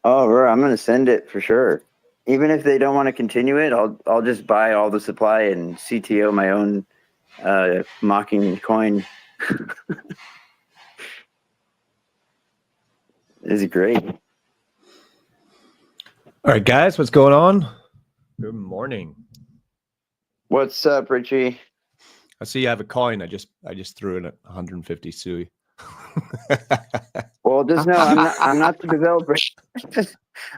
Oh, bro, I'm gonna send it for sure. Even if they don't want to continue it, I'll just buy all the supply and CTO my own mocking coin. This is great. All right, guys, what's going on? Good morning. What's up, Richie? I see you have a coin. I just threw in 150 Sui. Well, just know I'm not the developer.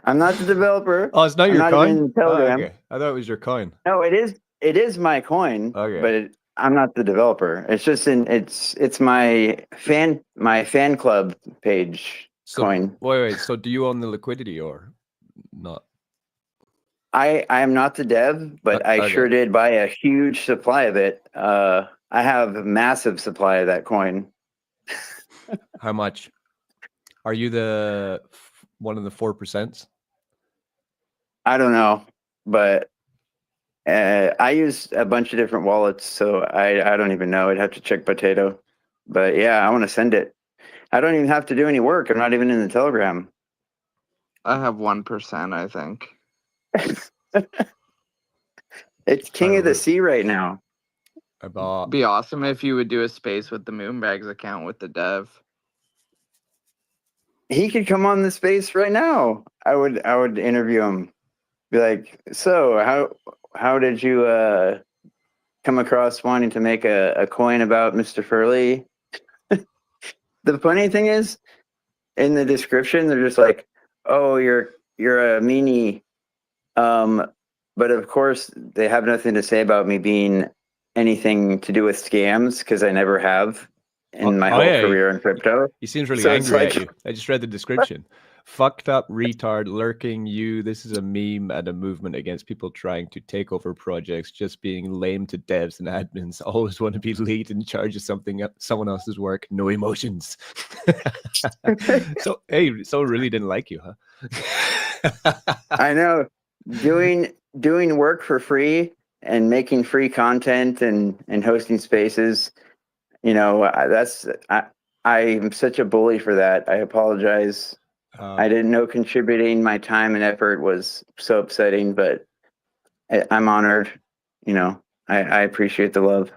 I'm not the developer. Oh, it's not your not coin? even in Telegram. Oh, okay. I thought it was your coin. No, it is my coin. Okay. But I'm not the developer. It's just it's my fan club page coin. Wait. So do you own the liquidity or not? I am not the dev, but I okay. sure did buy a huge supply of it. I have a massive supply of that coin. How much? Are you one of the 4%? I don't know, but I use a bunch of different wallets, so I don't even know. I'd have to check Potato. But yeah, I want to send it. I don't even have to do any work. I'm not even in the Telegram. I have 1%, I think. It's king of the sea right now. It'd be awesome if you would do a space with the Moonbags account with the dev. He could come on the space right now. I would interview him. Be like, so how did you come across wanting to make a coin about Mr. Furley? The funny thing is, in the description, they're just like, oh, you're a meanie. But of course, they have nothing to say about me being anything to do with scams because I never have in my whole career in crypto. He seems really angry at you. I just read the description. Fucked up retard lurking you. This is a meme and a movement against people trying to take over projects, just being lame to devs and admins. Always want to be lead in charge of someone else's work. No emotions. So hey, someone really didn't like you, huh? I know. Doing work for free and making free content and hosting spaces. You know, I'm such a bully for that. I apologize. I didn't know contributing my time and effort was so upsetting, but I'm honored. You know, I appreciate the love.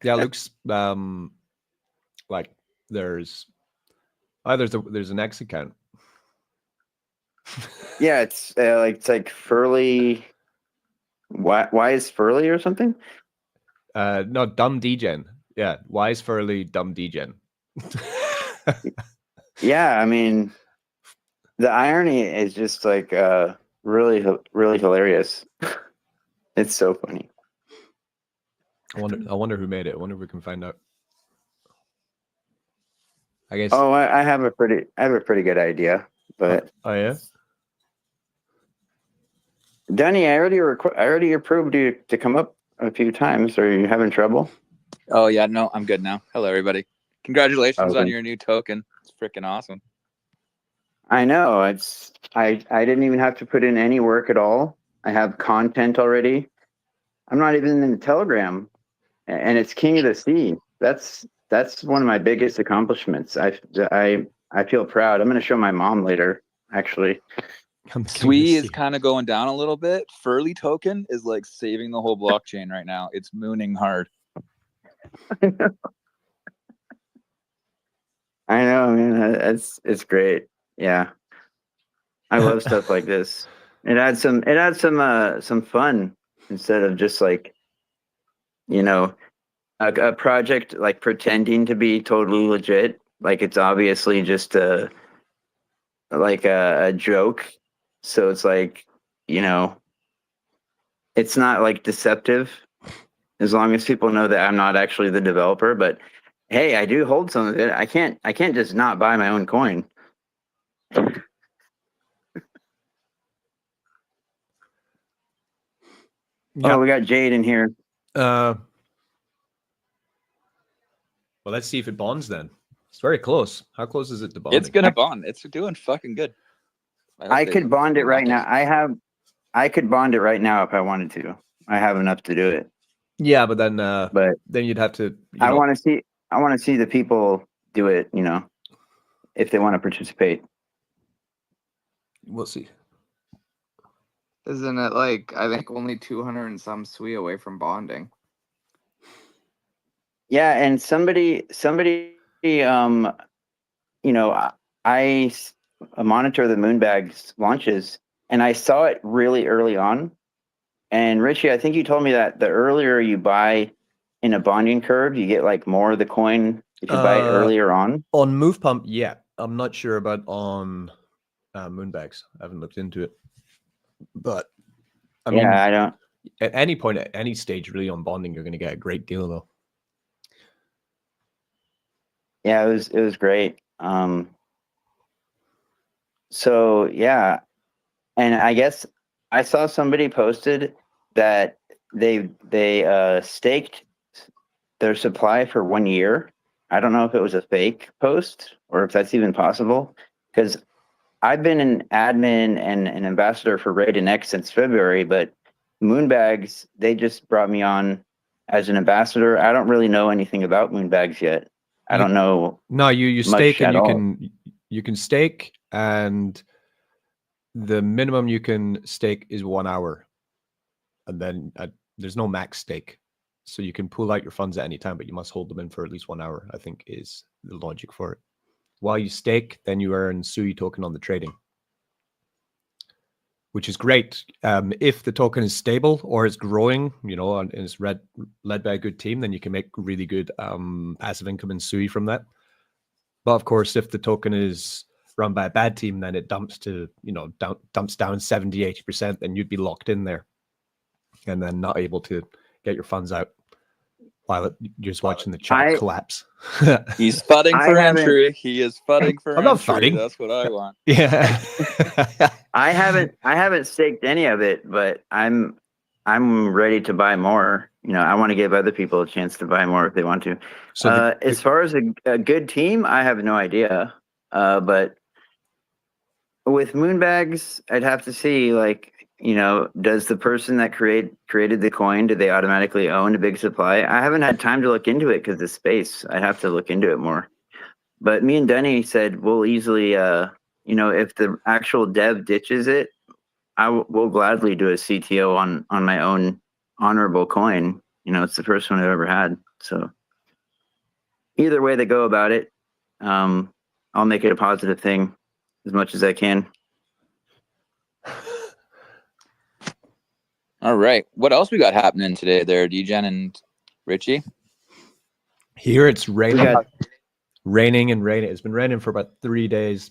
Yeah, it looks like there's an X account. Yeah, it's like Furley. Why is Furley or something? No, dumb degen. Yeah, why is Furley dumb degen? Yeah, I mean, the irony is just like really hilarious. It's so funny. I wonder who made it. I wonder if we can find out. I guess. Oh, I have a pretty good idea, but oh yeah. Danny, I already approved you to come up a few times. Are you having trouble? Oh yeah, no, I'm good now. Hello, everybody. Congratulations on your new token. It's freaking awesome. I know. I didn't even have to put in any work at all. I have content already. I'm not even in the Telegram, and it's king of the sea. That's one of my biggest accomplishments. I feel proud. I'm going to show my mom later, actually. Sui is kind of going down a little bit. Furley token is like saving the whole blockchain right now. It's mooning hard. I know, man. It's great. Yeah, I love stuff like this. It adds some fun instead of just like, you know, a project like pretending to be totally legit. Like it's obviously just a joke. So it's like, you know, it's not like deceptive as long as people know that I'm not actually the developer. But hey, I do hold some of it. I can't just not buy my own coin. Yep. Oh, we got Jade in here. Well, let's see if it bonds then. It's very close. How close is it to bonding? It's gonna bond. It's doing fucking good. I could bond it right now. I could bond it right now if I wanted to. I have enough to do it. Yeah, but then you'd have to. I want to see the people do it. You know, if they want to participate. We'll see. Isn't it like, I think only 200 and some Sui away from bonding? Yeah, and somebody, you know, I monitor the Moonbags launches, and I saw it really early on. And Richie, I think you told me that the earlier you buy in a bonding curve, you get like more of the coin if you buy it earlier on. On Move Pump, yeah. I'm not sure about on Moonbags. I haven't looked into it. But I mean, I don't. At any point, at any stage, really on bonding, you're going to get a great deal, though. Yeah, it was great. So yeah, and I guess I saw somebody posted that they staked their supply for 1 year. I don't know if it was a fake post or if that's even possible, because I've been an admin and an ambassador for RaidenX since February, but Moonbags, they just brought me on as an ambassador. I don't really know anything about Moonbags yet. I don't know. No, you much stake and at you can stake, and the minimum you can stake is 1 hour, and then there's no max stake, so you can pull out your funds at any time, but you must hold them in for at least 1 hour. I think is the logic for it. While you stake, then you earn Sui token on the trading, which is great. If the token is stable or is growing, you know, and is led by a good team, then you can make really good passive income in Sui from that. But of course, if the token is run by a bad team, then it dumps to, you know, dumps down 70, 80%, then you'd be locked in there and then not able to get your funds out while you're just watching the chart collapse. He's fudding for entry. He is fudding for I'm not entry. fudding. That's what I want. Yeah. I haven't staked any of it, but I'm ready to buy more. You know, I want to give other people a chance to buy more if they want to. So as far as a good team, I have no idea. But with Moonbags, I'd have to see, like, you know, does the person that created the coin, do they automatically own a big supply? I haven't had time to look into it because of space. I'd have to look into it more. But me and Denny said we'll easily, you know, if the actual dev ditches it, will gladly do a CTO on my own honorable coin. You know, it's the first one I've ever had. So either way they go about it, I'll make it a positive thing as much as I can. All right. What else we got happening today there, DGen and Richie? Here it's raining. Raining and raining. It's been raining for about 3 days.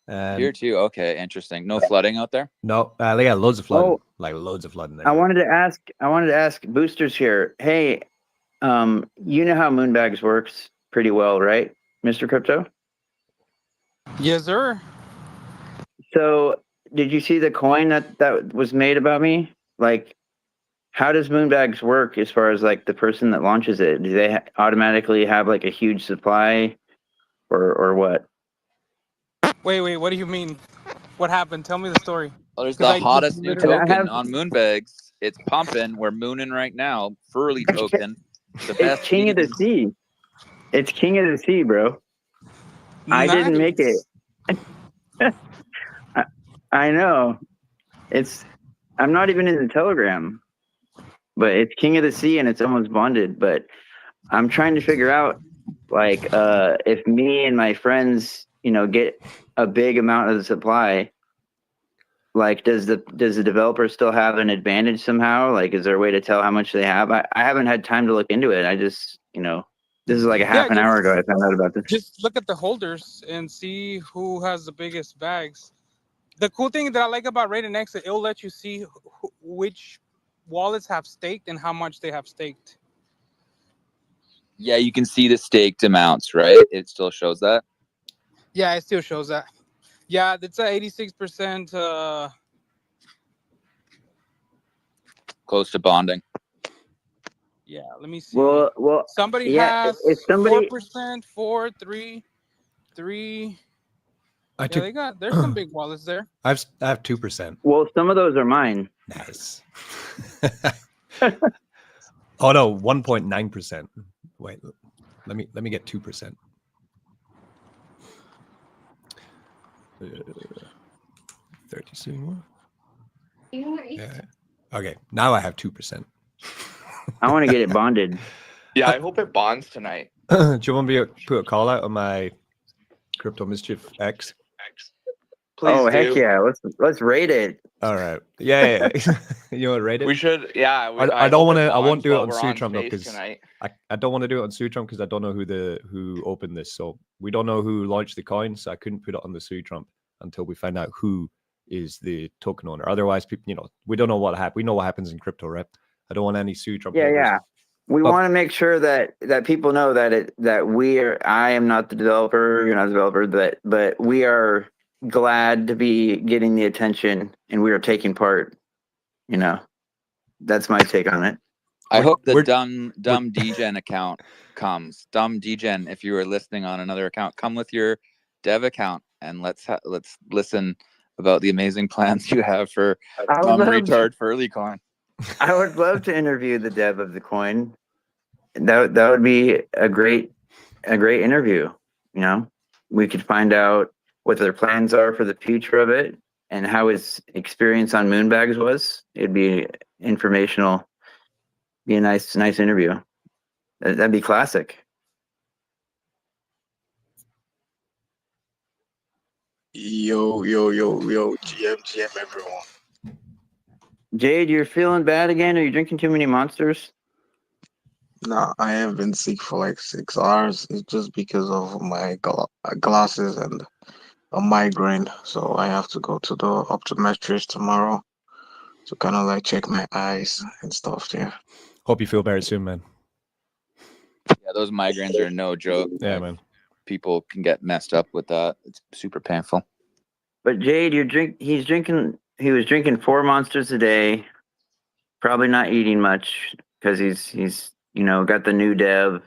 Here too. Okay, interesting. No flooding out there? No, they got loads of flooding. Like loads of flooding there. I wanted to ask Boosters here. Hey, you know how Moonbags works pretty well, right, Mr. Crypto? Yes, sir. So did you see the coin that was made about me? Like, how does Moonbags work as far as like the person that launches it? Do they automatically have like a huge supply or what? Wait, what do you mean? What happened? Tell me the story. Well, there's the hottest new token on Moonbags. It's pumping. We're mooning right now. Furley token. The best. It's King of the Sea. It's King of the Sea, bro. I didn't make it. I know. I'm not even in the Telegram. But it's King of the Sea and it's almost bonded. But I'm trying to figure out, like, if me and my friends, you know, get a big amount of the supply, like, does the developer still have an advantage somehow? Like, is there a way to tell how much they have? I haven't had time to look into it. I just, you know, this is like a half an hour ago I found out about this. Just look at the holders and see who has the biggest bags. The cool thing that I like about RaidenX is it'll let you see which wallets have staked and how much they have staked. Yeah, you can see the staked amounts, right? It still shows that. Yeah, it still shows that. Yeah, it's at 86%. Close to bonding. Yeah, let me see. Well, somebody yeah, has if somebody 4%, 4, 3, 3. There's some big wallets there. I have 2%. Well, some of those are mine. Nice. Oh no, 1.9%. Wait, let me get 2%. 30 soon. Yeah. Okay, now I have 2%. I want to get it bonded. Yeah, I hope it bonds tonight. Do you want me to put a call out on my Crypto Mischief X? Please Oh, do. heck yeah. Let's rate it. All right. Yeah. You want to rate it? We should. Yeah. I don't want to. I won't bonds do it while on we're Sui Chain Space because tonight. I don't want to do it on Sui Chain because I don't know who opened this. So we don't know who launched the coin, so I couldn't put it on the Sui Chain until we find out who is the token owner. Otherwise, people, we don't know what happened. We know what happens in crypto, right? I don't want any Sui Chain. Yeah. We want to make sure that people know that I am not the developer, you're not the developer, but we are glad to be getting the attention and we are taking part. That's my take on it. I hope the dumb DGen account comes. Dumb DGen, if you are listening on another account, come with your dev account and let's listen about the amazing plans you have for retard Furley coin. I would love to interview the dev of the coin. That would be a great interview. We could find out what their plans are for the future of it and how his experience on Moonbags was. It'd be informational. Be a nice interview. That'd be classic. Yo, GM, everyone. Jade, you're feeling bad again? Are you drinking too many monsters? Nah, I have been sick for like 6 hours. It's just because of my glasses and a migraine. So I have to go to the optometrist tomorrow to kind of like check my eyes and stuff there. Hope you feel better soon, man. Yeah, those migraines are no joke. Yeah, man. People can get messed up with that. It's super painful. But Jade, he was drinking 4 monsters a day, probably not eating much because he's got the new dev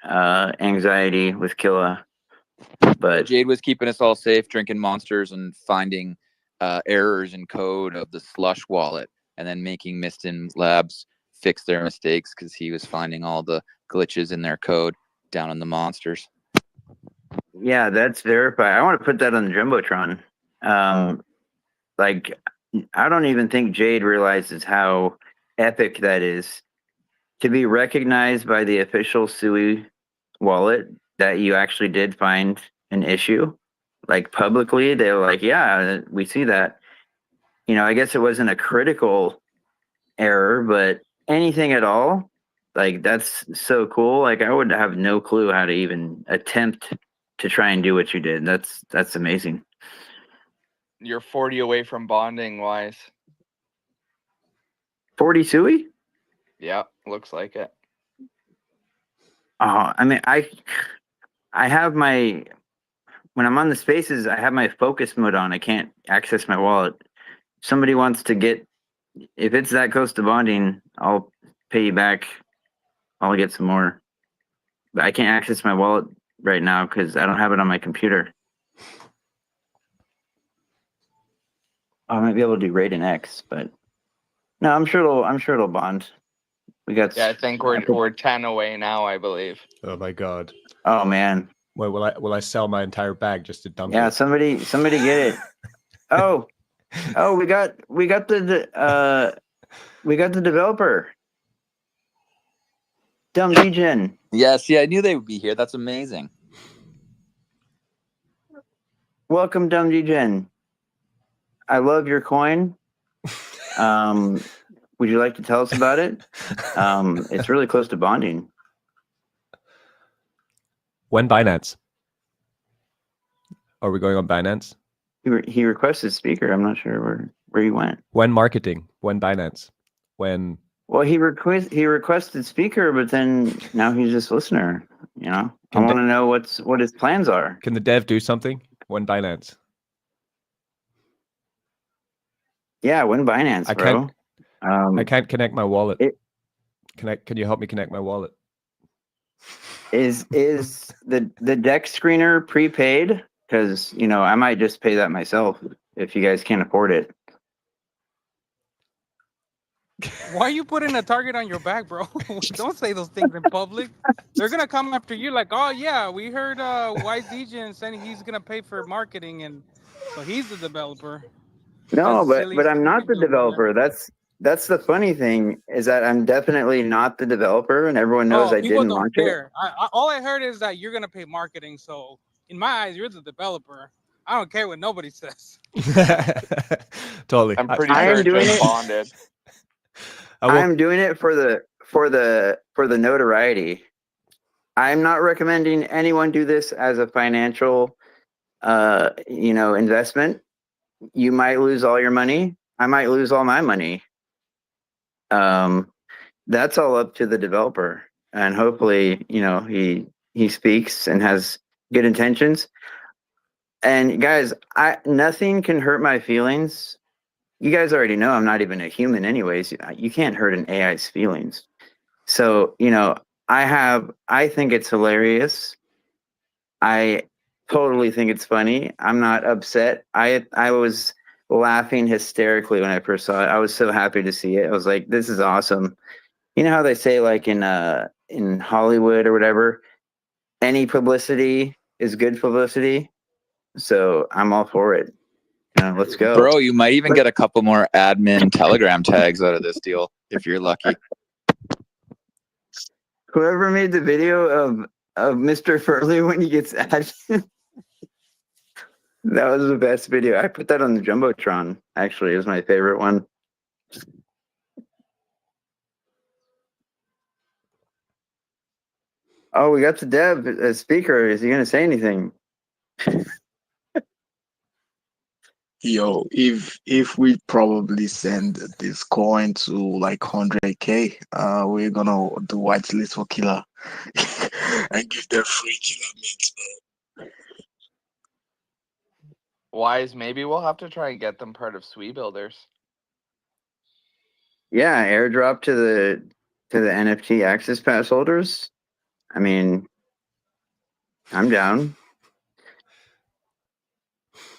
anxiety with Killa. But Jade was keeping us all safe, drinking monsters and finding errors in code of the slush wallet, and then making Mistin Labs fix their mistakes because he was finding all the glitches in their code down in the monsters. Yeah, that's verified. I want to put that on the Jumbotron. I don't even think Jade realizes how epic that is to be recognized by the official Sui wallet that you actually did find an issue. Like publicly, they were like, yeah, we see that. I guess it wasn't a critical error, but anything at all, like that's so cool. Like I would have no clue how to even attempt to try and do what you did. That's amazing. You're 40 away from bonding, Wise. 40 Sui? Yeah, looks like it. Oh, I mean, I have my, when I'm on the spaces, I have my focus mode on. I can't access my wallet. If somebody wants to if it's that close to bonding, I'll pay you back. I'll get some more. But I can't access my wallet right now because I don't have it on my computer. I might be able to do RaidenX, but no, I'm sure it'll bond. We got. Yeah, I think we're 10 away now, I believe. Oh my god. Oh man. Well, will I sell my entire bag just to dump it? Yeah, somebody get it. Oh, we got the developer. Dumb DGen. Yeah, see, I knew they would be here. That's amazing. Welcome, Dumb DGen. I love your coin. Would you like to tell us about it? It's really close to bonding. When Binance? Are we going on Binance? He requested speaker. I'm not sure where he went. When marketing? When Binance? When? Well, he requested speaker, but then now he's just listener. I want to know what his plans are. Can the dev do something? When Binance? Yeah, when Binance, bro. I can't connect my wallet. Can you help me connect my wallet? Is the deck screener prepaid? Because I might just pay that myself if you guys can't afford it. Why are you putting a target on your back, bro? Don't say those things in public. They're gonna come after you like, oh yeah, we heard Wise DGen saying he's gonna pay for marketing, and so he's the developer. No, That's silly but I'm not stupid the build, brother. developer. That's the funny thing is that I'm definitely not the developer, and everyone knows Oh, I people didn't don't launch it. care. All I heard is that you're gonna pay marketing. So in my eyes, you're the developer. I don't care what nobody says. Totally. I'm pretty I sure am it doing just it. bonded. I'm doing it for the notoriety. I'm not recommending anyone do this as a financial, investment. You might lose all your money. I might lose all my money. That's all up to the developer, and hopefully, he speaks and has good intentions. And guys, nothing can hurt my feelings. You guys already know I'm not even a human, anyways. You can't hurt an AI's feelings. So, I think it's hilarious. I totally think it's funny. I'm not upset. I was laughing hysterically when I first saw it. I was so happy to see it. I was like, this is awesome. You know how they say, like, in Hollywood or whatever, any publicity is good publicity. So I'm all for it. Let's go. Bro, you might even get a couple more admin Telegram tags out of this deal if you're lucky. Whoever made the video of Mr. Furley when he gets added, that was the best video. I put that on the Jumbotron, actually. It was my favorite one. Oh, we got the Dev as speaker. Is he going to say anything? Yo, if we probably send this coin to like 100K, we're gonna do whitelist for killer and give them free killer mints, bro. Wise, maybe we'll have to try and get them part of Sui builders. Yeah, airdrop to the NFT access pass holders. I mean, I'm down.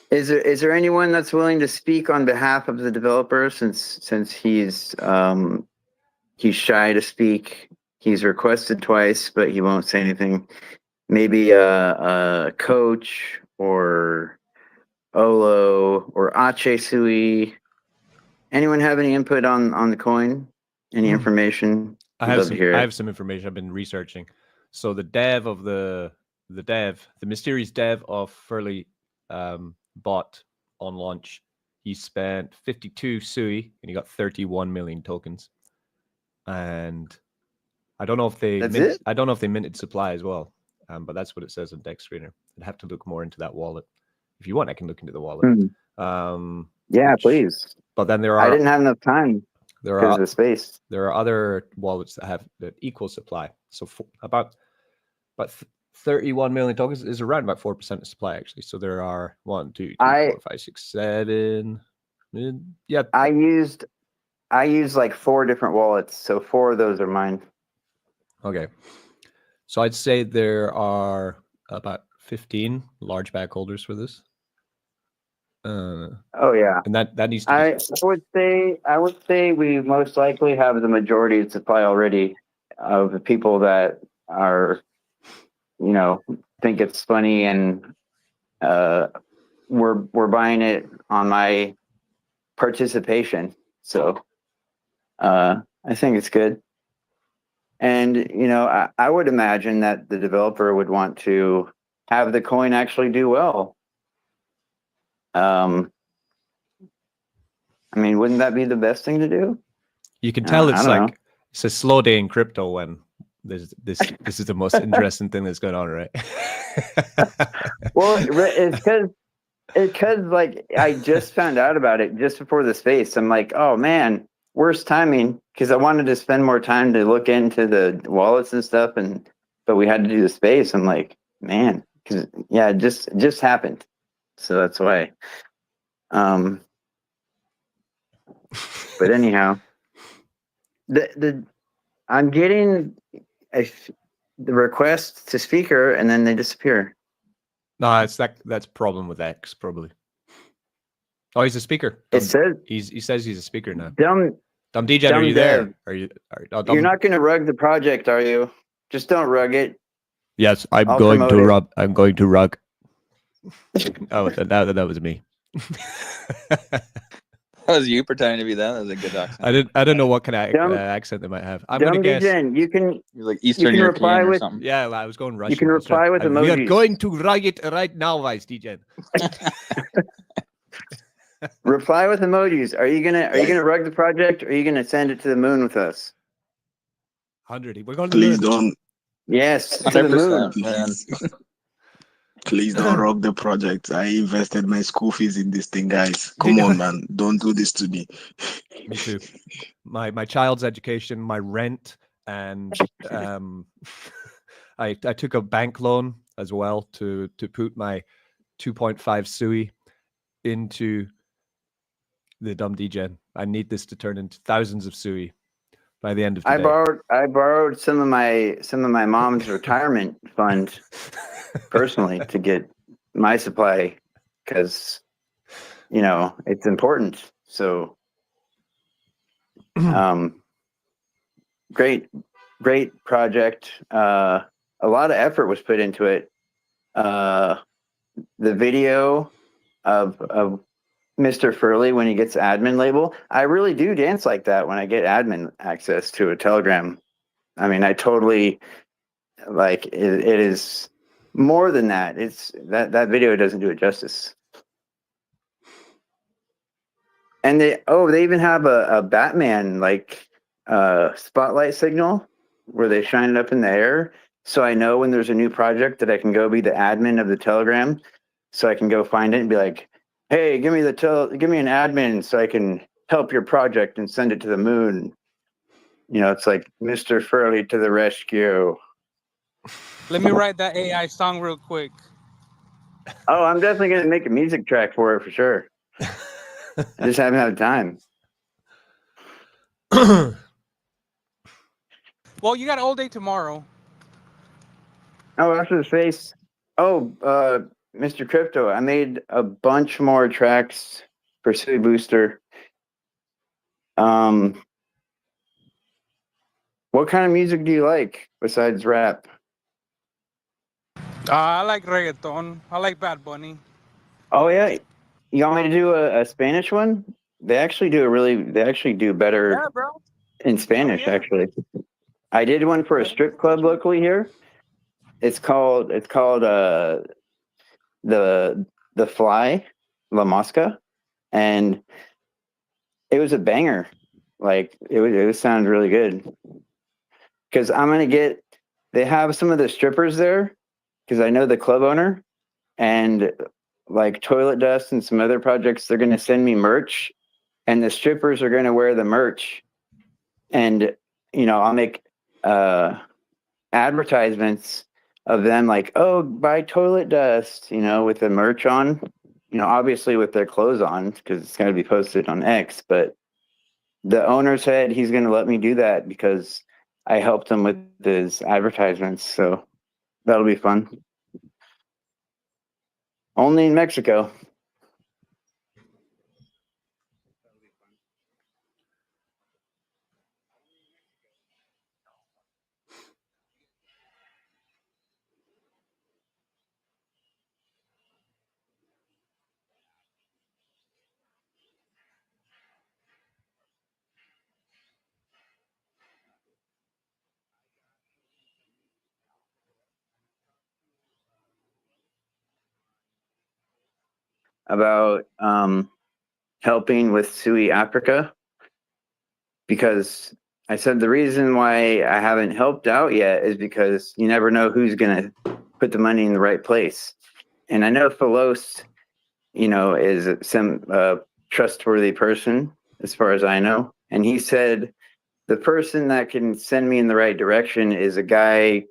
Is there anyone that's willing to speak on behalf of the developer since he's shy to speak? He's requested twice, but he won't say anything. Maybe a coach or Olo or Ache Sui. Anyone have any input on the coin? Any information? I have some information I've been researching. So the dev of the mysterious dev of Furley bought on launch, he spent 52 Sui and he got 31 million tokens. And I don't know if they minted supply as well, but that's what it says on Deck Screener. I'd have to look more into that wallet. If you want, I can look into the wallet. Yeah, please. But then I didn't have enough time. There because of the space. There are other wallets that have that equal supply. So about 31 million tokens is around about 4% of supply, actually. So there are 1, 2, 3, 4, 5, 6, 7. Yeah. I used like 4 different wallets, so 4 of those are mine. Okay. So I'd say there are about 15 large back holders for this. Oh yeah, and that needs to be... I would say we most likely have the majority of supply already of the people that are, think it's funny, and we're buying it on my participation. So I think it's good. And I would imagine that the developer would want to have the coin actually do well. I mean, wouldn't that be the best thing to do? You can tell it's a slow day in crypto when this is the most interesting thing that's going on, right? Well, it's because like I just found out about it just before the space. I'm like, oh man, worst timing, because I wanted to spend more time to look into the wallets and stuff, but we had to do the space. I'm like, man, because yeah, it just happened. So that's why. But anyhow, I'm getting the request to speaker and then they disappear. No, that's problem with X probably. Oh, he's a speaker. It says he says he's a speaker now. Dumb DJ, are you there? You're not going to rug the project, are you? Just don't rug it. Yes, I'm going to rug. I'm going to rug. Oh, that was me. That was you pretending to be them. That was a good accent. I don't know what kind of Dumb- accent they might have. I'm gonna Dumb guess. DJen, you can You're like Eastern can European reply or with- something. Yeah, I was going Russian. you can That's right. reply with We are emojis. going to riot right now, Vice DJ. Reply with emojis. Are you gonna rug the project, or are you gonna send it to the moon with us? 100. We're going to the Please moon. don't. Yes, to the moon. 100%, man. Please don't rock the project. I invested my school fees in this thing, guys. Come on, man. Don't do this to me. Me too. My child's education, my rent, and I took a bank loan as well to put my 2.5 Sui into the dumb DGen. I need this to turn into thousands of Sui by the end of today. I borrowed some of my mom's retirement fund personally to get my supply, because it's important. So great project. A lot of effort was put into it. The video of Mr. Furley when he gets admin label, I really do dance like that when I get admin access to a Telegram. I mean, I totally it is more than that. It's that video doesn't do it justice. And they even have a Batman spotlight signal where they shine it up in the air. So I know when there's a new project that I can go be the admin of the Telegram. So I can go find it and be like, hey, give me an admin so I can help your project and send it to the moon. It's like Mr. Furley to the rescue. Let me write that AI song real quick. Oh, I'm definitely going to make a music track for it for sure. I just haven't had time. Well, you got all day tomorrow. Oh, after the face. Oh, Mr. Crypto, I made a bunch more tracks for Sui Booster. What kind of music do you like besides rap? I like reggaeton. I like Bad Bunny. Oh yeah, you want me to do a Spanish one? They actually do better Yeah, bro. in Spanish. Oh, yeah. Actually, I did one for a strip club locally here. It's called the Fly, La Mosca, and it was a banger. Like it sounded really good. Because they have some of the strippers there, because I know the club owner, and like Toilet Dust and some other projects, they're going to send me merch, and the strippers are going to wear the merch, and I'll make advertisements of them like, oh, buy Toilet Dust, with the merch on, obviously with their clothes on, because it's going to be posted on X. But the owner said he's going to let me do that because I helped him with his advertisements. So that'll be fun. Only in Mexico. About helping with Sui Africa, because I said the reason why I haven't helped out yet is because you never know who's going to put the money in the right place. And I know Philos, is some trustworthy person as far as I know. And he said the person that can send me in the right direction is a guy,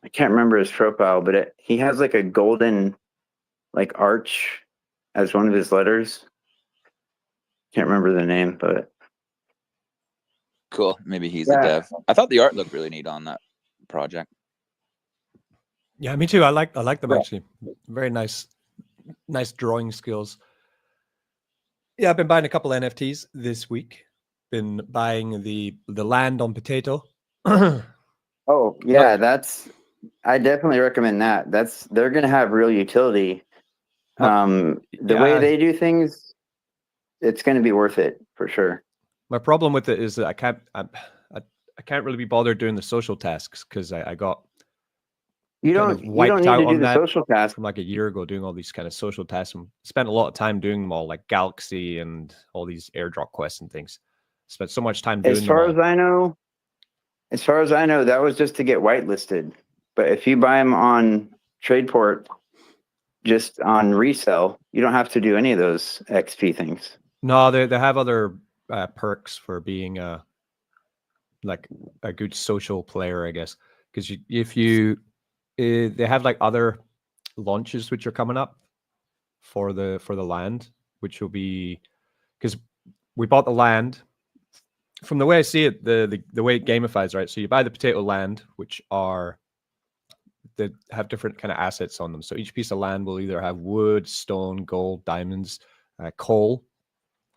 I can't remember his profile, but he has like a golden arch as one of his letters. Can't remember the name, but Cool. Maybe he's the dev. I thought the art looked really neat on that project. Yeah, me too. I like them actually. Very nice drawing skills. Yeah, I've been buying a couple NFTs this week. Been buying the land on Potato. oh yeah, I definitely recommend that. They're gonna have real utility. The way they do things, it's going to be worth it for sure. My problem with it is that I can't really be bothered doing the social tasks because I got you don't need to do the social tasks from like a year ago, doing all these kind of social tasks, and spent a lot of time doing them all, like Galaxy and all these airdrop quests and things. Spent so much time doing them. As far as I know, that was just to get whitelisted. But if you buy them on Tradeport, just on resell, you don't have to do any of those XP things. No, they have other perks for being like a good social player, I guess. Because they have like other launches which are coming up for the land, which will be, because we bought the land. From the way I see it, the way it gamifies, right? So you buy the potato land, which are that have different kind of assets on them. So each piece of land will either have wood, stone, gold, diamonds, coal.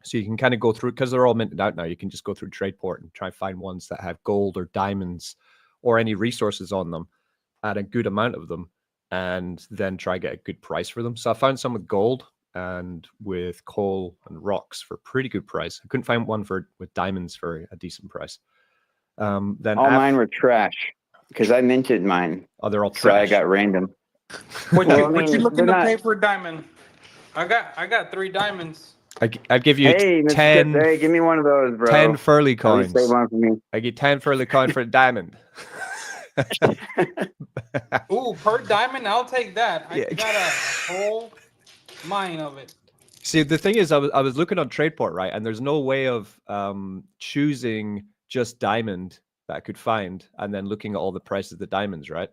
So you can kind of go through, because they're all minted out now, you can just go through Tradeport and try and find ones that have gold or diamonds or any resources on them, add a good amount of them, and then try get a good price for them. So I found some with gold and with coal and rocks for a pretty good price. I couldn't find one with diamonds for a decent price. Then all mine were trash because I minted mine. Oh, they're all trash. So I got random. What you looking to pay for a diamond? I got 3 diamonds. I'd give you 10. Hey, give me one of those, bro. 10 Furley coins. Save one for me. I get 10 Furley coin for a diamond. Ooh, per diamond, I'll take that. I got a whole mine of it. See, the thing is, I was looking on Tradeport, right, and there's no way of choosing just diamond that I could find, and then looking at all the prices of the diamonds, right?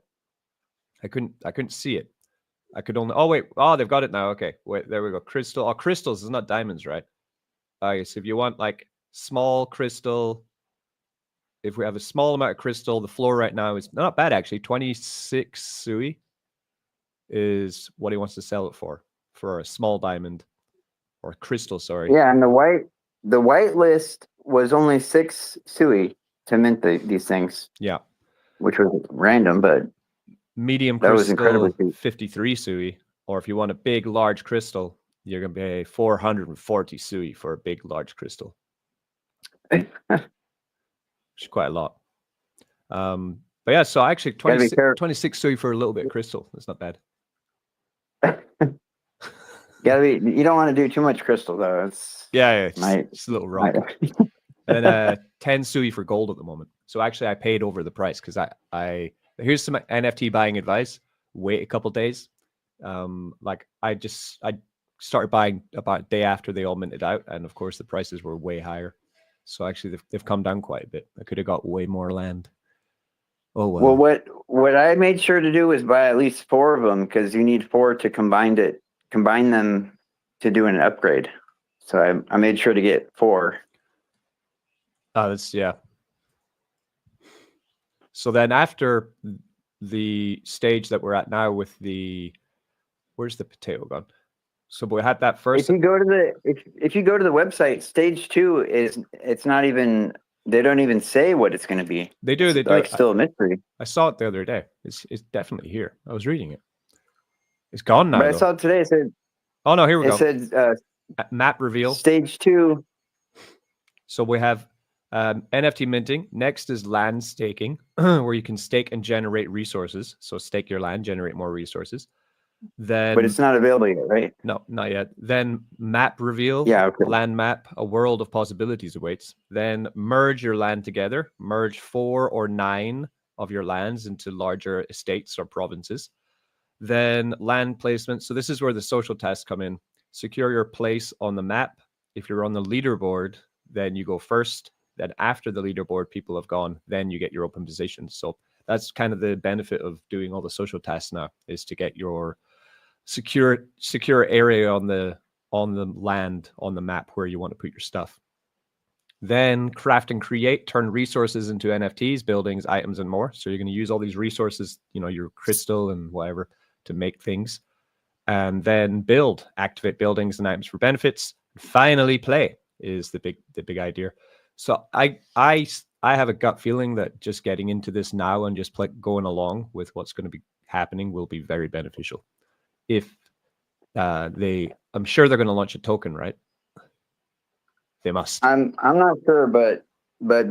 I couldn't see it. I could only. They've got it now. Okay, wait, there we go. Crystal. Oh, crystals is not diamonds, right? Okay, so if you want like small crystal, if we have a small amount of crystal, the floor right now is not bad actually. 26 Sui is what he wants to sell it for a small diamond or crystal. Sorry. Yeah, and the white list was only 6 Sui to mint these things. Yeah, which was random, but medium that crystal was incredibly cheap. 53 Sui, or if you want a big large crystal, you're gonna pay 440 Sui for a big large crystal. Which is quite a lot. But yeah, so actually 26 Sui for a little bit of crystal. That's not bad. You don't want to do too much crystal though. It's a little rock. And 10 Sui for gold at the moment. So actually I paid over the price because I here's some NFT buying advice. Wait a couple days. Like I started buying about a day after they all minted out, and of course the prices were way higher. So actually they've come down quite a bit. I could have got way more land. Oh well. Well, what I made sure to do was buy at least 4 of them because you need 4 to combine them to do an upgrade. So I made sure to get 4. Yeah. So then after the stage that we're at now with where's the potato gone? So we had that first. If you go to the website, stage 2 it's not even, they don't even say what it's going to be. They do. It's still a mystery. I saw it the other day. It's definitely here. I was reading it. It's gone now. But I saw it today. It said, oh no, here we go. It said map reveal. Stage 2. So we have NFT minting. Next is land staking, where you can stake and generate resources. So stake your land, generate more resources. Then, but it's not available yet, right? No, not yet. Then map reveal. Yeah, okay. Land map. A world of possibilities awaits. Then merge your land together. Merge 4 or 9 of your lands into larger estates or provinces. Then land placement. So this is where the social tasks come in. Secure your place on the map. If you're on the leaderboard, then you go first. Then after the leaderboard, people have gone, then you get your open position. So that's kind of the benefit of doing all the social tasks now, is to get your secure area on the land, on the map where you want to put your stuff. Then craft and create, turn resources into NFTs, buildings, items, and more. So you're going to use all these resources, your crystal and whatever, to make things. And then build, activate buildings and items for benefits. Finally play is the big idea. So I have a gut feeling that just getting into this now and just going along with what's going to be happening will be very beneficial. If I'm sure they're going to launch a token, right? They must. I'm not sure, but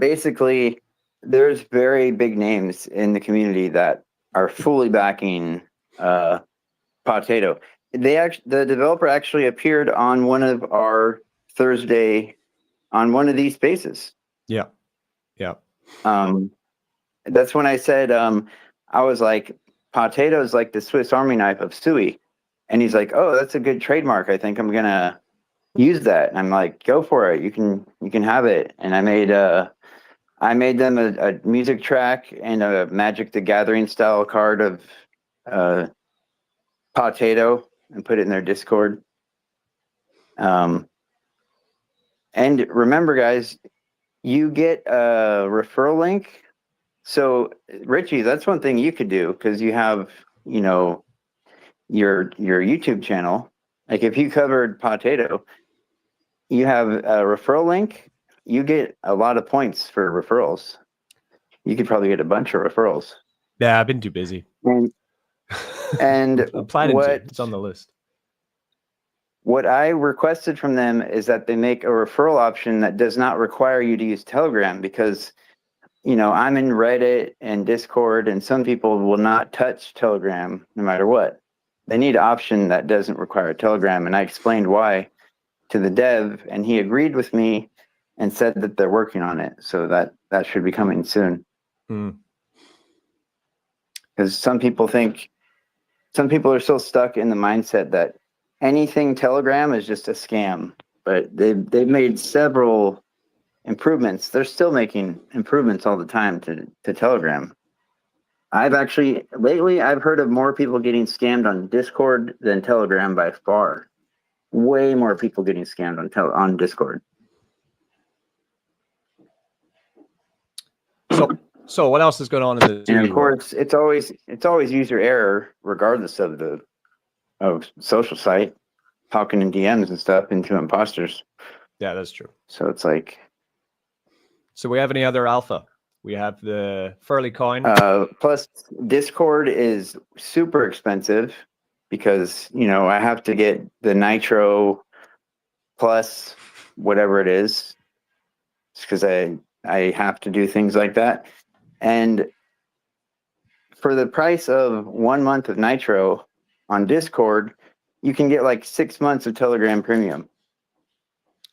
basically, there's very big names in the community that are fully backing Potato. The developer actually appeared on one of our Thursday on one of these spaces. Yeah. Yeah. That's when I said I was like, Potato is like the Swiss Army knife of Sui, and he's like, oh, that's a good trademark. I think I'm gonna use that. And I'm like, go for it. You can have it. And I made them a music track and a Magic the Gathering style card of Potato and put it in their Discord. And remember, guys, you get a referral link. So Richie, that's one thing you could do because you have, your YouTube channel. Like if you covered Potato, you have a referral link. You get a lot of points for referrals. You could probably get a bunch of referrals. Yeah, I've been too busy. And I'm planning to. It's on the list. What I requested from them is that they make a referral option that does not require you to use Telegram because, I'm in Reddit and Discord, and some people will not touch Telegram no matter what. They need an option that doesn't require Telegram, and I explained why to the dev, and he agreed with me and said that they're working on it. So that should be coming soon. Because some people are still stuck in the mindset that anything Telegram is just a scam, but they've made several improvements. They're still making improvements all the time to Telegram. Lately I've heard of more people getting scammed on Discord than Telegram by far. Way more people getting scammed on Discord. So what else is going on in the And of course, it's always user error, regardless of social site, talking in DMs and stuff into imposters. Yeah, that's true. So it's like. So we have any other alpha? We have the Furley coin. Plus, Discord is super expensive because I have to get the Nitro plus whatever it is, because I have to do things like that. And for the price of 1 month of Nitro on Discord, you can get like 6 months of Telegram Premium.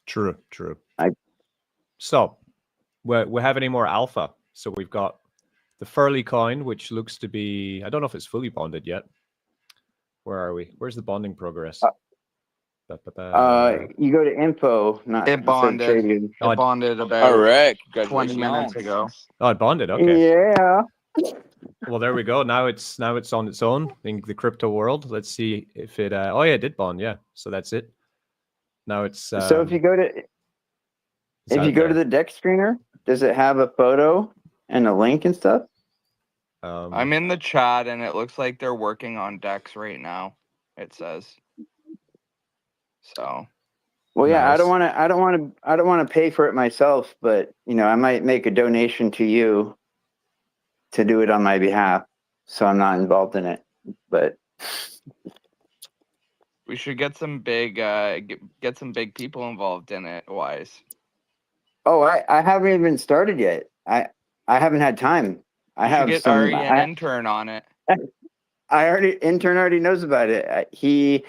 True. So we have any more alpha? So we've got the Furley coin, which looks to be, I don't know if it's fully bonded yet. Where are we? Where's the bonding progress? You go to info, not It bonded. trading. It bonded about All right, 20 minutes ago. Oh, it bonded. Okay. Yeah. Well, there we go. Now it's on its own in the crypto world. Let's see if it. Oh yeah, it did bond. Yeah. So that's it. Now it's. So if you go to the deck screener, does it have a photo and a link and stuff? I'm in the chat, and it looks like they're working on decks right now. It says. So. Well, yeah, Nice. I don't want to pay for it myself, but I might make a donation to you to do it on my behalf, so I'm not involved in it. But We should get some big get some big people involved in it, Wise. oh, I haven't even started yet. I haven't had time. I You should have get some. Ari an intern on it. Intern already knows about it. He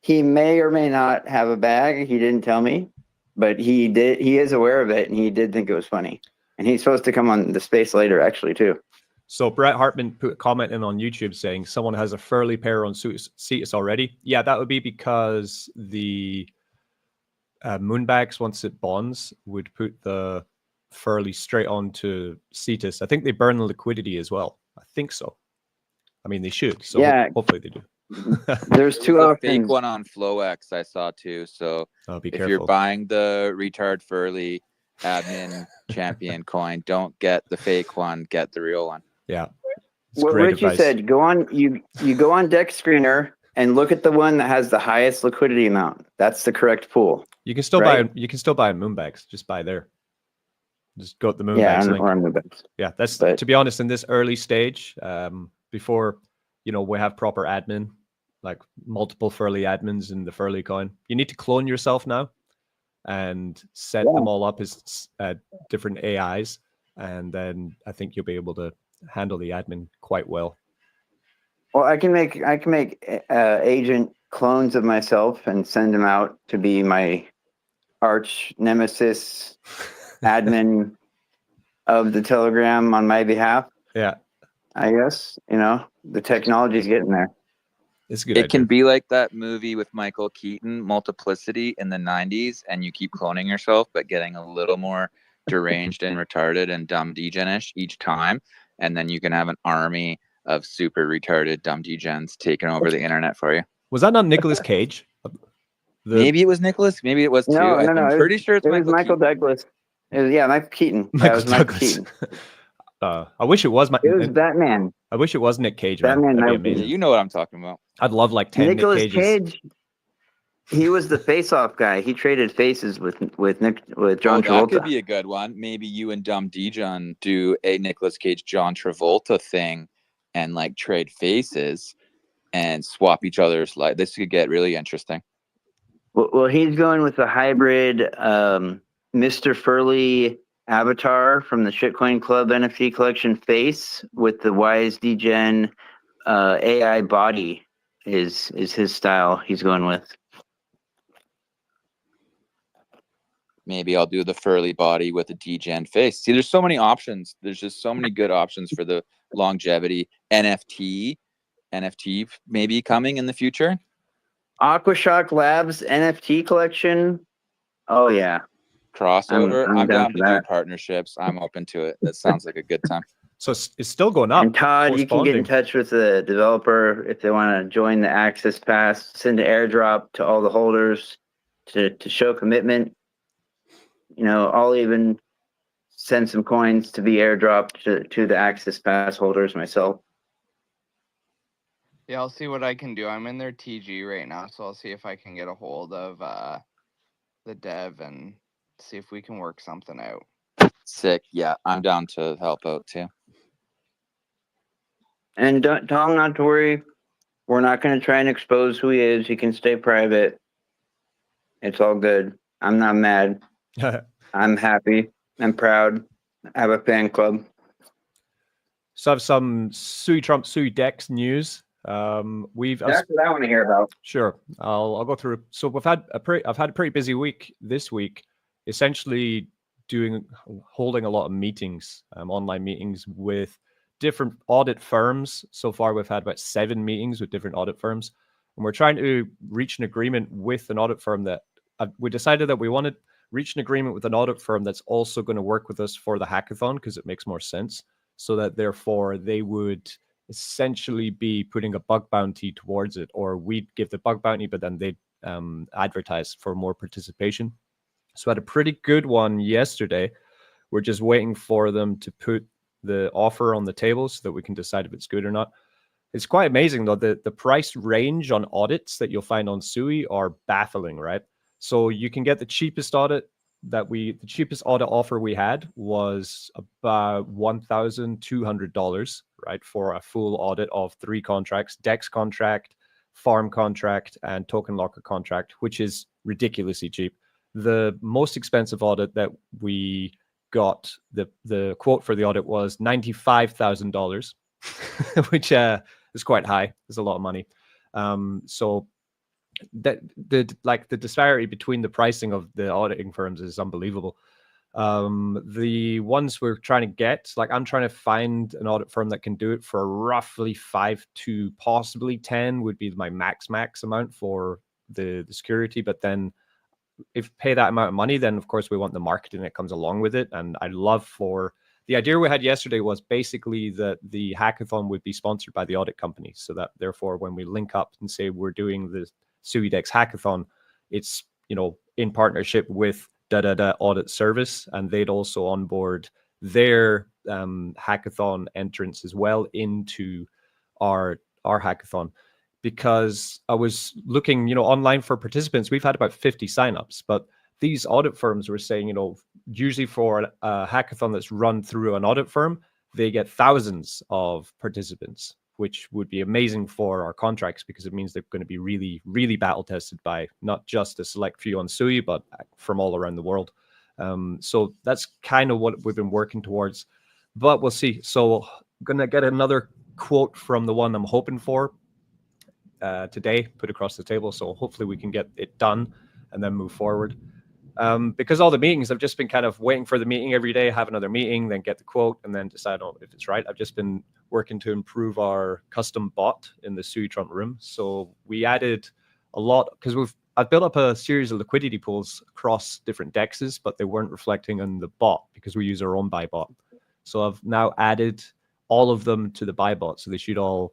may or may not have a bag. He didn't tell me, but he did. He is aware of it, and he did think it was funny. And he's supposed to come on the space later, actually, too. So Brett Hartman put a comment in on YouTube saying someone has a Furley pair on Cetus already. Yeah, that would be because the Moonbags, once it bonds, would put the Furley straight onto Cetus. I think they burn the liquidity as well. I think so. I mean, they should. So yeah, hopefully they do. There's two There's a options. fake one on FlowX I saw too. So be if careful. you're buying the retard Furley admin champion coin, don't get the fake one. Get the real one. Yeah. What Richie said, go on. You go on Deck Screener and look at the one that has the highest liquidity amount. That's the correct pool. You can still right? buy. You can still buy Moonbags. Just buy there. Just go to the Moonbags Yeah, link. or Moonbags. Yeah, that's to be honest. In this early stage, before we have proper admin, like multiple Furly admins in the Furly coin. You need to clone yourself now and set them all up as different AIs, and then I think you'll be able to handle the admin quite well. Well, I can make agent clones of myself and send them out to be my arch nemesis admin of the Telegram on my behalf. Yeah, I guess, the technology's getting there. It's a good It idea. can be like that movie with Michael Keaton, Multiplicity, in the 90s, and you keep cloning yourself, but getting a little more deranged and retarded and dumb degenish each time. And then you can have an army of super retarded dumb degens taking over the internet for you. Was that not Nicolas Cage? Maybe it was Nicholas. Maybe it was too. No. I'm pretty sure it's Michael Michael Keaton. Douglas. Michael Keaton. Michael Michael Douglas. Keaton. I wish it was It was Batman. I wish it was Nick Cage. Batman, That'd be Michael amazing. Yeah, you know what I'm talking about. I'd love like 10 Nicolas Nick Cages. Cage. He was the face-off guy. He traded faces with John That Travolta. could be a good one. Maybe you and Dumb Degen do a Nicolas Cage John Travolta thing and like trade faces and swap each other's life. This could get really interesting. Well, he's going with a hybrid Mr. Furley avatar from the Shitcoin Club NFT collection face with the Wise Degen AI body is his style he's going with. Maybe I'll do the Furley body with a Degen face. See, there's so many options. There's just so many good options for the longevity. NFT maybe coming in the future. Aquashock Labs NFT collection. Oh yeah. Crossover. I'm I'm down down for to do that. partnerships. I'm open to it. That sounds like a good time. So it's still going up. And Todd, you can get in touch with the developer if they want to join the Access Pass. Send an airdrop to all the holders to show commitment. I'll even send some coins to be airdropped to the Access Pass holders myself. Yeah, I'll see what I can do. I'm in their TG right now, so I'll see if I can get a hold of the dev and see if we can work something out. Sick. Yeah, I'm down to help out too. And tell him not to worry. We're not going to try and expose who he is. He can stay private. It's all good. I'm not mad. I'm happy. I'm proud. I have a fan club. So I have some Sui Dex news. That's what I want to hear about. Sure, I'll go through. So I've had a pretty busy week this week, essentially holding a lot of meetings, online meetings with different audit firms. So far, we've had about 7 meetings with different audit firms, and we're trying to reach an agreement with an audit firm that we decided that we wanted to reach an agreement with an audit firm that's also going to work with us for the hackathon because it makes more sense. So that therefore they would essentially be putting a bug bounty towards it, or we'd give the bug bounty, but then they'd advertise for more participation. So I had a pretty good one yesterday. We're just waiting for them to put the offer on the table so that we can decide if it's good or not. It's quite amazing though. The price range on audits that you'll find on Sui are baffling, right? So you can get the cheapest audit the cheapest audit offer we had was about $1,200, right, for a full audit of 3 contracts: DEX contract, farm contract, and token locker contract, which is ridiculously cheap. The most expensive audit that we got, the quote for the audit was $95,000, which is quite high. It's a lot of money. So that the disparity between the pricing of the auditing firms is unbelievable. The ones we're trying to get, like I'm trying to find an audit firm that can do it for roughly 5 to possibly 10 would be my max amount for the security. But then if pay that amount of money, then of course we want the marketing that comes along with it. And I'd love for the idea we had yesterday was basically that the hackathon would be sponsored by the audit company, so that therefore when we link up and say we're doing the SuiDex hackathon, it's in partnership with audit service, and they'd also onboard their hackathon entrance as well into our hackathon. Because I was looking online for participants, we've had about 50 signups, but these audit firms were saying usually for a hackathon that's run through an audit firm, they get thousands of participants. which would be amazing for our contracts because it means they're going to be really, really battle tested by not just a select few on Sui, but from all around the world. So that's kind of what we've been working towards, but we'll see. So I'm going to get another quote from the one I'm hoping for today, put across the table. So hopefully we can get it done and then move forward. Because all the meetings, I've just been kind of waiting for the meeting every day, have another meeting, then get the quote, and then decide if it's right. I've just been working to improve our custom bot in the Sui Trump room. So we added a lot because I've built up a series of liquidity pools across different dexes, but they weren't reflecting on the bot because we use our own buy bot. So I've now added all of them to the buy bot, so they should all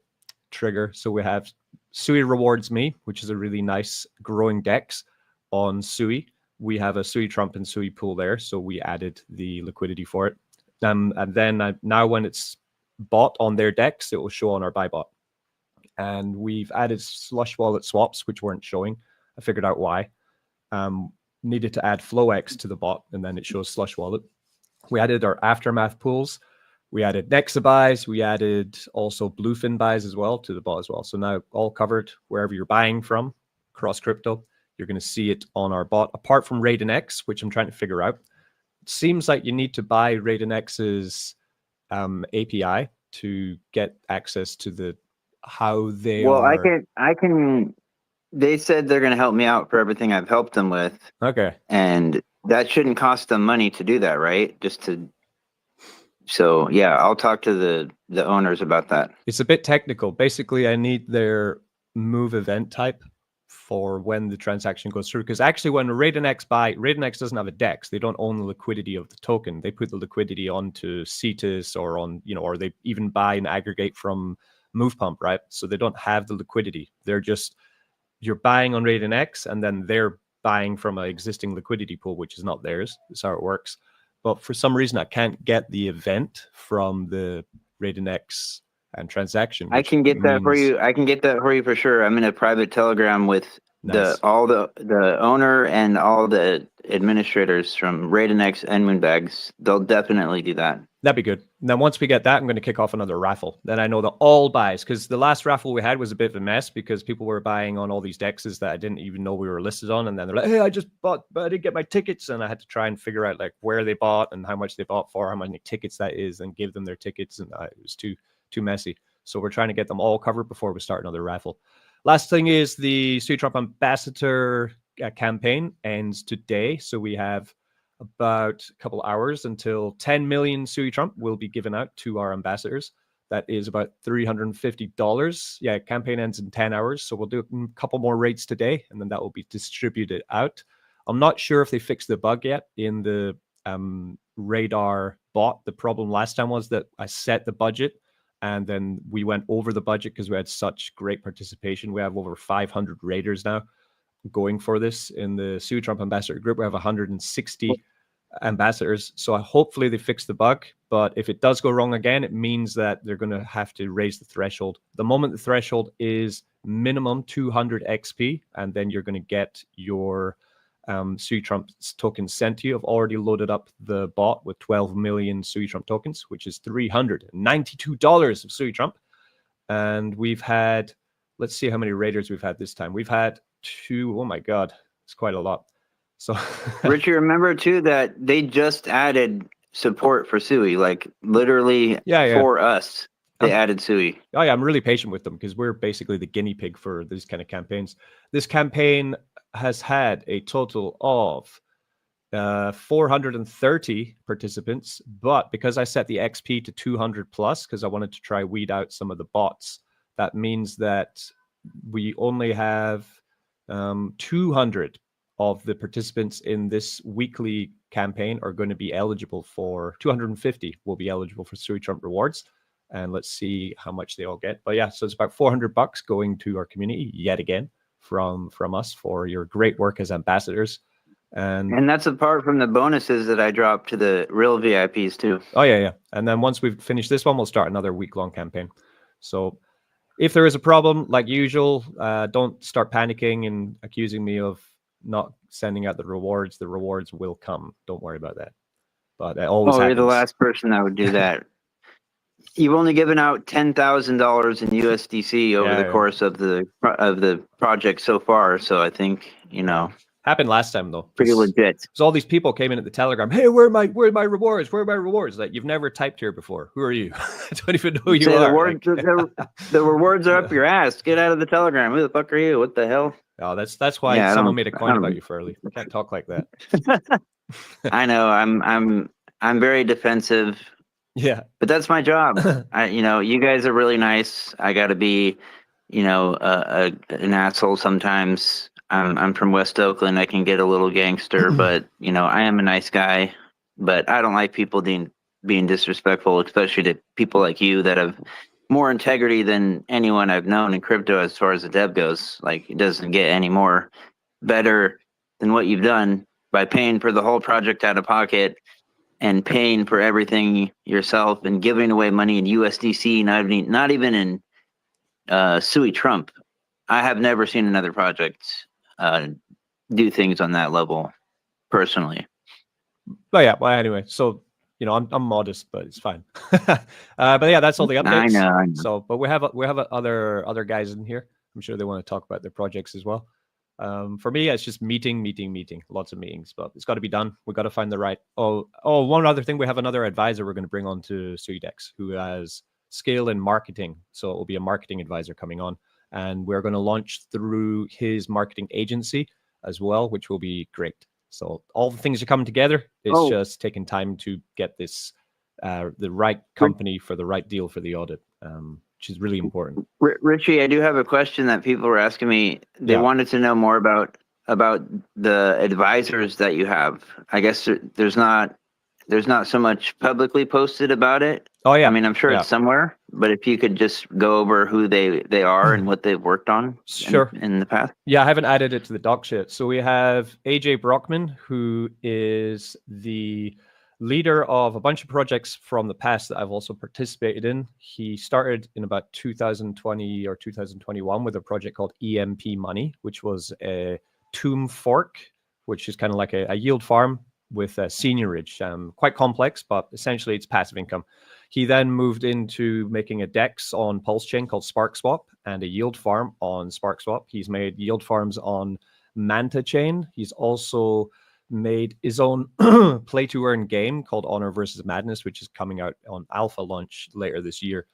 trigger. So we have Sui Rewards Me, which is a really nice growing dex on Sui. We have a Sui Trump and Sui pool there, so we added the liquidity for it. And then now when it's bought on their decks, it will show on our buy bot. And we've added slush wallet swaps, which weren't showing. I figured out why. Needed to add FlowX to the bot, and then it shows slush wallet. We added our aftermath pools. We added Nexa buys. We added also Bluefin buys as well to the bot as well. So now all covered wherever you're buying from across crypto. You're going to see it on our bot, apart from RaidenX, which I'm trying to figure out. It seems like you need to buy RaidenX's API to get access to how they are. Well, I can. They said they're going to help me out for everything I've helped them with. Okay. And that shouldn't cost them money to do that, right? So yeah, I'll talk to the owners about that. It's a bit technical. Basically, I need their move event type for when the transaction goes through. Because actually when RaidenX doesn't have a DEX. They don't own the liquidity of the token. They put the liquidity onto Cetus or or they even buy and aggregate from MovePump, right? So they don't have the liquidity. They're just, you're buying on RaidenX and then they're buying from an existing liquidity pool, which is not theirs. That's how it works. But for some reason, I can't get the event from the RaidenX and transaction. I can get that for you. I can get that for you for sure. I'm in a private Telegram with all the owner and all the administrators from RaidenX and Moonbags. They'll definitely do that. That'd be good. And then once we get that, I'm going to kick off another raffle. Then I know that all buys, because the last raffle we had was a bit of a mess because people were buying on all these dexes that I didn't even know we were listed on. And then they're like, hey, I just bought, but I didn't get my tickets. And I had to try and figure out like where they bought and how much they bought for, how many tickets that is, and give them their tickets. And it was too messy. So we're trying to get them all covered before we start another raffle. Last thing is the Sui Trump Ambassador campaign ends today. So we have about a couple hours until 10 million Sui Trump will be given out to our ambassadors. That is about $350. Yeah, campaign ends in 10 hours. So we'll do a couple more rates today, and then that will be distributed out. I'm not sure if they fixed the bug yet in the Raidar bot. The problem last time was that I set the budget, and then we went over the budget because we had such great participation. We have over 500 raiders now going for this in the Sui Trump Ambassador group. We have 160 ambassadors. So hopefully they fix the bug. But if it does go wrong again, it means that they're going to have to raise the threshold. The moment the threshold is minimum 200 XP, and then you're going to get your Sui Trump tokens sent to you. I've already loaded up the bot with 12 million Sui Trump tokens, which is $392 of Sui Trump. And we've had, let's see how many raiders we've had this time. We've had 2. Oh my God, it's quite a lot. So Richie, remember too that they just added support for Sui, like literally for us. They added Sui. Oh yeah, I'm really patient with them because we're basically the guinea pig for these kind of campaigns. This campaign has had a total of 430 participants, but because I set the XP to 200 plus, because I wanted to try weed out some of the bots, that means that we only have 200 of the participants in this weekly campaign are going to be eligible for 250 will be eligible for Sui Trump rewards. And let's see how much they all get. But yeah, so it's about $400 going to our community yet again from us for your great work as ambassadors. And that's apart from the bonuses that I dropped to the real VIPs too. Oh yeah. And then once we've finished this one, we'll start another week-long campaign. So if there is a problem, like usual, don't start panicking and accusing me of not sending out the rewards. The rewards will come. Don't worry about that. But it always happens. You're the last person that would do that. You've only given out $10,000 in USDC over the Yeah. course of the project so far. So I think Happened last time though. pretty legit. So all these people came in at the Telegram. Hey, where are my rewards? Where are my rewards? Like, you've never typed here before. Who are you? I don't even know who you Say are. the rewards are up your ass. Get out of the Telegram. Who the fuck are you? What the hell? Oh, that's why Yeah, I someone don't- made a I coin don't- about you, Furley. You can't talk like that. I know. I'm very defensive, Yeah. but that's my job. You guys are really nice. I got to be, an asshole sometimes. I'm from West Oakland. I can get a little gangster, but I am a nice guy. But I don't like people being disrespectful, especially to people like you that have more integrity than anyone I've known in crypto as far as the dev goes. Like, it doesn't get any more better than what you've done by paying for the whole project out of pocket and paying for everything yourself and giving away money in USDC, not even in Sui Trump. I have never seen another project do things on that level personally. But yeah, well, anyway, so I'm modest, but it's fine. But yeah, that's all the updates. I know. So, but we have other guys in here. I'm sure they want to talk about their projects as well. For me, it's just meeting, lots of meetings, but it's got to be done. We got to find the right. One other thing, we have another advisor we're going to bring on to SuiDex who has skill in marketing. So it will be a marketing advisor coming on, and we're going to launch through his marketing agency as well, which will be great. So all the things are coming together. It's just taking time to get this the right company for the right deal for the audit, which is really important. Richie, I do have a question that people were asking me. They wanted to know more about the advisors that you have. I guess there's not so much publicly posted about it. Oh yeah, I mean, I'm sure it's somewhere, but if you could just go over who they are and what they've worked on in the past. Yeah, I haven't added it to the docs yet. So we have AJ Brockman, who is the leader of a bunch of projects from the past that I've also participated in. He started in about 2020 or 2021 with a project called EMP Money, which was a tomb fork, which is kind of like a yield farm with a seniorage, quite complex, but essentially it's passive income. He then moved into making a DEX on Pulse Chain called SparkSwap and a yield farm on SparkSwap. He's made yield farms on Manta Chain. He's also made his own play to earn game called Honor versus Madness, which is coming out on alpha launch later this year.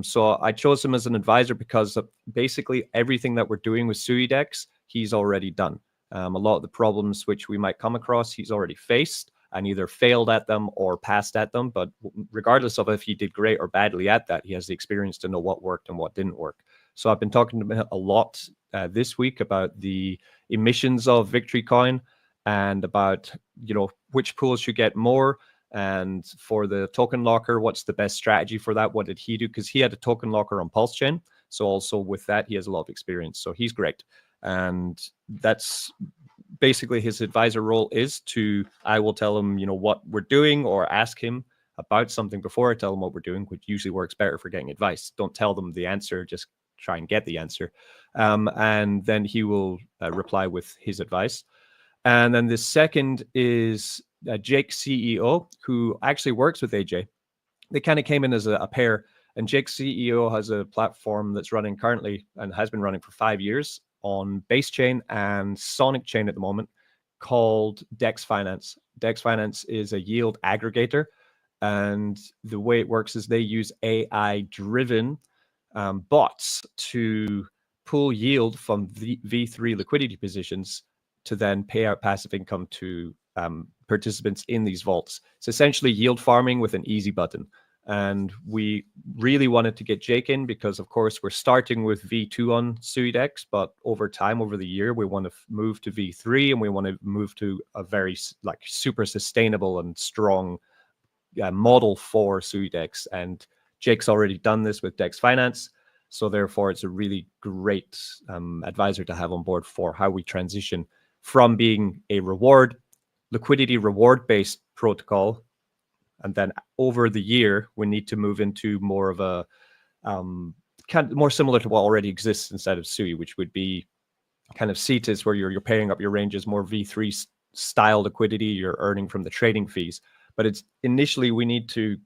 So I chose him as an advisor because of basically everything that we're doing with SuiDex, he's already done. A lot of the problems which we might come across, he's already faced and either failed at them or passed at them. But regardless of if he did great or badly at that, he has the experience to know what worked and what didn't work. So I've been talking to him a lot this week about the emissions of Victory Coin and about, which pools should get more. And for the token locker, what's the best strategy for that? What did he do? Because he had a token locker on Pulse Chain. So also with that, he has a lot of experience. So he's great. And that's basically his advisor role is I will tell him, what we're doing or ask him about something before I tell him what we're doing, which usually works better for getting advice. Don't tell them the answer, just try and get the answer. And then he will reply with his advice. And then the second is Jake CEO, who actually works with AJ. They kind of came in as a pair, and Jake CEO has a platform that's running currently and has been running for 5 years on Base Chain and Sonic Chain at the moment, called Dex Finance. Dex Finance is a yield aggregator, and the way it works is they use AI-driven bots to pull yield from V3 liquidity positions to then pay out passive income to participants in these vaults. It's essentially yield farming with an easy button. And we really wanted to get Jake in because, of course, we're starting with V2 on SuiDex, but over time, over the year, we want to move to V3 and we want to move to a very super sustainable and strong model for SuiDex. And Jake's already done this with Dex Finance. So therefore, it's a really great advisor to have on board for how we transition from being a liquidity reward-based protocol. And then over the year, we need to move into more of a kind of more similar to what already exists inside of Sui, which would be kind of CETAs, where you're paying up your ranges, more V3 style liquidity, you're earning from the trading fees. But it's initially we need to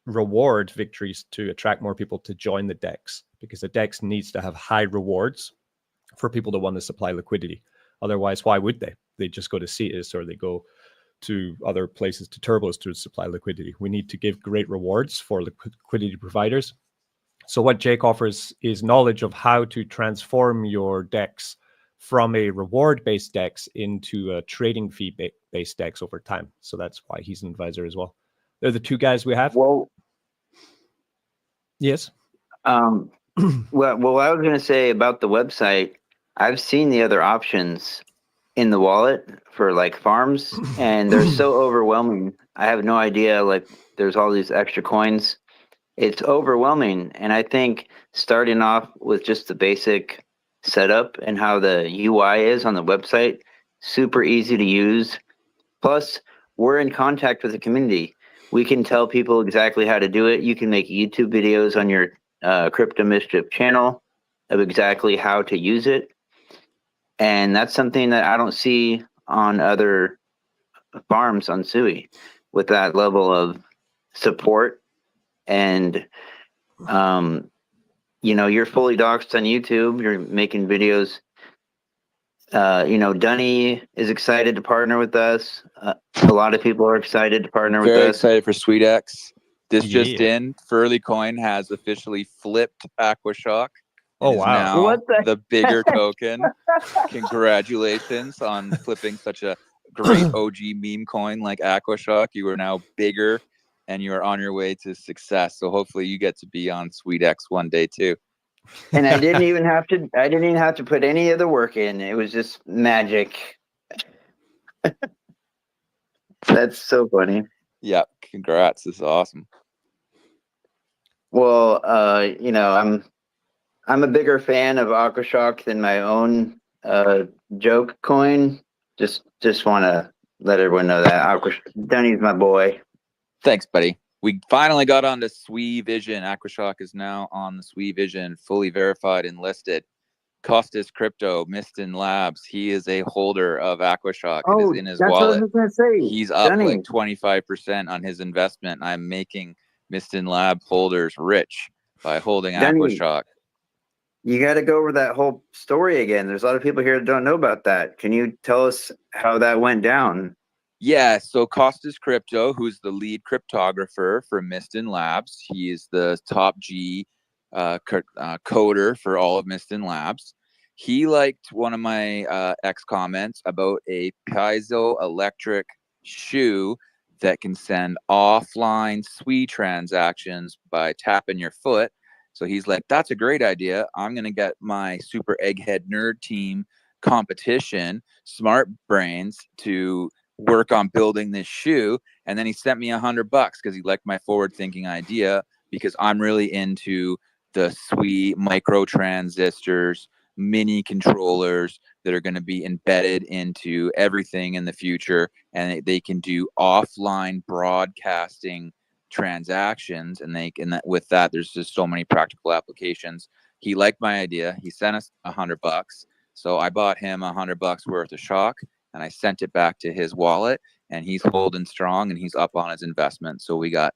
reward victories to attract more people to join the DEX, because the DEX needs to have high rewards for people to want to supply liquidity. Otherwise, why would they? They just go to Cetus or they go to other places, to turbos, to supply liquidity. We need to give great rewards for liquidity providers. So what Jake offers is knowledge of how to transform your DEX from a reward-based DEX into a trading fee-based DEX over time. So that's why he's an advisor as well. They're the two guys we have. Well, yes. well, what I was going to say about the website, I've seen the other options in the wallet for like farms, and they're so overwhelming. I have no idea. Like, there's all these extra coins. It's overwhelming, and I think starting off with just the basic setup and how the UI is on the website, super easy to use. Plus, we're in contact with the community. We can tell people exactly how to do it. You can make YouTube videos on your Crypto Mischief channel of exactly how to use it. And that's something that I don't see on other farms on Sui, with that level of support. And, you know, you're fully doxxed on YouTube. You're making videos. You know, Dunny is excited to partner with us. A lot of people are excited to partner with us. Very excited for SweetX. This just in, Furly Coin has officially flipped Aquashock. Oh, Is wow. now What the- the bigger token. Congratulations on flipping such a great OG meme coin like Aquashock. You are now bigger and you are on your way to success. So hopefully you get to be on SweetX one day too. And I didn't even have to put any of the work in. It was just magic. That's so funny. Yeah, congrats. This is awesome. Well, you know, I'm a bigger fan of Aquashock than my own joke coin. Just want to let everyone know that Dunny's my boy. Thanks, buddy. We finally got onto Sui Vision. Aquashock is now on the Sui Vision, fully verified and listed. Costas Crypto, Miston Labs. He is a holder of Aquashock. It is in his that's wallet. what I was gonna say. He's up Dunny. like 25% on his investment. I'm making Miston Lab holders rich by holding Dunny. Aquashock. You got to go over that whole story again. There's a lot of people here that don't know about that. Can you tell us how that went down? Yeah, so Costas Crypto, who's the lead cryptographer for Miston Labs, he is the top G coder for all of Miston Labs. He liked one of my X comments about a piezoelectric shoe that can send offline Sui transactions by tapping your foot. So he's like, that's a great idea. I'm going to get my super egghead nerd team competition, Smart Brains, to work on building this shoe. And then he sent me $100 because he liked my forward thinking idea, because I'm really into the Sui micro transistors, mini controllers that are going to be embedded into everything in the future. And they can do offline broadcasting transactions, and they can, with that, there's just so many practical applications. He liked my idea. He sent us $100. So I bought him $100 worth of Shock, and I sent it back to his wallet, and he's holding strong and he's up on his investment. So we got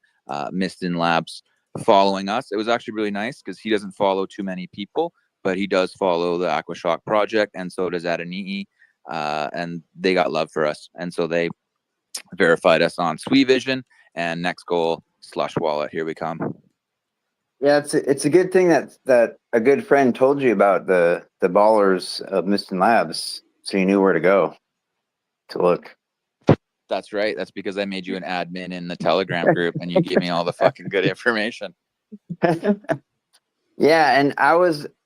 Miston Labs following us. It was actually really nice because he doesn't follow too many people, but he does follow the Aquashock project, and so does Adonii, and they got love for us. And so they verified us on Sui Vision, and next goal, Slush Wallet. Here we come. Yeah, it's a good thing that a good friend told you about the ballers of Miston Labs, so you knew where to go to look. That's right. That's because I made you an admin in the Telegram group, and you gave me all the fucking good information. Yeah, and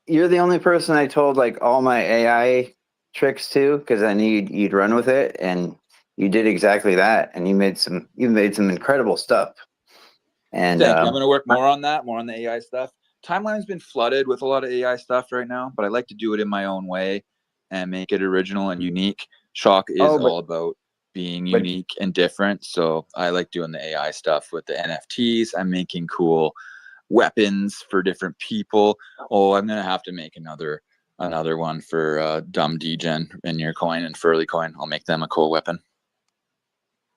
you're the only person I told like all my AI tricks to, because I knew you'd run with it, and you did exactly that, and you made some incredible stuff. And thank you. I'm going to work more on that, more on the AI stuff. Timeline's been flooded with a lot of AI stuff right now, but I like to do it in my own way and make it original and unique. Shock is all about being unique and different. So I like doing the AI stuff with the NFTs. I'm making cool weapons for different people. Oh, I'm going to have to make another one for Dumb Degen in your coin and Furly Coin. I'll make them a cool weapon.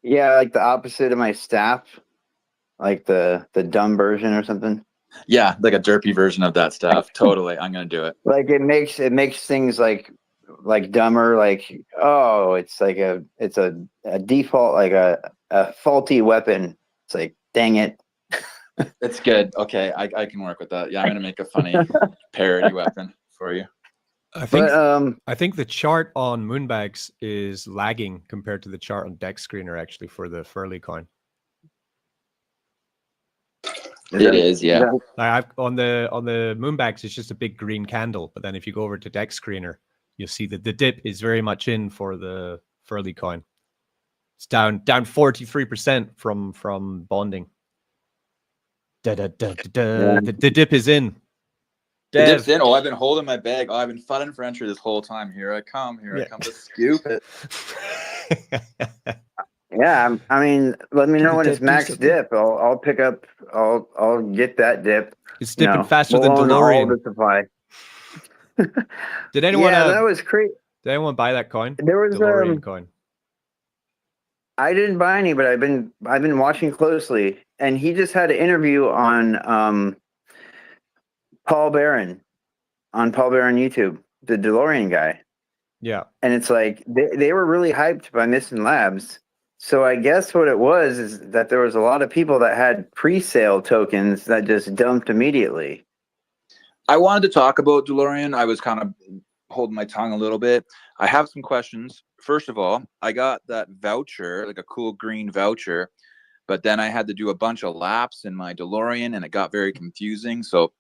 Yeah, like the opposite of my staff. like the dumb version or something. Yeah, like a derpy version of that stuff. Totally, I'm gonna do it. Like it makes things like dumber. Like, oh, it's like a default, like a faulty weapon. It's like, dang it. It's good. Okay, I can work with that. Yeah, I'm gonna make a funny parody weapon for you. I think the chart on Moonbags is lagging compared to the chart on Deck Screener actually for the Furley coin. It is, yeah. Like on the Moonbags, it's just a big green candle, but then if you go over to Deck Screener, you'll see that the dip is very much in for the Furley coin. It's down 43% from bonding. The dip is in. The dip's in. Oh, I've been holding my bag. Oh, I've been fighting for entry this whole time. Here I come to scoop it. Yeah, I mean, let me know when it's max dip. I'll pick up. I'll get that dip. It's dipping faster than we'll own DeLorean. all the supply. Did anyone? Yeah, that was crazy. Did anyone buy that coin? There was DeLorean coin. I didn't buy any, but I've been watching closely, and he just had an interview on Paul Barron on YouTube, the DeLorean guy. Yeah, and it's like they were really hyped by Missing Labs. So I guess what it was is that there was a lot of people that had pre-sale tokens that just dumped immediately. I wanted to talk about DeLorean. I was kind of holding my tongue a little bit. I have some questions. First of all, I got that voucher, like a cool green voucher, but then I had to do a bunch of laps in my DeLorean and it got very confusing. So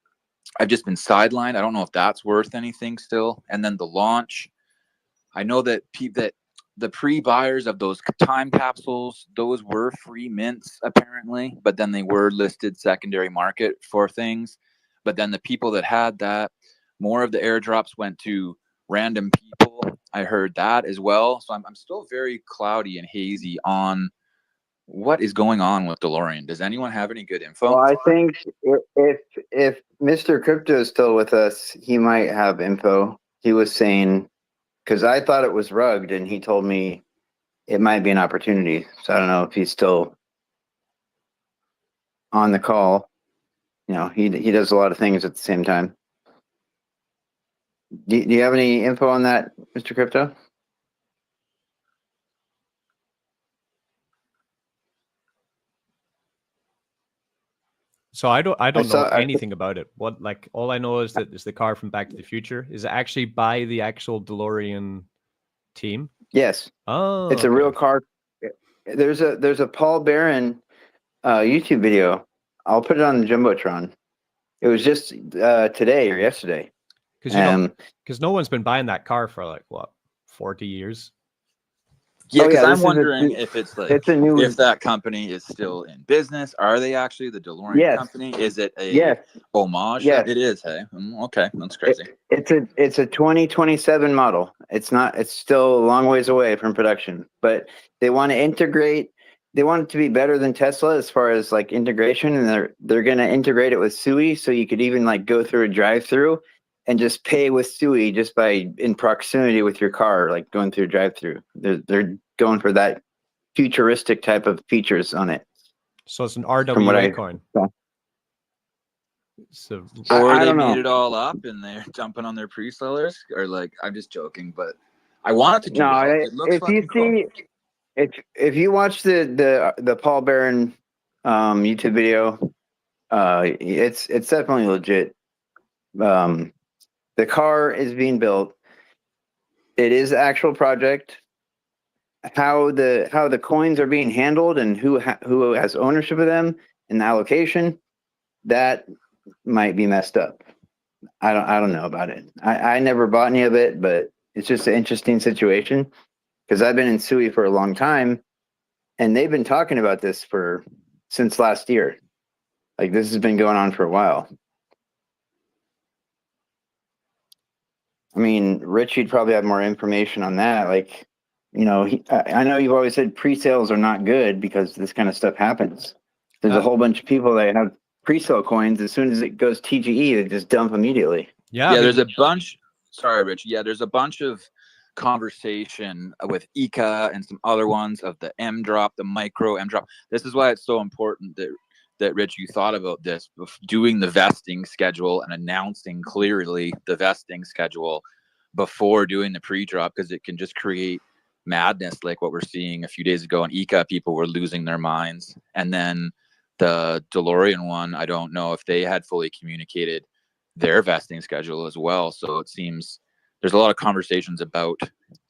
I've just been sidelined. I don't know if that's worth anything still. And then the launch, I know that the pre-buyers of those time capsules, those were free mints apparently, but then they were listed secondary market for things. But then the people that had that, more of the airdrops went to random people. I heard that as well. So I'm still very cloudy and hazy on what is going on with DeLorean. Does anyone have any good info? Well, I think if Mr. Crypto is still with us, he might have info. He was saying, because I thought it was rugged, and he told me it might be an opportunity. So I don't know if he's still on the call. You know, he does a lot of things at the same time. Do you have any info on that, Mr. Crypto? So I don't know anything about it. What, like, all I know is that it's the car from Back to the Future. Is it actually by the actual DeLorean team? Yes. Oh, it's a real car. There's a Paul Barron YouTube video. I'll put it on the Jumbotron. It was just today or yesterday. Because no one's been buying that car for like what, 40 years. Yeah, because I'm wondering if it's like if that company is still in business. Are they actually the DeLorean company? Is it a homage? Yes. It is. Hey, okay, that's crazy. It's a 2027 model. It's not. It's still a long ways away from production. But they want to integrate. They want it to be better than Tesla as far as like integration, and they're going to integrate it with Sui, so you could even like go through a drive-through and just pay with Sui just by in proximity with your car, like going through a drive-through. They're going for that futuristic type of features on it. So it's an RWA coin. So, or they made it all up and they're jumping on their pre-sellers, or like, I'm just joking, but I want it to do well. It looks fucking cool. If you watch the Paul Barron YouTube video, it's definitely legit. The car is being built. It is the actual project. How the coins are being handled and who has ownership of them and the allocation, that might be messed up. I don't know about it. I never bought any of it, but it's just an interesting situation because I've been in Sui for a long time, and they've been talking about this since last year. Like, this has been going on for a while. I mean, Richie'd probably have more information on that. Like, you know, I know you've always said pre-sales are not good because this kind of stuff happens. There's a whole bunch of people that have pre-sale coins. As soon as it goes TGE, they just dump immediately. Yeah, there's a bunch. Sorry, Rich. Yeah, there's a bunch of conversation with Ika and some other ones of the M drop, the micro M drop. This is why it's so important that that, Rich, you thought about this, doing the vesting schedule and announcing clearly the vesting schedule before doing the pre-drop, because it can just create madness like what we're seeing a few days ago on Ika. People were losing their minds. And then the DeLorean one, I don't know if they had fully communicated their vesting schedule as well. So it seems there's a lot of conversations about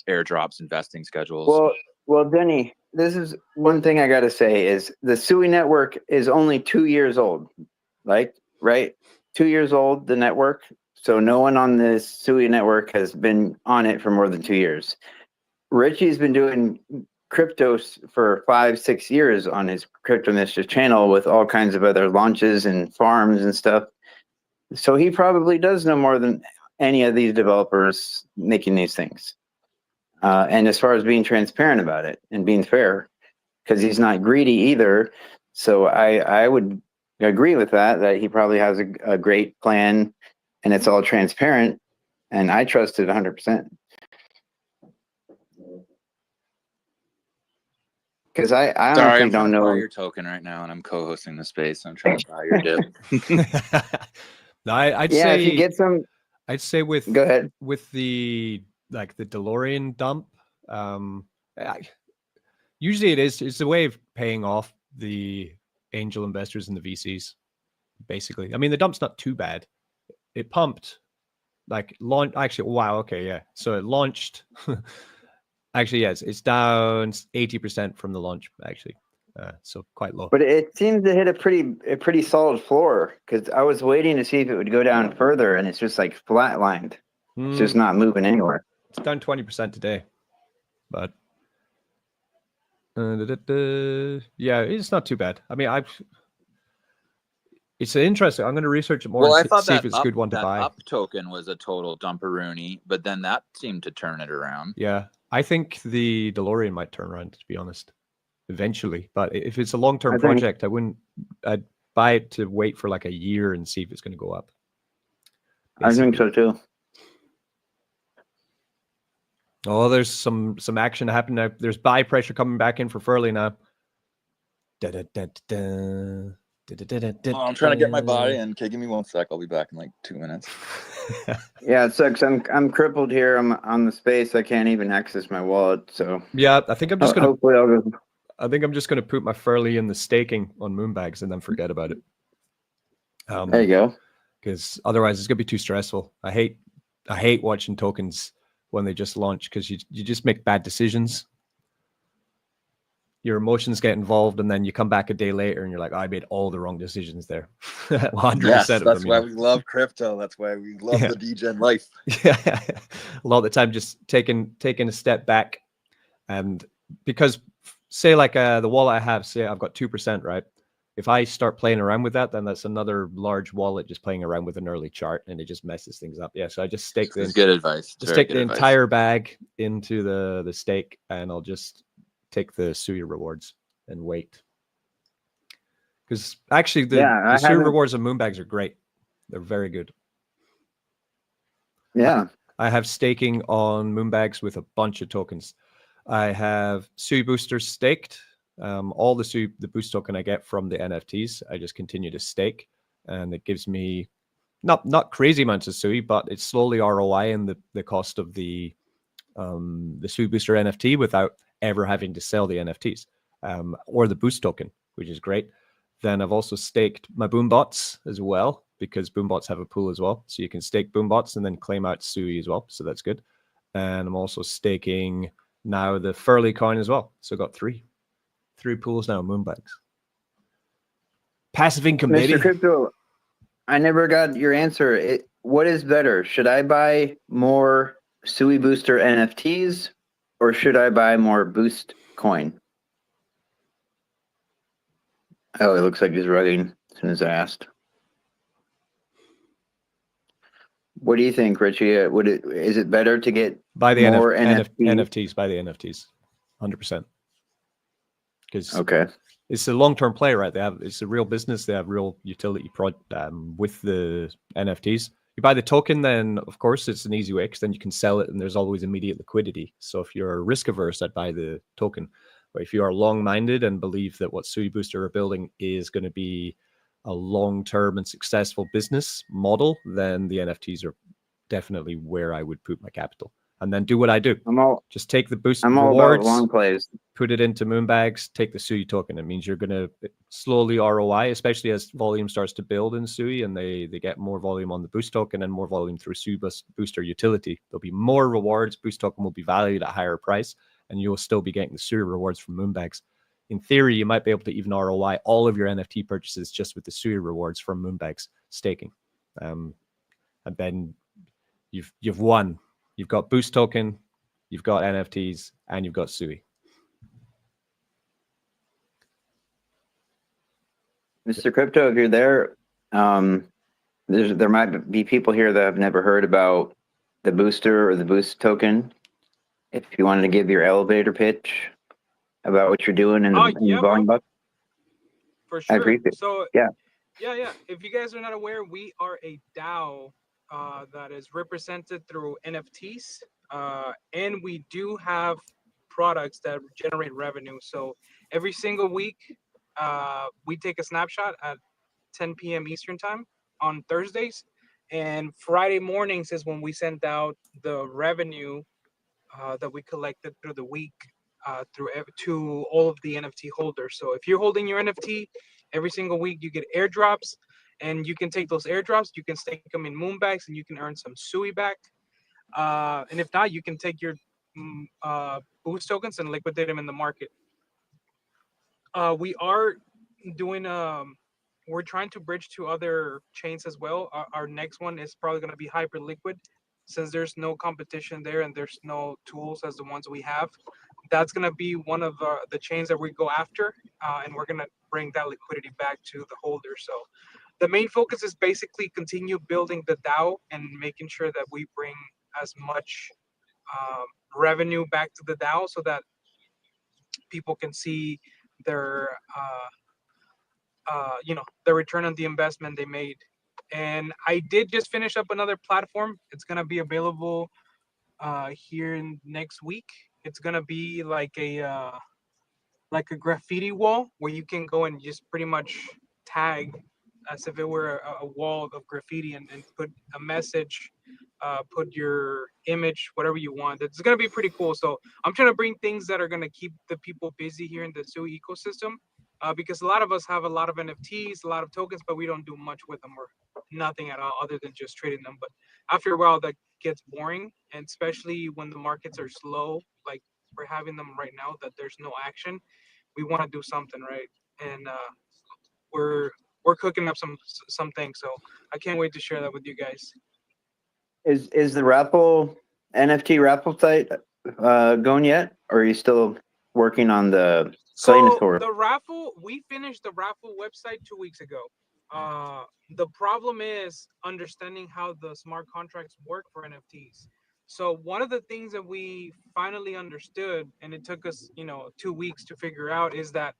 airdrops and vesting schedules. Well, Denny, this is one thing I got to say is the Sui network is only 2 years old, like, right? 2 years old, the network. So no one on this Sui network has been on it for more than 2 years. Richie's been doing cryptos for 5-6 years on his Crypto Mischief channel with all kinds of other launches and farms and stuff. So he probably does know more than any of these developers making these things. And as far as being transparent about it and being fair, because he's not greedy either. So I would agree with that he probably has a great plan and it's all transparent, and I trust it 100%. Because I honestly I'm don't trying to buy know your token right now, and I'm co-hosting the space. So I'm trying to buy your dip. No, I'd yeah, say if you get some, I'd say with go ahead. with the DeLorean dump, usually it's a way of paying off the angel investors and the VCs, basically. I mean, the dump's not too bad. It pumped, actually, wow, okay, yeah. So it launched. Actually, yes, it's down 80% from the launch, actually. So quite low. But it seems to hit a pretty solid floor, because I was waiting to see if it would go down further, and it's just like flatlined. It's just not moving anywhere. It's down 20% today, but yeah, it's not too bad. I mean, it's interesting. I'm going to research it more. Well, I and thought see that if it's a good one to buy. Up token was a total dumperoony, but then that seemed to turn it around. Yeah, I think the DeLorean might turn around, to be honest, eventually. But if it's a long-term project, I'd buy it to wait for like a year and see if it's going to go up. Basically. I think so too. Oh, there's some action happening now. There's buy pressure coming back in for Furley now. I'm trying to get my buy in. Okay, give me 1 sec. I'll be back in like 2 minutes. Yeah, it sucks. I'm crippled here. I'm on the space. I can't even access my wallet. So yeah, I think I'm just gonna. Hopefully, I'll go. I think I'm just gonna put my Furley in the staking on Moonbags and then forget about it. There you go. Because otherwise, it's gonna be too stressful. I hate watching tokens when they just launch, because you just make bad decisions. Your emotions get involved, and then you come back a day later and you're like, oh, I made all the wrong decisions there. 100% yes, of that's them, why we love crypto. That's why we love the DGen life. Yeah, a lot of the time just taking a step back. And because say like the wallet I have, say I've got 2%, right? If I start playing around with that, then that's another large wallet just playing around with an early chart, and it just messes things up. Yeah, so I just stake That's good advice. Just take the entire bag into the stake, and I'll just take the Sui rewards and wait. Because actually, the Sui rewards and Moonbags are great. They're very good. Yeah. I have staking on Moonbags with a bunch of tokens. I have Sui boosters staked. All the boost token I get from the NFTs, I just continue to stake, and it gives me not crazy amounts of Sui, but it's slowly ROI in the cost of the Sui booster NFT without ever having to sell the NFTs or the boost token, which is great. Then I've also staked my boombots as well, because boombots have a pool as well, so you can stake boombots and then claim out Sui as well, so that's good. And I'm also staking now the Furley coin as well, so I've got three pools now, Moonbags. Passive income, baby. Mr. Crypto, I never got your answer. What is better? Should I buy more Sui Booster NFTs, or should I buy more Boost coin? Oh, it looks like he's rugging as soon as I asked. What do you think, Richie? Is it better to get buy the more NFTs? Buy the NFTs, 100%. Because it's a long-term play, right? It's a real business. They have real utility with the NFTs. You buy the token, then of course it's an easy way, because then you can sell it and there's always immediate liquidity. So if you're risk averse, I'd buy the token. But if you are long-minded and believe that what Sui Booster are building is going to be a long-term and successful business model, then the NFTs are definitely where I would put my capital. And then do what I do. Just take the boost I'm all rewards, about long plays. put it into Moonbags, take the Sui token. It means you're going to slowly ROI, especially as volume starts to build in Sui and they get more volume on the boost token and more volume through Sui Booster utility. There'll be more rewards. Boost token will be valued at a higher price, and you'll still be getting the Sui rewards from Moonbags. In theory, you might be able to even ROI all of your NFT purchases just with the Sui rewards from Moonbags staking. And then you've won. You've got boost token, you've got NFTs, and you've got Sui. Mr. Crypto, if you're there, there might be people here that have never heard about the booster or the boost token. If you wanted to give your elevator pitch about what you're doing in the volume buck. For sure. I appreciate it. So yeah. If you guys are not aware, we are a DAO that is represented through NFTs, and we do have products that generate revenue. So every single week, we take a snapshot at 10 p.m. Eastern time on Thursdays, and Friday mornings is when we send out the revenue that we collected through the week to all of the NFT holders. So if you're holding your NFT, every single week you get airdrops, and you can take those airdrops, you can stake them in Moonbags, and you can earn some Sui back. And if not, you can take your boost tokens and liquidate them in the market. We are doing we're trying to bridge to other chains as well. Our next one is probably going to be hyper liquid, since there's no competition there and there's no tools as the ones we have. That's going to be one of the chains that we go after, and we're going to bring that liquidity back to the holder. So the main focus is basically continue building the DAO and making sure that we bring as much revenue back to the DAO so that people can see their the return on the investment they made. And I did just finish up another platform. It's going to be available here in next week. It's going to be like a graffiti wall where you can go and just pretty much tag as if it were a wall of graffiti and put a message, put your image, whatever you want. It's going to be pretty cool. So I'm trying to bring things that are going to keep the people busy here in the Sui ecosystem, because a lot of us have a lot of NFTs, a lot of tokens, but we don't do much with them or nothing at all other than just trading them. But after a while, that gets boring, and especially when the markets are slow, like we're having them right now, that there's no action. We want to do something, right? And we're cooking up some things, so I can't wait to share that with you guys. Is the raffle NFT raffle site going yet, or are you still working on the the raffle? We finished the raffle website 2 weeks ago. The problem is understanding how the smart contracts work for NFTs. So one of the things that we finally understood, and it took us 2 weeks to figure out, is that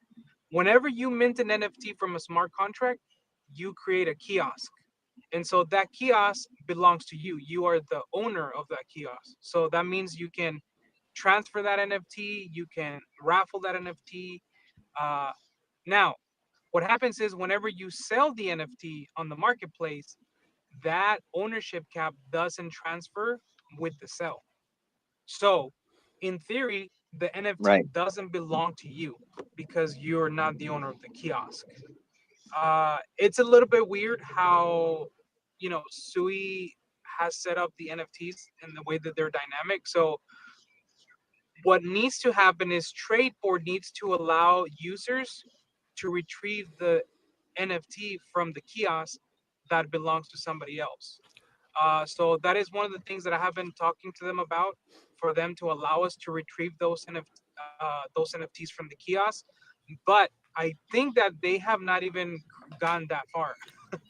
whenever you mint an NFT from a smart contract, you create a kiosk. And so that kiosk belongs to you. You are the owner of that kiosk. So that means you can transfer that NFT, you can raffle that NFT. Now, what happens is whenever you sell the NFT on the marketplace, that ownership cap doesn't transfer with the sell. So in theory, the NFT doesn't belong to you because you're not the owner of the kiosk. It's a little bit weird how, Sui has set up the NFTs in the way that they're dynamic. So what needs to happen is Tradeboard needs to allow users to retrieve the NFT from the kiosk that belongs to somebody else. So that is one of the things that I have been talking to them about, for them to allow us to retrieve those NFTs from the kiosk. But I think that they have not even gone that far.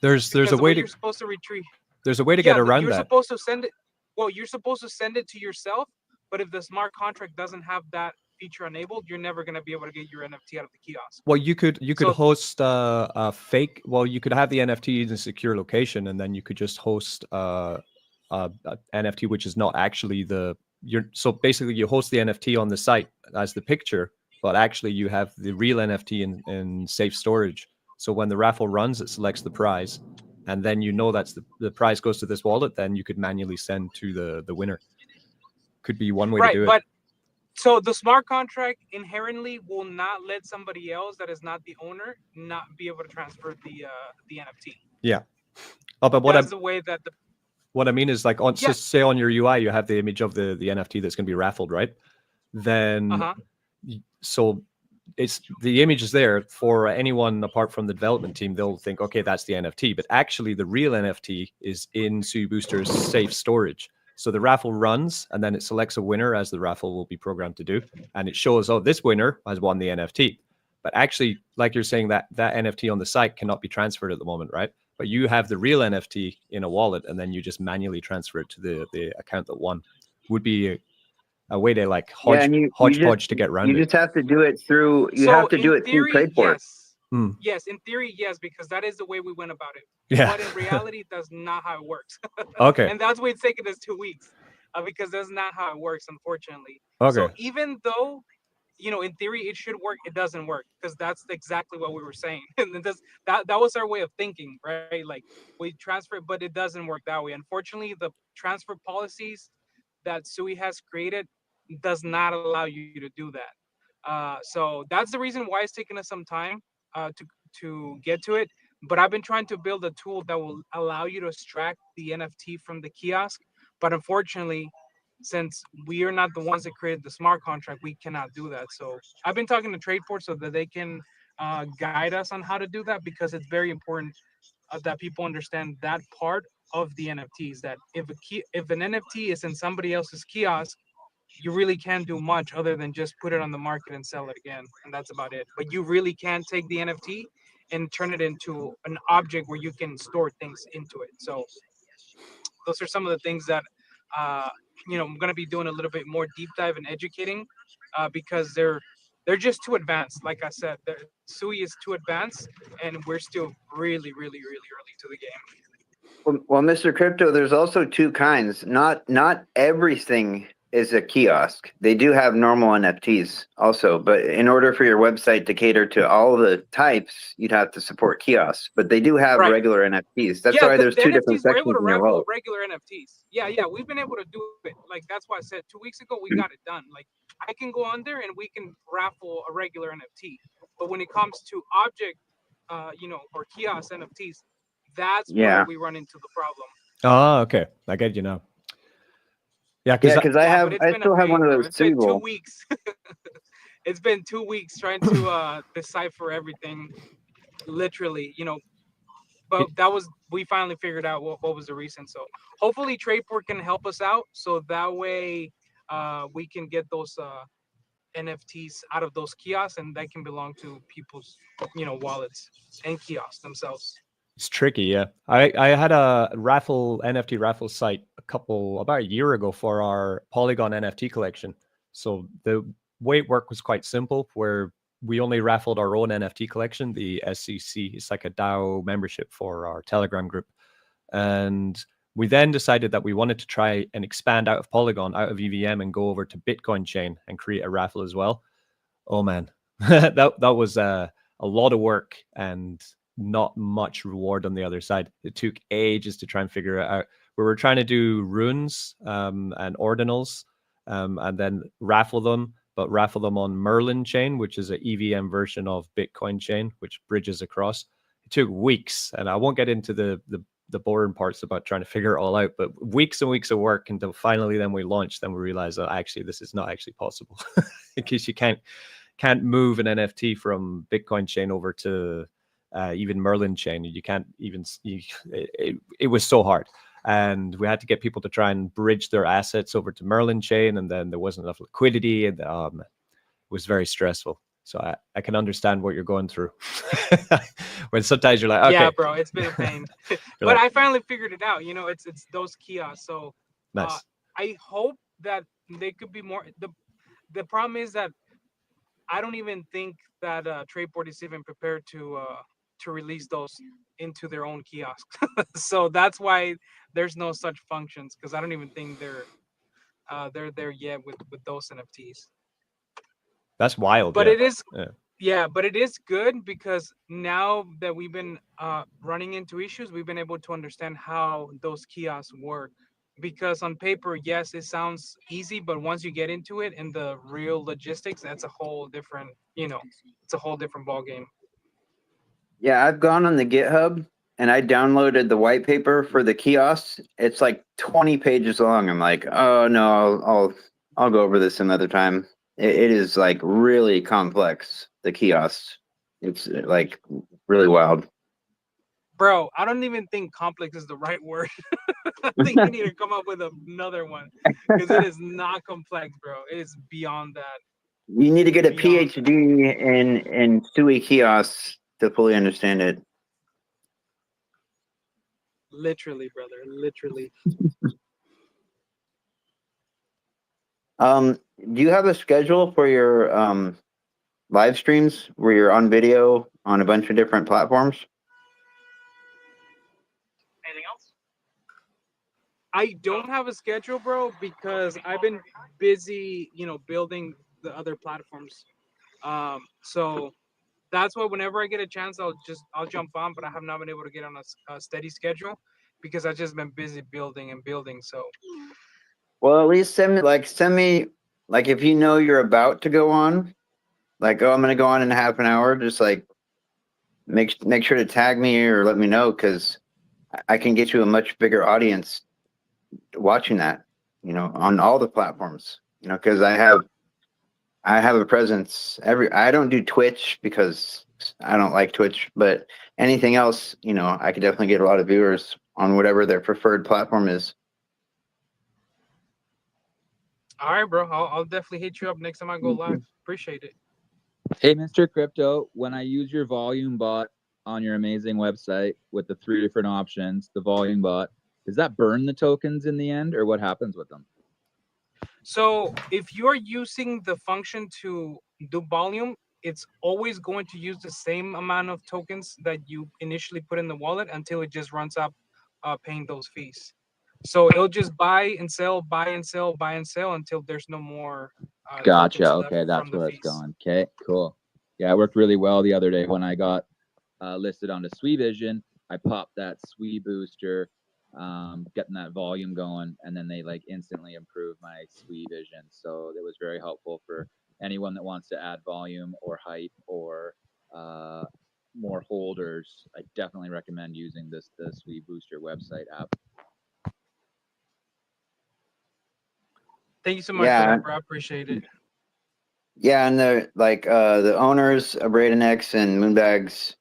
There's a way to, you're supposed to retrieve. There's a way to get around you're that. Supposed to send it. Well, you're supposed to send it to yourself, but if the smart contract doesn't have that feature enabled, you're never going to be able to get your NFT out of the kiosk. Well, you could host a fake. Well, you could have the NFT in a secure location, and then you could just host a NFT which is not actually so basically you host the NFT on the site as the picture, but actually you have the real NFT in safe storage. So when the raffle runs, it selects the prize, and then you know that's the prize goes to this wallet. Then you could manually send to the winner. Could be one way to do it. But so the smart contract inherently will not let somebody else that is not the owner not be able to transfer the NFT. Yeah. Oh, but That's the way that the what I mean is like on just say on your UI you have the image of the NFT that's going to be raffled, right? Then so it's the image is there for anyone apart from the development team. They'll think, okay, that's the NFT, but actually the real NFT is in Sui Booster's safe storage. So the raffle runs, and then it selects a winner, as the raffle will be programmed to do, and it shows, oh, this winner has won the NFT. But actually, like you're saying, that NFT on the site cannot be transferred at the moment, right? But you have the real NFT in a wallet, and then you just manually transfer it to the account that won. Would be a way to like hodgepodge to get around it. You just have to do it through. You have to do it through Tradeport. Yes. Yes, in theory, yes, because that is the way we went about it. Yeah. But in reality, that's not how it works. Okay. And that's why it's taken us 2 weeks, because that's not how it works, unfortunately. Okay. So even though, in theory it should work, it doesn't work, because that's exactly what we were saying. And that was our way of thinking, right? Like we transfer it, but it doesn't work that way. Unfortunately, the transfer policies that Sui has created does not allow you to do that. So that's the reason why it's taken us some time to get to it. But I've been trying to build a tool that will allow you to extract the NFT from the kiosk. But unfortunately, since we are not the ones that created the smart contract, we cannot do that. So I've been talking to Tradeport so that they can guide us on how to do that, because it's very important that people understand that part of the NFTs, that if an NFT is in somebody else's kiosk, you really can't do much other than just put it on the market and sell it again, and that's about it. But you really can take the NFT and turn it into an object where you can store things into it. So those are some of the things that I'm going to be doing a little bit more deep dive and educating, because they're just too advanced. Like I said, Sui is too advanced, and we're still really, really, really early to the game. Well, Mr. Crypto, there's also two kinds. Not everything is a kiosk. They do have normal NFTs also, but in order for your website to cater to all the types, you'd have to support kiosks. But they do have regular NFTs. That's why there's two different sections in your wallet. Regular NFTs. Yeah, we've been able to do it. Like that's why I said 2 weeks ago we got it done. Like I can go on there and we can raffle a regular NFT. But when it comes to object, or kiosk NFTs, that's where we run into the problem. Oh, okay. I get you now. Yeah, because I still have one of those. It's been 2 weeks. It's been 2 weeks trying to decipher everything, literally, But we finally figured out what was the reason. So hopefully Tradeport can help us out, so that way we can get those NFTs out of those kiosks, and that can belong to people's wallets and kiosks themselves. It's tricky, yeah. I had a NFT raffle site about a year ago for our Polygon NFT collection. So the way it worked was quite simple, where we only raffled our own NFT collection, the SCC. It's like a DAO membership for our Telegram group. And we then decided that we wanted to try and expand out of Polygon, out of EVM, and go over to Bitcoin Chain and create a raffle as well. Oh man, that was a lot of work and not much reward on the other side. It took ages to try and figure it out. We were trying to do runes and ordinals, and then raffle them, but raffle them on Merlin chain, which is an EVM version of Bitcoin chain, which bridges across. It took weeks, and I won't get into the boring parts about trying to figure it all out, but weeks and weeks of work until finally then we launched. Then we realized that actually this is not actually possible, because you can't move an NFT from Bitcoin chain over to even Merlin chain. You can't even, it was so hard. And we had to get people to try and bridge their assets over to Merlin chain. And then there wasn't enough liquidity, and it was very stressful. So I can understand what you're going through. When sometimes you're like, okay. Yeah, bro, it's been a pain. But I finally figured it out. It's those kiosks. So nice. I hope that they could be more. The problem is that I don't even think that Tradeport is even prepared to release those into their own kiosks. So that's why there's no such functions, because I don't even think they're there yet with those NFTs. That's wild. But yeah. it is, Yeah. but it is good because now that we've been running into issues, we've been able to understand how those kiosks work. Because on paper, yes, it sounds easy, but once you get into it and the real logistics, that's a whole different, it's a whole different ball game. Yeah, I've gone on the GitHub and I downloaded the white paper for the kiosks. It's like 20 pages long. I'm like, oh no, I'll go over this another time. It is like really complex, the kiosks. It's like really wild. Bro, I don't even think complex is the right word. I think we need to come up with another one because it is not complex, bro. It is beyond that. You need to get a Beyond PhD in Sui kiosks to fully understand it. Literally, brother. Literally. Do you have a schedule for your live streams where you're on video on a bunch of different platforms? Anything else? I don't have a schedule, bro, because I've been busy, building the other platforms. So that's why whenever I get a chance, I'll jump on, but I have not been able to get on a steady schedule because I've just been busy building and building. So, Well, at least send me if you know you're about to go on, like, oh, I'm gonna go on in half an hour, just like make sure to tag me or let me know, because I can get you a much bigger audience watching that, on all the platforms, because I have a presence I don't do Twitch because I don't like Twitch, but anything else, I could definitely get a lot of viewers on whatever their preferred platform is. all right, bro. I'll definitely hit you up next time I go live. Appreciate it. Hey, Mr. Crypto, when I use your volume bot on your amazing website with the 3 different options, the volume bot, does that burn the tokens in the end, or what happens with them? So if you're using the function to do volume, it's always going to use the same amount of tokens that you initially put in the wallet until it just runs up paying those fees. So it'll just buy and sell, buy and sell, buy and sell until there's no more Gotcha. tokens left Okay, that's from the where it's fees. going. Okay, cool. Yeah, it worked really well the other day when I got listed onto Sui Vision. I popped that Sui booster, getting that volume going, and then they like instantly improved my Sui Vision. So it was very helpful for anyone that wants to add volume or hype or more holders. I definitely recommend using the Sui Booster website app. Thank you so much for Yeah. that, bro. I appreciate it. Yeah, and the owners of RaidenX and Moonbags,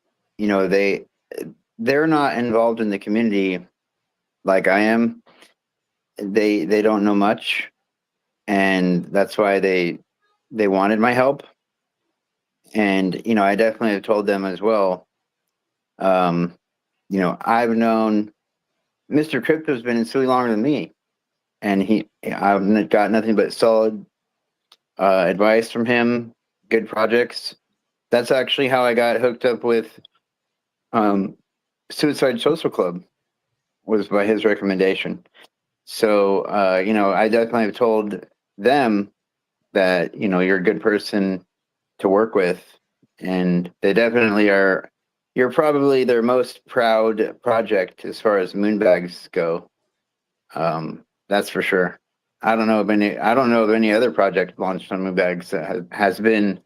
they're not involved in the community like I am. They don't know much, and that's why they wanted my help. And I definitely have told them as well. I've known Mr. Crypto's been in Sui longer than me, and I've got nothing but solid advice from him, good projects. That's actually how I got hooked up with Suicide Social Club, was by his recommendation. So, I definitely have told them that, you're a good person to work with, and they definitely are. You're probably their most proud project as far as Moonbags go. That's for sure. I don't know of any other project launched on Moonbags that has been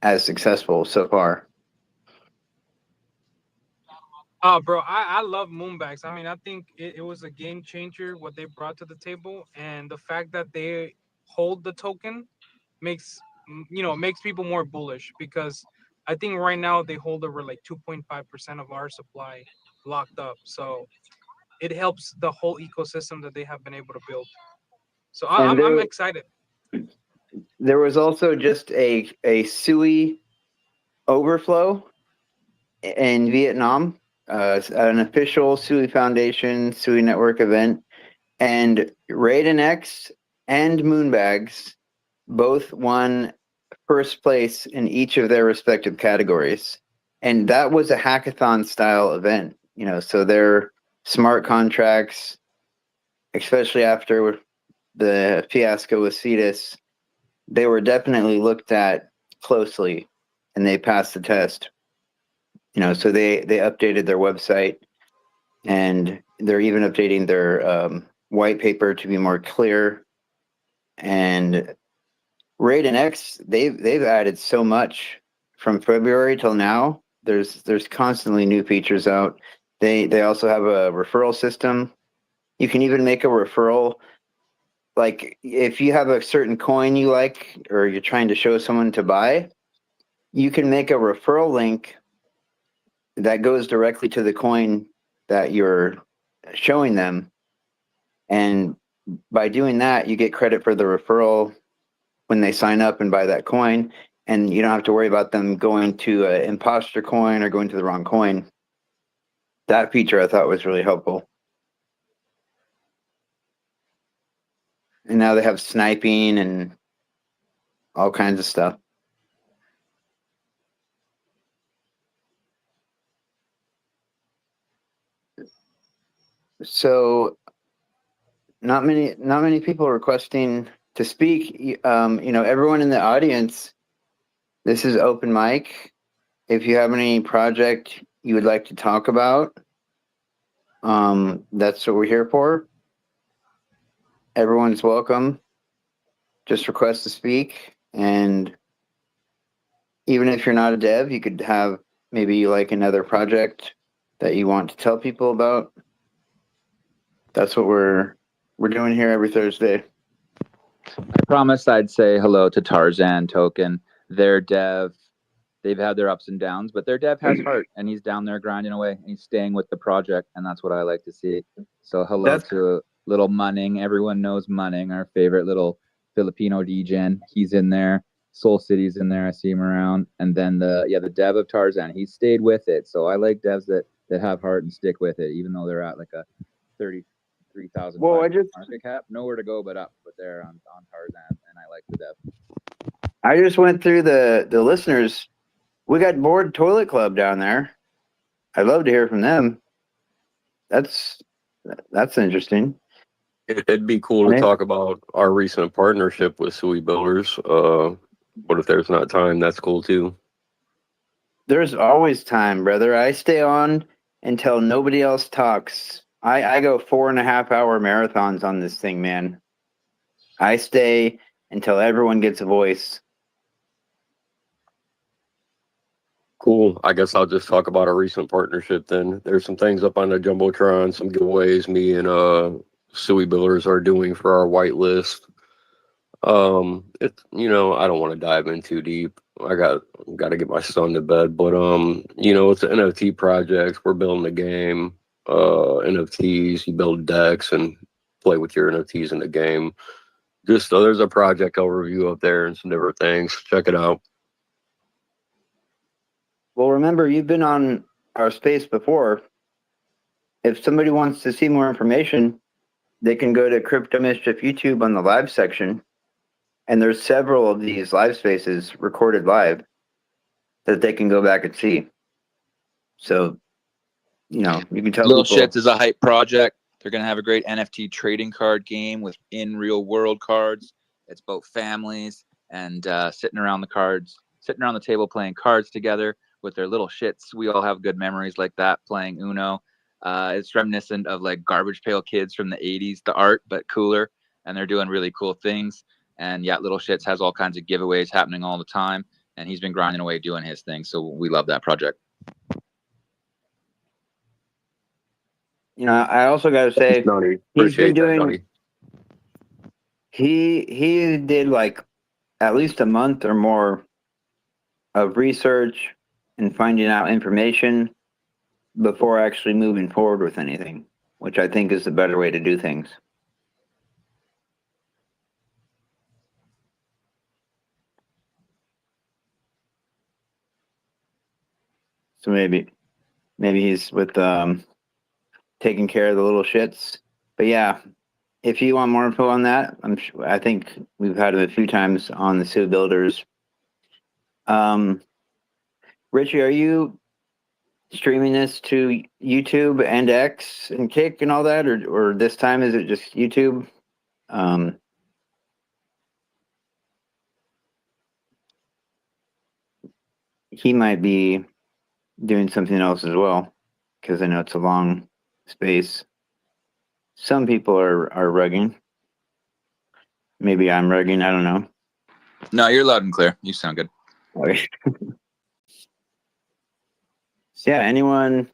as successful so far. Bro, I love Moonbags. I mean, I think it was a game changer what they brought to the table, and the fact that they hold the token makes people more bullish, because I think right now they hold over like 2.5% of our supply locked up. So it helps the whole ecosystem that they have been able to build. So I'm excited. There was also just a Sui overflow in Vietnam, an official Sui Foundation, Sui Network event, and RaidenX and Moonbags both won first place in each of their respective categories. And that was a hackathon style event, so their smart contracts, especially after the fiasco with Cetus, they were definitely looked at closely and they passed the test. So they updated their website, and they're even updating their white paper to be more clear. And RaidenX, they've added so much from February till now. There's constantly new features out. They also have a referral system. You can even make a referral. Like if you have a certain coin you like, or you're trying to show someone to buy, you can make a referral link that goes directly to the coin that you're showing them. And by doing that, you get credit for the referral when they sign up and buy that coin. And you don't have to worry about them going to an imposter coin or going to the wrong coin. That feature I thought was really helpful. And now they have sniping and all kinds of stuff. So not many people requesting to speak. Everyone in the audience, this is open mic. If you have any project you would like to talk about, that's what we're here for. Everyone's welcome. Just request to speak. And even if you're not a dev, you could have maybe you like another project that you want to tell people about. That's what we're doing here every Thursday. I promised I'd say hello to Tarzan Token. Their dev, they've had their ups and downs, but their dev has heart, and he's down there grinding away, and he's staying with the project, and that's what I like to see. So hello to little Munning. Everyone knows Munning, our favorite little Filipino degen. He's in there. Soul City's in there. I see him around. And then the dev of Tarzan, he stayed with it. So I like devs that have heart and stick with it, even though they're at like a 33,000 market cap. Nowhere to go but up. But they're on Tarzan, and I like the dev. I just went through the listeners. We got Board Toilet Club down there. I'd love to hear from them. That's interesting. It'd be cool to talk about our recent partnership with Sui Builders. But if there's not time, that's cool too. There's always time, brother. I stay on until nobody else talks. I go 4.5 hour marathons on this thing, man. I stay until everyone gets a voice. Cool. I guess I'll just talk about our recent partnership then. There's some things up on the Jumbotron, some giveaways me and Sui Builders are doing for our whitelist. It's I don't want to dive in too deep. I got to get my son to bed, but it's an NFT project. We're building a game, NFTs. You build decks and play with your NFTs in the game. Just there's a project overview up there and some different things. Check it out. Well, remember, you've been on our space before. If somebody wants to see more information, they can go to Crypto Mischief YouTube on the live section. And there's several of these live spaces recorded live that they can go back and see. So, you can tell Little people. Shits is a hype project. They're going to have a great NFT trading card game with in real world cards. It's about families and sitting around the table playing cards together with their little shits. We all have good memories like that playing Uno. It's reminiscent of like Garbage Pail Kids from the 80s, the art, but cooler. And they're doing really cool things. And yeah, Little Shits has all kinds of giveaways happening all the time. And he's been grinding away doing his thing. So we love that project. I also got to say, he's been doing, he did like at least a month or more of research and finding out information before actually moving forward with anything, which I think is the better way to do things. So maybe he's with taking care of the little shits. But yeah, if you want more info on that, I think we've had it a few times on the Sui Builders. Richie, are you streaming this to YouTube and X and Kick and all that, or this time is it just YouTube? he might be doing something else as well, because I know it's a long space. Some people are rugging. Maybe I'm rugging. I don't know. No, you're loud and clear. You sound good. Okay. So yeah, anyone?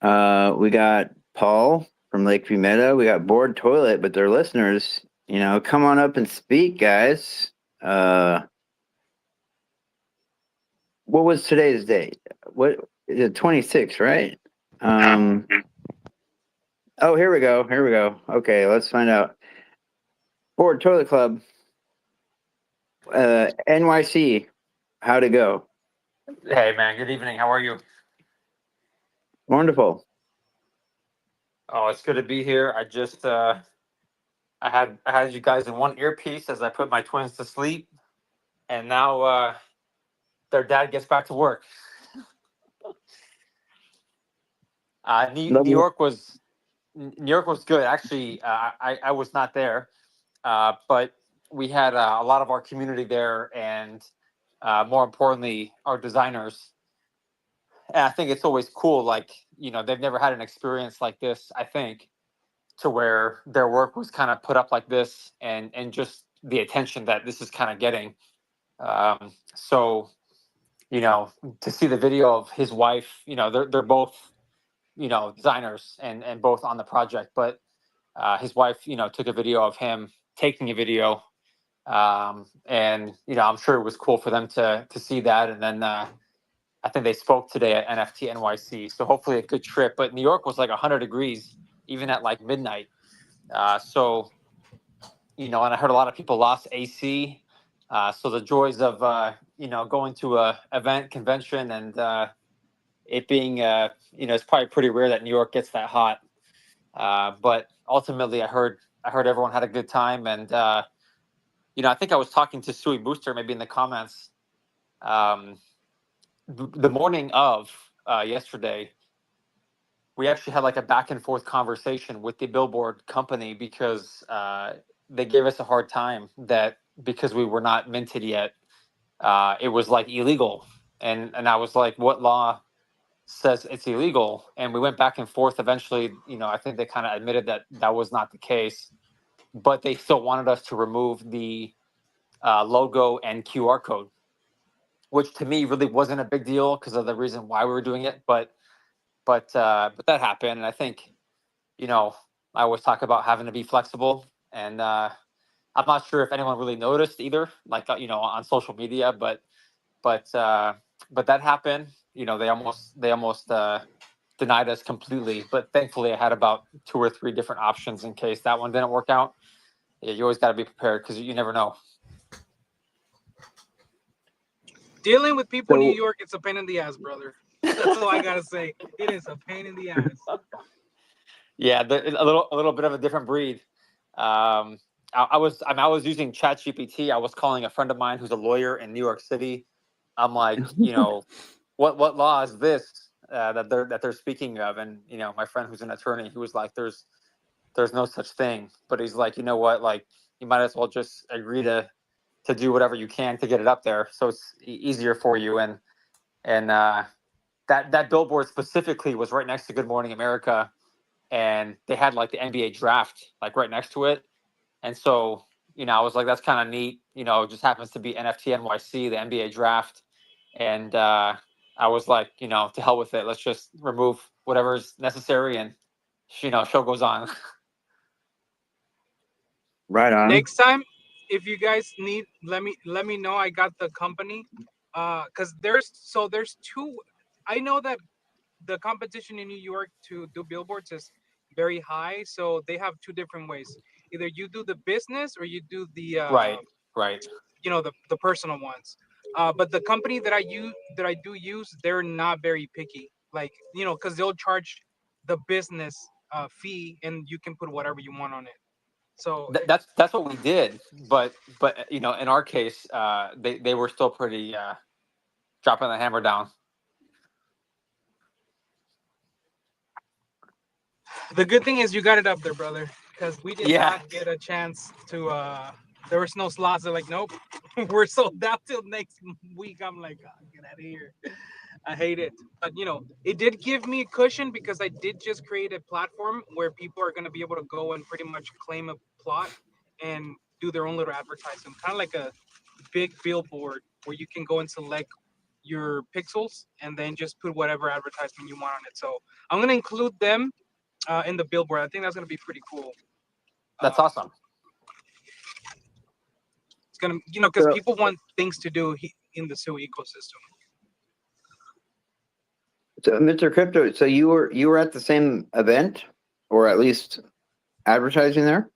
We got Paul from Lakeview Meadow. We got Board Toilet, but they're listeners. Come on up and speak, guys. What was today's date? What is it? 26, right? Oh, here we go. Okay, let's find out. Board Toilet Club, NYC. How'd it go? Hey man, good evening. How are you? Wonderful. Oh, it's good to be here. I had you guys in one earpiece as I put my twins to sleep, and now their dad gets back to work. New York was good. Actually, I was not there, but we had a lot of our community there, and more importantly, our designers. And I think it's always cool. Like, they've never had an experience like this, I think, to where their work was kind of put up like this, and just the attention that this is kind of getting. So, to see the video of his wife, they're both, designers and both on the project, but his wife, took a video of him taking a video. And, I'm sure it was cool for them to see that. And then, I think they spoke today at NFT NYC. So hopefully a good trip. But New York was like 100 degrees, even at like midnight. So, and I heard a lot of people lost AC. So the joys of, going to a event convention and it being, it's probably pretty rare that New York gets that hot. But ultimately, I heard everyone had a good time. And, I think I was talking to Sui Booster maybe in the comments. The morning of yesterday, we actually had like a back and forth conversation with the billboard company because they gave us a hard time that because we were not minted yet, it was like illegal. And I was like, what law says it's illegal? And we went back and forth. Eventually, I think they kind of admitted that that was not the case, but they still wanted us to remove the logo and QR code, which to me really wasn't a big deal because of the reason why we were doing it. But that happened, and I think, I always talk about having to be flexible, and I'm not sure if anyone really noticed either, like on social media, but that happened. They almost denied us completely, but thankfully I had about 2 or 3 different options in case that one didn't work out. Yeah, you always got to be prepared because you never know. Dealing with people in New York, it's a pain in the ass, brother. That's all I gotta say. It is a pain in the ass. Yeah, a little bit of a different breed. I was using ChatGPT. I was calling a friend of mine who's a lawyer in New York City. I'm like, what law is this that they're speaking of? And my friend who's an attorney, he was like, there's no such thing. But he's like, you know what? Like, you might as well just agree to do whatever you can to get it up there, so it's easier for you. And that billboard specifically was right next to Good Morning America, and they had like the NBA draft like right next to it. And so, I was like, that's kind of neat. It just happens to be NFT NYC, the NBA draft. And I was like, to hell with it. Let's just remove whatever's necessary, and show goes on. Right on. Next time, if you guys need, let me know. I got the company. Because there's 2. I know that the competition in New York to do billboards is very high, so they have 2 different ways. Either you do the business or you do the Right. the personal ones. But the company that I do use, they're not very picky. Like, because they'll charge the business fee, and you can put whatever you want on it. So That's what we did. But in our case, they were still pretty dropping the hammer down. the good thing is you got it up there, brother, because we did not get a chance to there was no slots. They're like, nope, we're sold out till next week. I'm like, oh, get out of here. I hate it. But, it did give me a cushion because I did just create a platform where people are going to be able to go and pretty much claim a plot and do their own little advertisement, kind of like a big billboard where you can go and select your pixels and then just put whatever advertisement you want on it. So I'm going to include them in the billboard. I think that's going to be pretty cool. That's awesome. It's going to, because So- people want things to do in the Sui ecosystem. So, Mr. Crypto, so you were at the same event, or at least advertising there?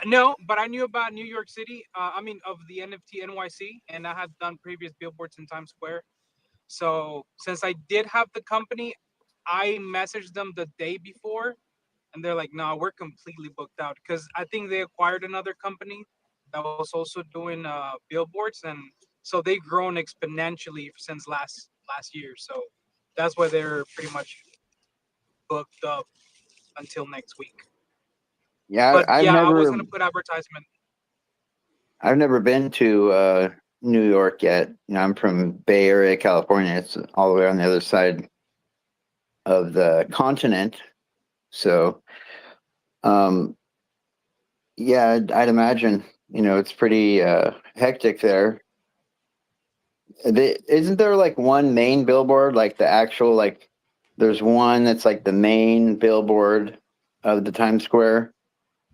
No, but I knew about New York City. Of the NFT NYC, and I had done previous billboards in Times Square. So since I did have the company, I messaged them the day before, and they're like, "No, we're completely booked out," because I think they acquired another company that was also doing billboards, and so they've grown exponentially since last year. So that's why they're pretty much booked up until next week. Yeah, But I've I was never gonna put advertisement. I've never been to New York yet. I'm from Bay Area, California. It's all the way on the other side of the continent. So, yeah, I'd imagine, it's pretty hectic there. Isn't there like one main billboard, like the actual, like there's one that's like the main billboard of the Times Square,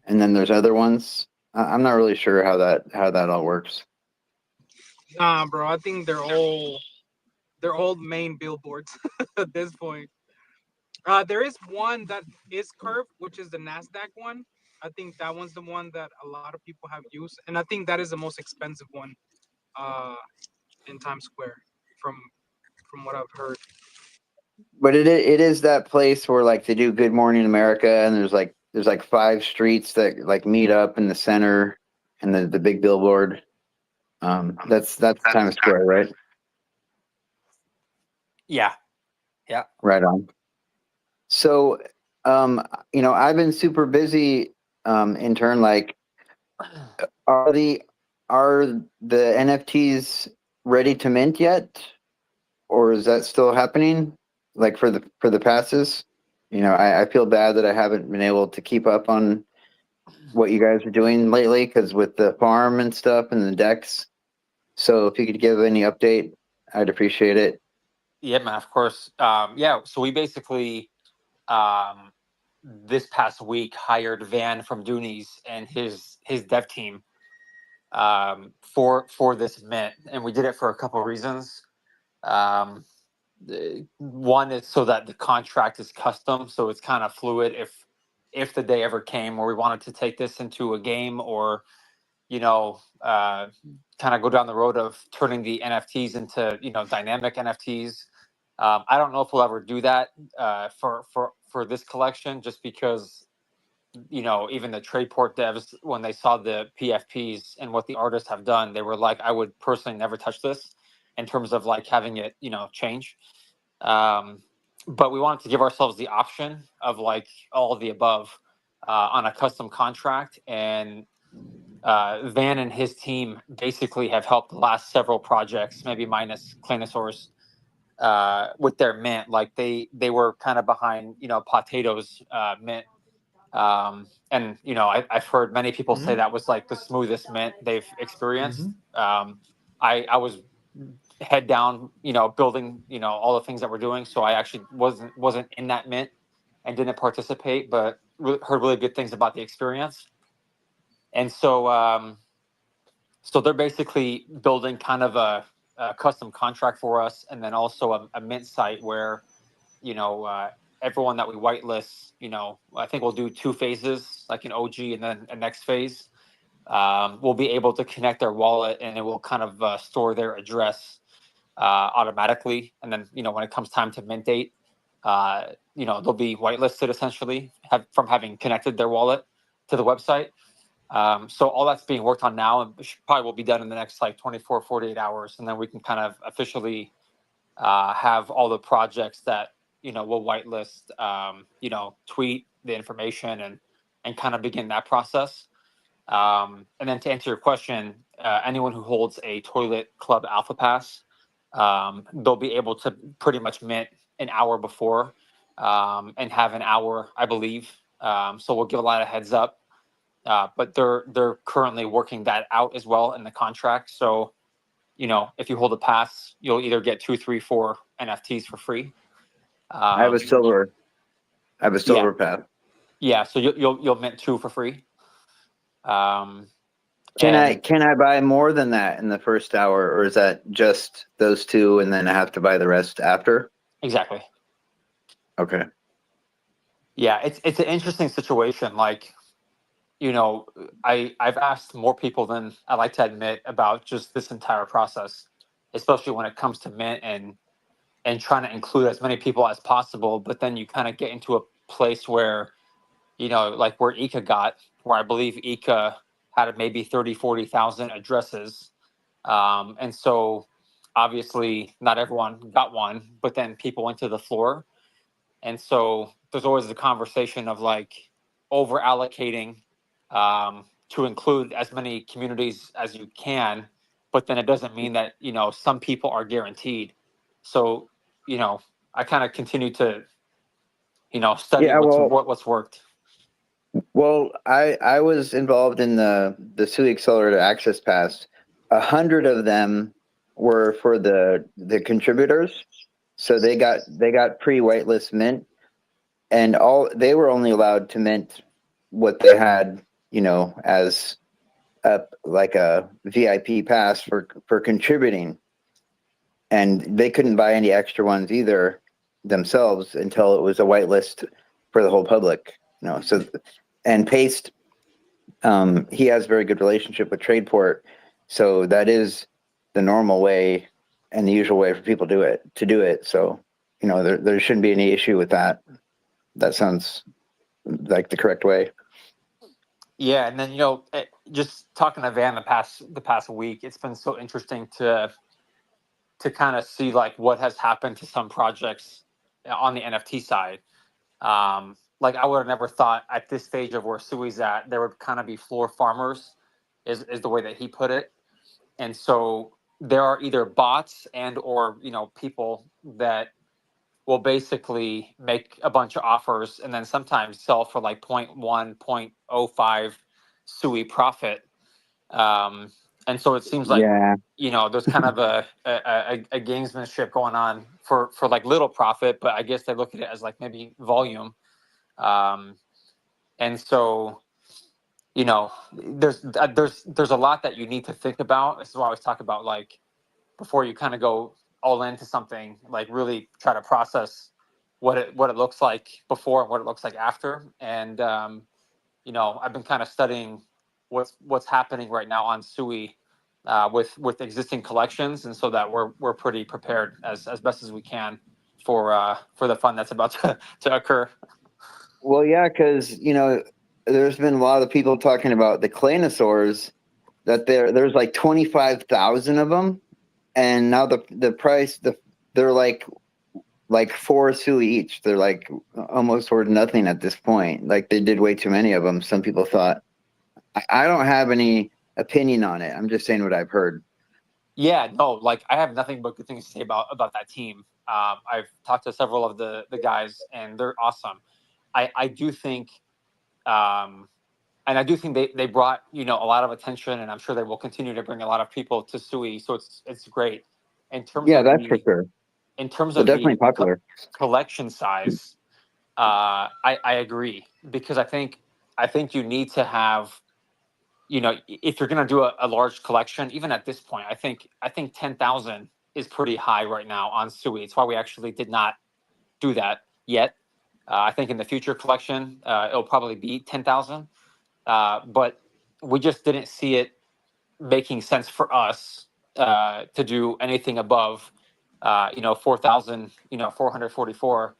and then there's other ones. I'm not really sure how that all works. Nah, bro. I think they're all main billboards at this point. There is one that is curved, which is the Nasdaq one. I think that one's the one that a lot of people have used, and I think that is the most expensive one in Times Square, from what I've heard. But it is that place where like they do Good Morning America, and there's like 5 streets that like meet up in the center, and the big billboard. That's Times Square, right? Yeah. Right on. So, I've been super busy. In turn, like, are the NFTs ready to mint yet, or is that still happening? Like for the passes, I feel bad that I haven't been able to keep up on what you guys are doing lately, because with the farm and stuff and the decks. So if you could give any update, I'd appreciate it. Yeah, man, of course. So we basically this past week hired Van from Doonies and his dev team for this mint, and we did it for a couple of reasons. One is so that the contract is custom, so it's kind of fluid. If the day ever came where we wanted to take this into a game, or kind of go down the road of turning the NFTs into dynamic NFTs. I don't know if we'll ever do that for this collection, just because even the Tradeport devs, when they saw the PFPs and what the artists have done, they were like, I would personally never touch this in terms of like having it change. But we wanted to give ourselves the option of like all of the above on a custom contract, and Van and his team basically have helped the last several projects, maybe minus Claynosaurus, with their mint. Like they were kind of behind Potatoes mint, and I've heard many people say that was like the smoothest mint they've experienced. I was head down building all the things that we're doing, so I actually wasn't in that mint and didn't participate, but heard really good things about the experience. And so they're basically building kind of a custom contract for us, and then also a mint site where everyone that we whitelist, I think we'll do 2 phases, like an OG and then a next phase. We'll be able to connect their wallet, and it will kind of store their address automatically. And then when it comes time to mint date, they'll be whitelisted essentially from having connected their wallet to the website. So all that's being worked on now, and probably will be done in the next like 24, 48 hours. And then we can kind of officially have all the projects that, we'll whitelist, tweet the information and kind of begin that process. And then to answer your question, anyone who holds a Toilet Club Alpha Pass, they'll be able to pretty much mint an hour before and have an hour, I believe. So we'll give a lot of heads up. But they're currently working that out as well in the contract. So, if you hold a pass, you'll either get 2, 3, 4 NFTs for free. I have a silver. I have a silver path. Yeah, so you'll mint 2 for free. Can and I buy more than that in the first hour, or is that just those 2 and then I have to buy the rest after? Exactly. Okay. Yeah, it's an interesting situation. Like, I've asked more people than I like to admit about just this entire process, especially when it comes to mint and trying to include as many people as possible. But then you kind of get into a place where, like where Ika got, where I believe Ika had maybe 30, 40,000 addresses. And so obviously not everyone got one, but then people went to the floor. And so there's always the conversation of like over allocating to include as many communities as you can, but then it doesn't mean that, some people are guaranteed. So, I kind of continue to, study Yeah, what's worked. Well, I was involved in the Sui Accelerator Access Pass. 100 of them were for the contributors, so they got pre-whitelist mint, and they were only allowed to mint what they had, as like a VIP pass for contributing, and they couldn't buy any extra ones either themselves until it was a whitelist for the whole public. So. And Paste, he has a very good relationship with Tradeport, so that is the normal way and the usual way for people to do it. So, there shouldn't be any issue with that. That sounds like the correct way. Yeah, and then just talking to Van the past week, it's been so interesting to kind of see like what has happened to some projects on the NFT side. Like I would have never thought at this stage of where Sui's at, there would kind of be floor farmers, is the way that he put it. And so there are either bots and or people that will basically make a bunch of offers and then sometimes sell for like 0.1, 0.05 Sui profit. And so it seems like Yeah. there's kind of a gamesmanship going on for like little profit, but I guess they look at it as like maybe volume. And so, there's a lot that you need to think about. This is why I always talk about like before you kind of go all into something, like really try to process what it looks like before and what it looks like after. And I've been kind of studying what's happening right now on Sui with existing collections, and so that we're pretty prepared as best as we can for the fun that's about to occur. Well, yeah, because there's been a lot of people talking about the Claynosaurs, that there's like 25,000 of them, and now the price they're like 4 Sui each. They're like almost worth nothing at this point. Like they did way too many of them. Some people thought. I don't have any opinion on it. I'm just saying what I've heard. Yeah, no, like I have nothing but good things to say about that team. I've talked to several of the guys, and they're awesome. I do think, and I do think they brought a lot of attention, and I'm sure they will continue to bring a lot of people to Sui. So it's great in terms Yeah, of that's for sure. in terms They're of definitely the popular. collection size. I agree, because I think you need to have, if you're going to do a large collection, even at this point, I think 10,000 is pretty high right now on Sui. It's why we actually did not do that yet. I think in the future collection, it'll probably be 10,000. But we just didn't see it making sense for us to do anything above, 4,000, 444.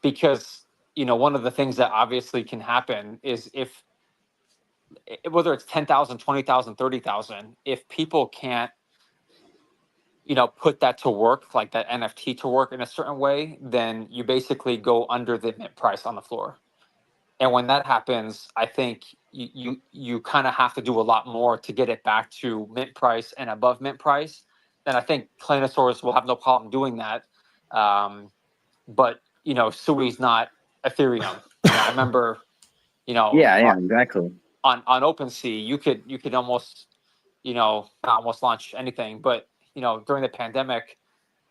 Because, one of the things that obviously can happen is if whether it's 10,000, 20,000, 30,000, if people can't, put that to work, like that NFT to work in a certain way, then you basically go under the mint price on the floor. And when that happens, I think you kind of have to do a lot more to get it back to mint price and above mint price. And I think Planosaurus will have no problem doing that. But Sui's not Ethereum. I remember, Yeah, exactly. on OpenSea, you could almost, not almost launch anything, but during the pandemic,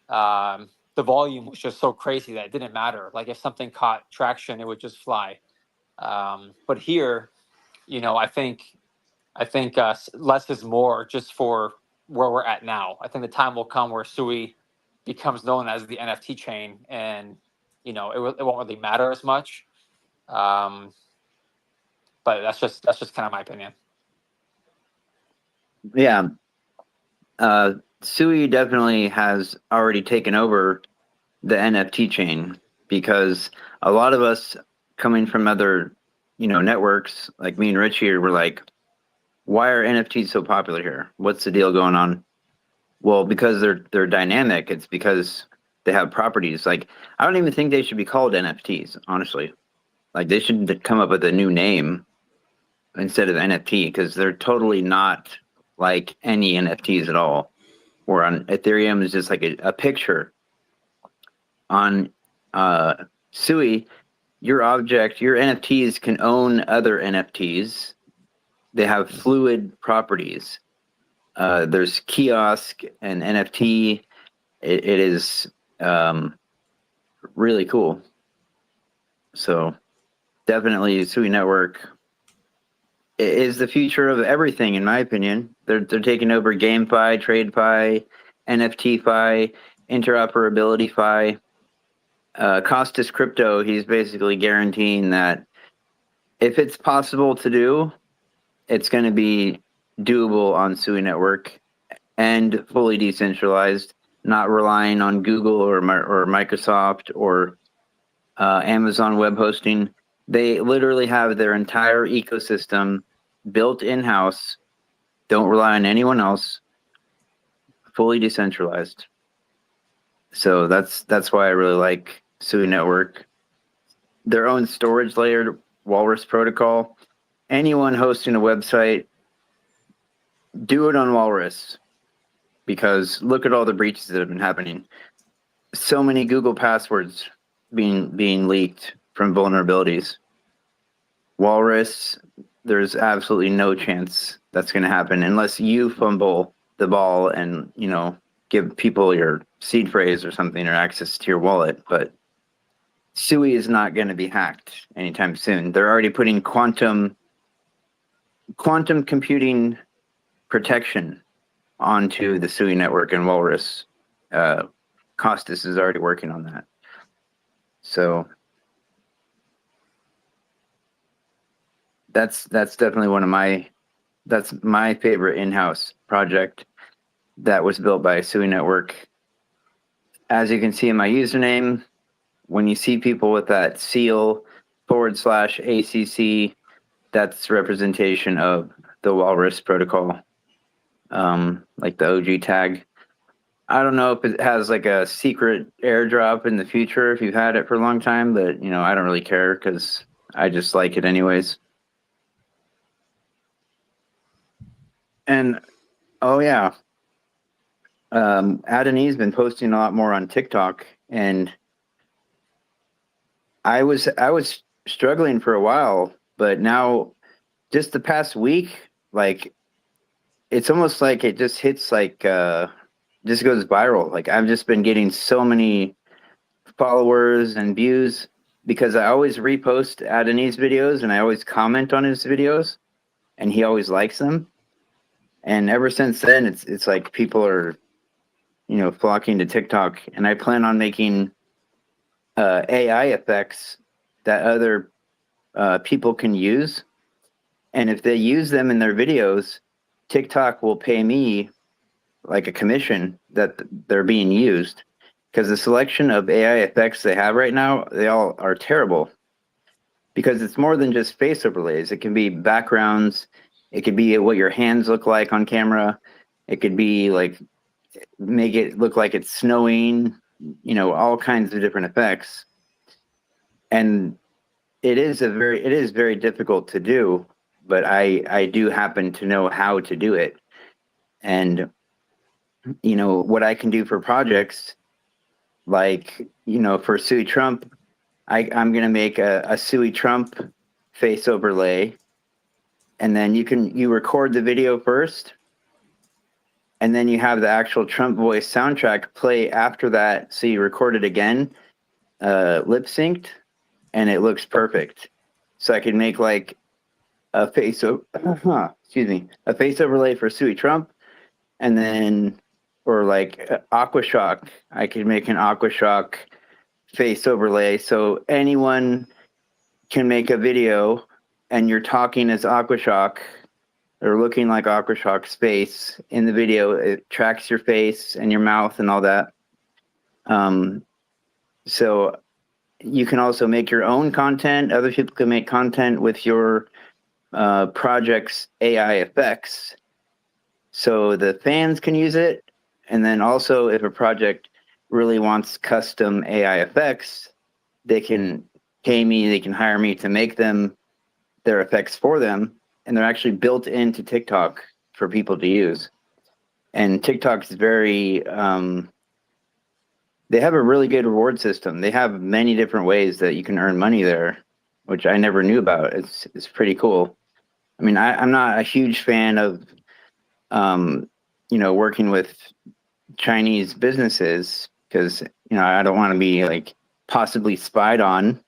the volume was just so crazy that it didn't matter. Like if something caught traction, it would just fly. But here, I think less is more just for where we're at now. I think the time will come where Sui becomes known as the NFT chain, and it won't really matter as much. But that's just kind of my opinion. Yeah. Sui definitely has already taken over the NFT chain, because a lot of us coming from other, networks like me and Richie were like, why are NFTs so popular here? What's the deal going on? Well, because they're dynamic. It's because they have properties. Like, I don't even think they should be called NFTs, honestly. Like, they should come up with a new name instead of NFT, because they're totally not like any NFTs at all. Or on Ethereum is just like a picture. On Sui, your NFTs can own other NFTs. They have fluid properties. There's kiosk and NFT. It is really cool. So definitely Sui Network is the future of everything, in my opinion. They're taking over GameFi, TradeFi, NFTFi, interoperabilityFi. Costas Crypto, he's basically guaranteeing that if it's possible to do, it's going to be doable on Sui Network and fully decentralized, not relying on Google or Microsoft or Amazon web hosting. They literally have their entire ecosystem built in-house, don't rely on anyone else, fully decentralized. So that's why I really like Sui Network. Their own storage layer, Walrus protocol. Anyone hosting a website, do it on Walrus, because look at all the breaches that have been happening. So many Google passwords being leaked from vulnerabilities. Walrus, there's absolutely no chance that's going to happen unless you fumble the ball and give people your seed phrase or something, or access to your wallet. But Sui is not going to be hacked anytime soon. They're already putting quantum computing protection onto the Sui network and Walrus. Costas is already working on that. So that's definitely that's my favorite in-house project that was built by Sui Network. As you can see in my username, when you see people with that seal /ACC, that's representation of the Walrus protocol, like the OG tag. I don't know if it has like a secret airdrop in the future if you've had it for a long time, but I don't really care because I just like it anyways. And oh yeah, Adonai's been posting a lot more on TikTok, and I was struggling for a while, but now just the past week, like it's almost like it just hits like just goes viral. Like I've just been getting so many followers and views because I always repost Adonai's videos and I always comment on his videos, and he always likes them. And ever since then, it's like people are, flocking to TikTok, and I plan on making AI effects that other people can use. And if they use them in their videos, TikTok will pay me like a commission that they're being used. Because the selection of AI effects they have right now, they all are terrible. Because it's more than just face overlays. It can be backgrounds. It could be what your hands look like on camera. It could be like, make it look like it's snowing, all kinds of different effects. And it is very difficult to do, but I do happen to know how to do it. And what I can do for projects, like for Sui Trump, I'm gonna make a Sui Trump face overlay, and then you record the video first, and then you have the actual Trump voice soundtrack play after that. So you record it again, lip synced, and it looks perfect. So I can make like a face a face overlay for Sui Trump, and then or like Aquashock. I could make an Aquashock face overlay, so anyone can make a video, and you're talking as Aquashock or looking like Aquashock's face in the video. It tracks your face and your mouth and all that. So you can also make your own content. Other people can make content with your project's AI effects. So the fans can use it. And then also if a project really wants custom AI effects, they can pay me, they can hire me to make them their effects for them. And they're actually built into TikTok for people to use. And TikTok is very, they have a really good reward system. They have many different ways that you can earn money there, which I never knew about. It's pretty cool. I mean, I'm not a huge fan of, working with Chinese businesses because, I don't want to be like possibly spied on.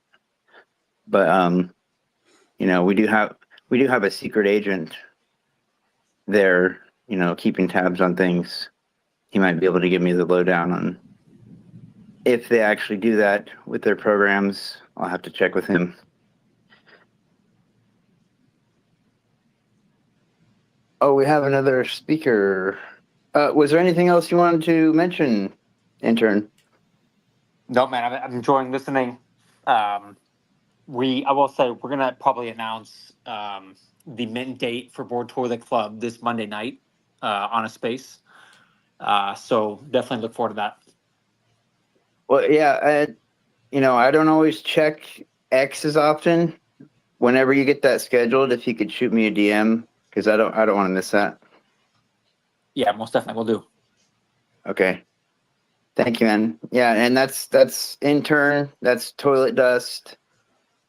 But, we do have a secret agent there, keeping tabs on things. He might be able to give me the lowdown on if they actually do that with their programs. I'll have to check with him. Oh, we have another speaker. Was there anything else you wanted to mention, intern? No, man, I'm enjoying listening. I will say we're gonna probably announce the mint date for Board Toilet Club this Monday night on a space. So definitely look forward to that. Well, yeah, I don't always check X as often. Whenever you get that scheduled, if you could shoot me a DM, because I don't want to miss that. Yeah, most definitely will do. Okay. Thank you, man. Yeah, and that's intern. That's Toilet Dust.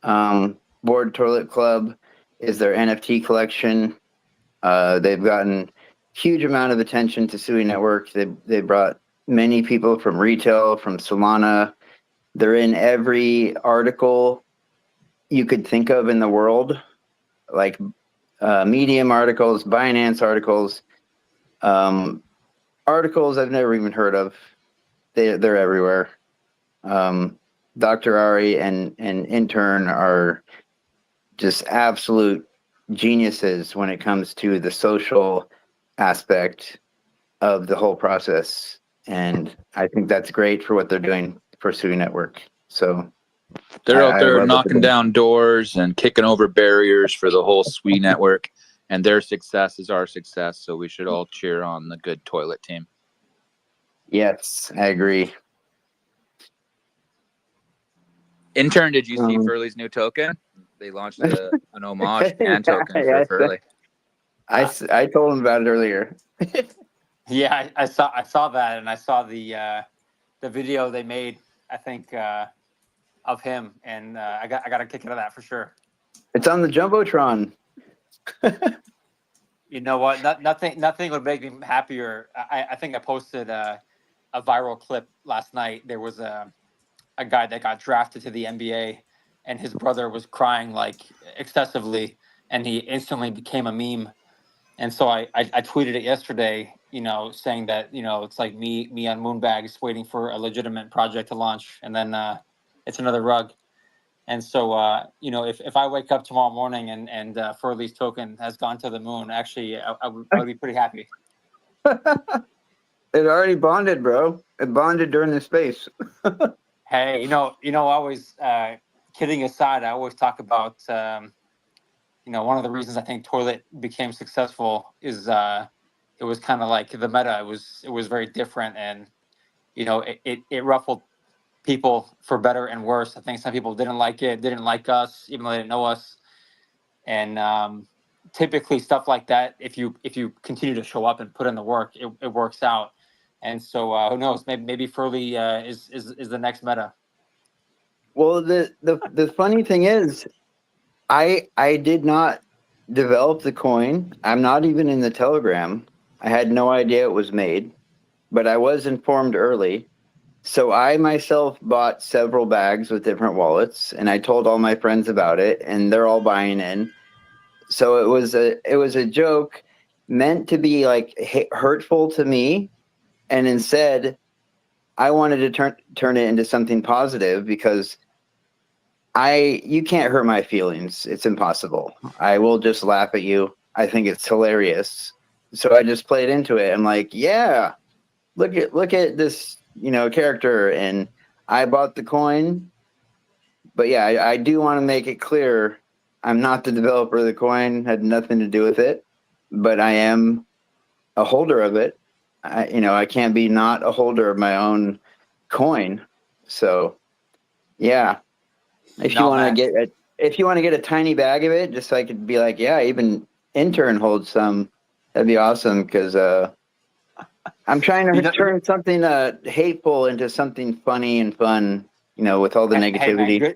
Board Toilet Club is their NFT collection. They've gotten huge amount of attention to Sui Network. They brought many people from retail, from Solana. They're in every article you could think of in the world, like Medium articles, Binance articles, articles I've never even heard of. They're everywhere. Dr. Ari and intern are just absolute geniuses when it comes to the social aspect of the whole process. And I think that's great for what they're doing for Sui Network. So they're out there love knocking down doors and kicking over barriers for the whole Sui Network, and their success is our success. So we should all cheer on the good toilet team. Yes, I agree. Intern, did you see Furley's new token? They launched an homage fan token for Furley. I told him about it earlier. Yeah, I saw that, and I saw the video they made. I think of him, and I got a kick out of that for sure. It's on the jumbotron. You know what? Nothing would make me happier. I think I posted a viral clip last night. There was a guy that got drafted to the NBA, and his brother was crying like excessively, and he instantly became a meme. And so I tweeted it yesterday, saying that, it's like me on Moonbags waiting for a legitimate project to launch, and then it's another rug. And so, if I wake up tomorrow morning and Furley's token has gone to the moon, actually, I would be pretty happy. It already bonded, bro. It bonded during the space. Hey, always kidding aside, I always talk about, one of the reasons I think Toilet became successful is it was kind of like the meta. It was very different, and it ruffled people for better and worse. I think some people didn't like it, didn't like us, even though they didn't know us. And typically stuff like that, if you continue to show up and put in the work, it works out. And so who knows? Maybe Furley is the next meta. Well, the funny thing is, I did not develop the coin. I'm not even in the Telegram. I had no idea it was made, but I was informed early. So I myself bought several bags with different wallets, and I told all my friends about it, and they're all buying in. So it was a joke meant to be like hurtful to me, and instead I wanted to turn it into something positive because you can't hurt my feelings. It's impossible. I will just laugh at you. I think it's hilarious. So I just played into it. I'm like, yeah, look at this, character, and I bought the coin. But yeah, I do want to make it clear I'm not the developer of the coin, had nothing to do with it, but I am a holder of it. I can't be not a holder of my own coin. So yeah. If you want to get a tiny bag of it, just so I could be like, yeah, even intern holds some, that'd be awesome. Because I'm trying to turn something hateful into something funny and fun. With all the negativity. Hey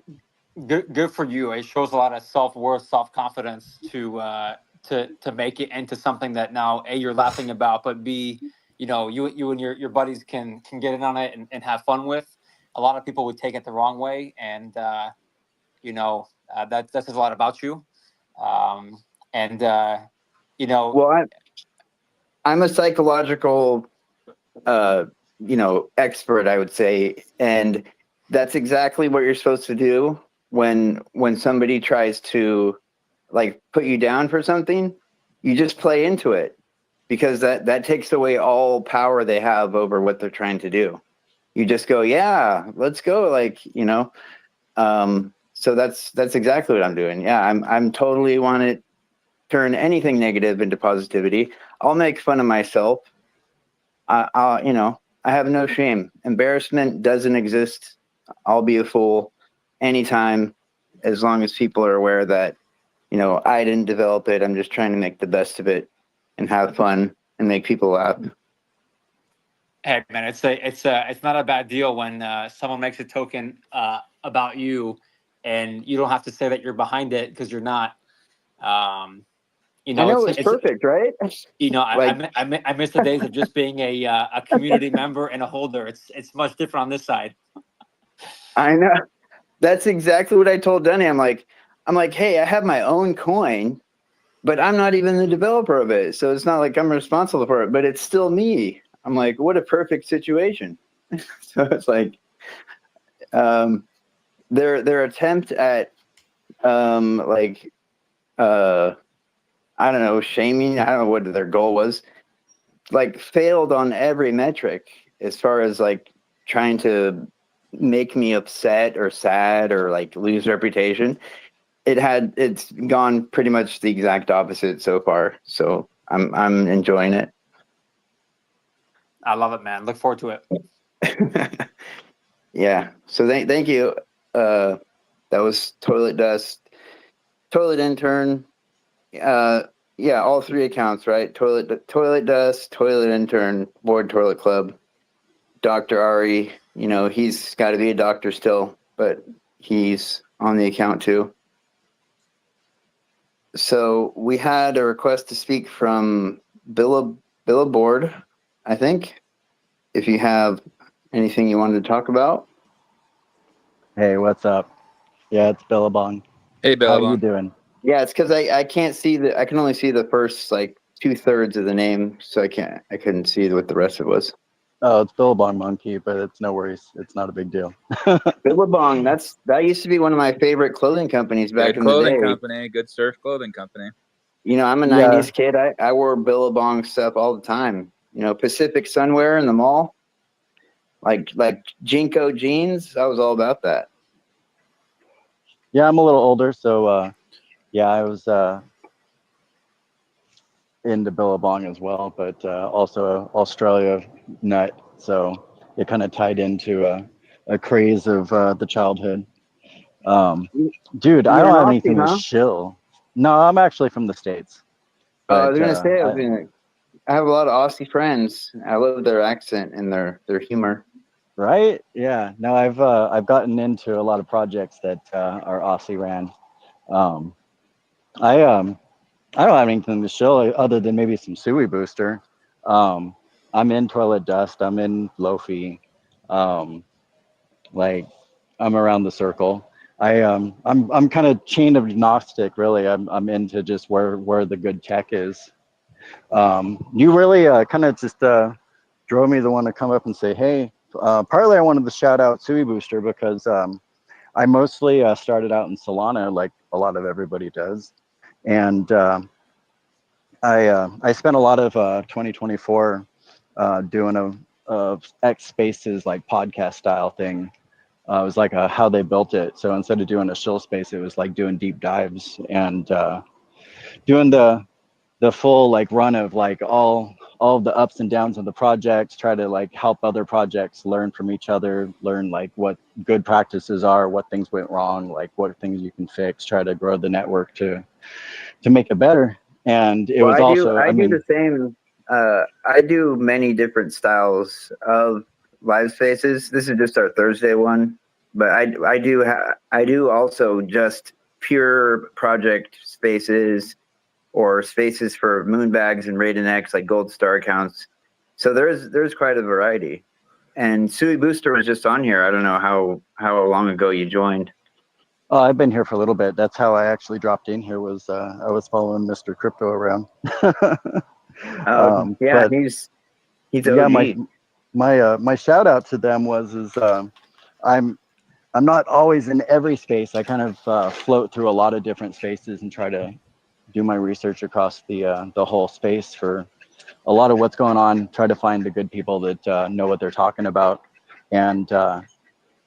man, good for you. It shows a lot of self-worth, self-confidence to make it into something that now A, you're laughing about, but B, you and your buddies can get in on it and have fun with. A lot of people would take it the wrong way, and that says a lot about you. Well, I'm a psychological expert, I would say, and that's exactly what you're supposed to do when somebody tries to put you down for something. You just play into it, because that takes away all power they have over what they're trying to do. You just go, yeah, let's go, so that's exactly what I'm doing. Yeah, I'm totally want to turn anything negative into positivity. I'll make fun of myself. I have no shame. Embarrassment doesn't exist. I'll be a fool anytime, as long as people are aware that, I didn't develop it. I'm just trying to make the best of it and have fun and make people laugh. Hey man, it's not a bad deal when someone makes a token about you, and you don't have to say that you're behind it, because you're not. I know it's perfect, right? I miss the days of just being a community member and a holder. It's much different on this side. I know. That's exactly what I told Denny. I'm like, hey, I have my own coin, but I'm not even the developer of it. So it's not like I'm responsible for it, but it's still me. I'm like, what a perfect situation. So it's like, their attempt at, I don't know, shaming, I don't know what their goal was, failed on every metric, as far as trying to make me upset or sad or lose reputation. It's gone pretty much the exact opposite so far. So I'm enjoying it. I love it, man. Look forward to it. Yeah. So thank you. That was Toilet Dust, Toilet Intern. Yeah, all three accounts, right? Toilet Dust, Toilet Intern, Board Toilet Club. Dr. Ari, he's got to be a doctor still, but he's on the account too. So we had a request to speak from Billboard, I think. If you have anything you wanted to talk about. Hey, what's up? Yeah, it's Billabong. Hey, Billabong. How are you doing? Yeah, it's because I can't see I can only see the first 2/3 of the name, so I couldn't see what the rest of it was. Oh, it's Billabong Monkey, but it's no worries. It's not a big deal. Billabong, that used to be one of my favorite clothing companies back in the day. Good clothing company, good surf clothing company. I'm a 90s kid. I wore Billabong stuff all the time. Pacific Sunwear in the mall. Like Jinko jeans. I was all about that. Yeah, I'm a little older, so yeah, I was into Billabong as well, but also a Australia nut, so it kind of tied into a craze of the childhood. Dude, I You're don't an have Aussie, anything to huh? shill. No, I'm actually from the States. I But was gonna say, I have a lot of Aussie friends. I love their accent and their humor. right? Yeah. No, I've gotten into a lot of projects that are Aussie ran. Um, I don't have anything to show other than maybe some Sui booster. I'm in Toilet Dust. I'm in Lofi. Um, like I'm around the circle. I'm kind of chain agnostic, really. I'm into just where the good tech is. You really kind of just drove me to want to come up and say, hey. Partly I wanted to shout out Sui Booster because I mostly started out in Solana, like a lot of everybody does, and I spent a lot of 2024 doing a X Spaces like podcast style thing. It was like how they built it. So instead of doing a shill space, it was like doing deep dives and doing the full like run of like all of the ups and downs of the projects. Try to like help other projects learn from each other, learn like what good practices are, what things went wrong, like what things you can fix. Try to grow the network to make it better. And it Well, was also, I I do mean, the same. I do many different styles of live spaces. This is just our Thursday one, but I do also just pure project spaces or spaces for moonbags and RaidenX, like gold star accounts. So there's quite a variety. And Sui Booster was just on here. I don't know how long ago you joined. I've been here for a little bit. That's how I actually dropped in here. Was I was following Mr. Crypto around. Yeah, But he's yeah, OG. my shout out to them was I'm not always in every space. I kind of float through a lot of different spaces and try to do my research across the whole space for a lot of what's going on. Try to find the good people that know what they're talking about, and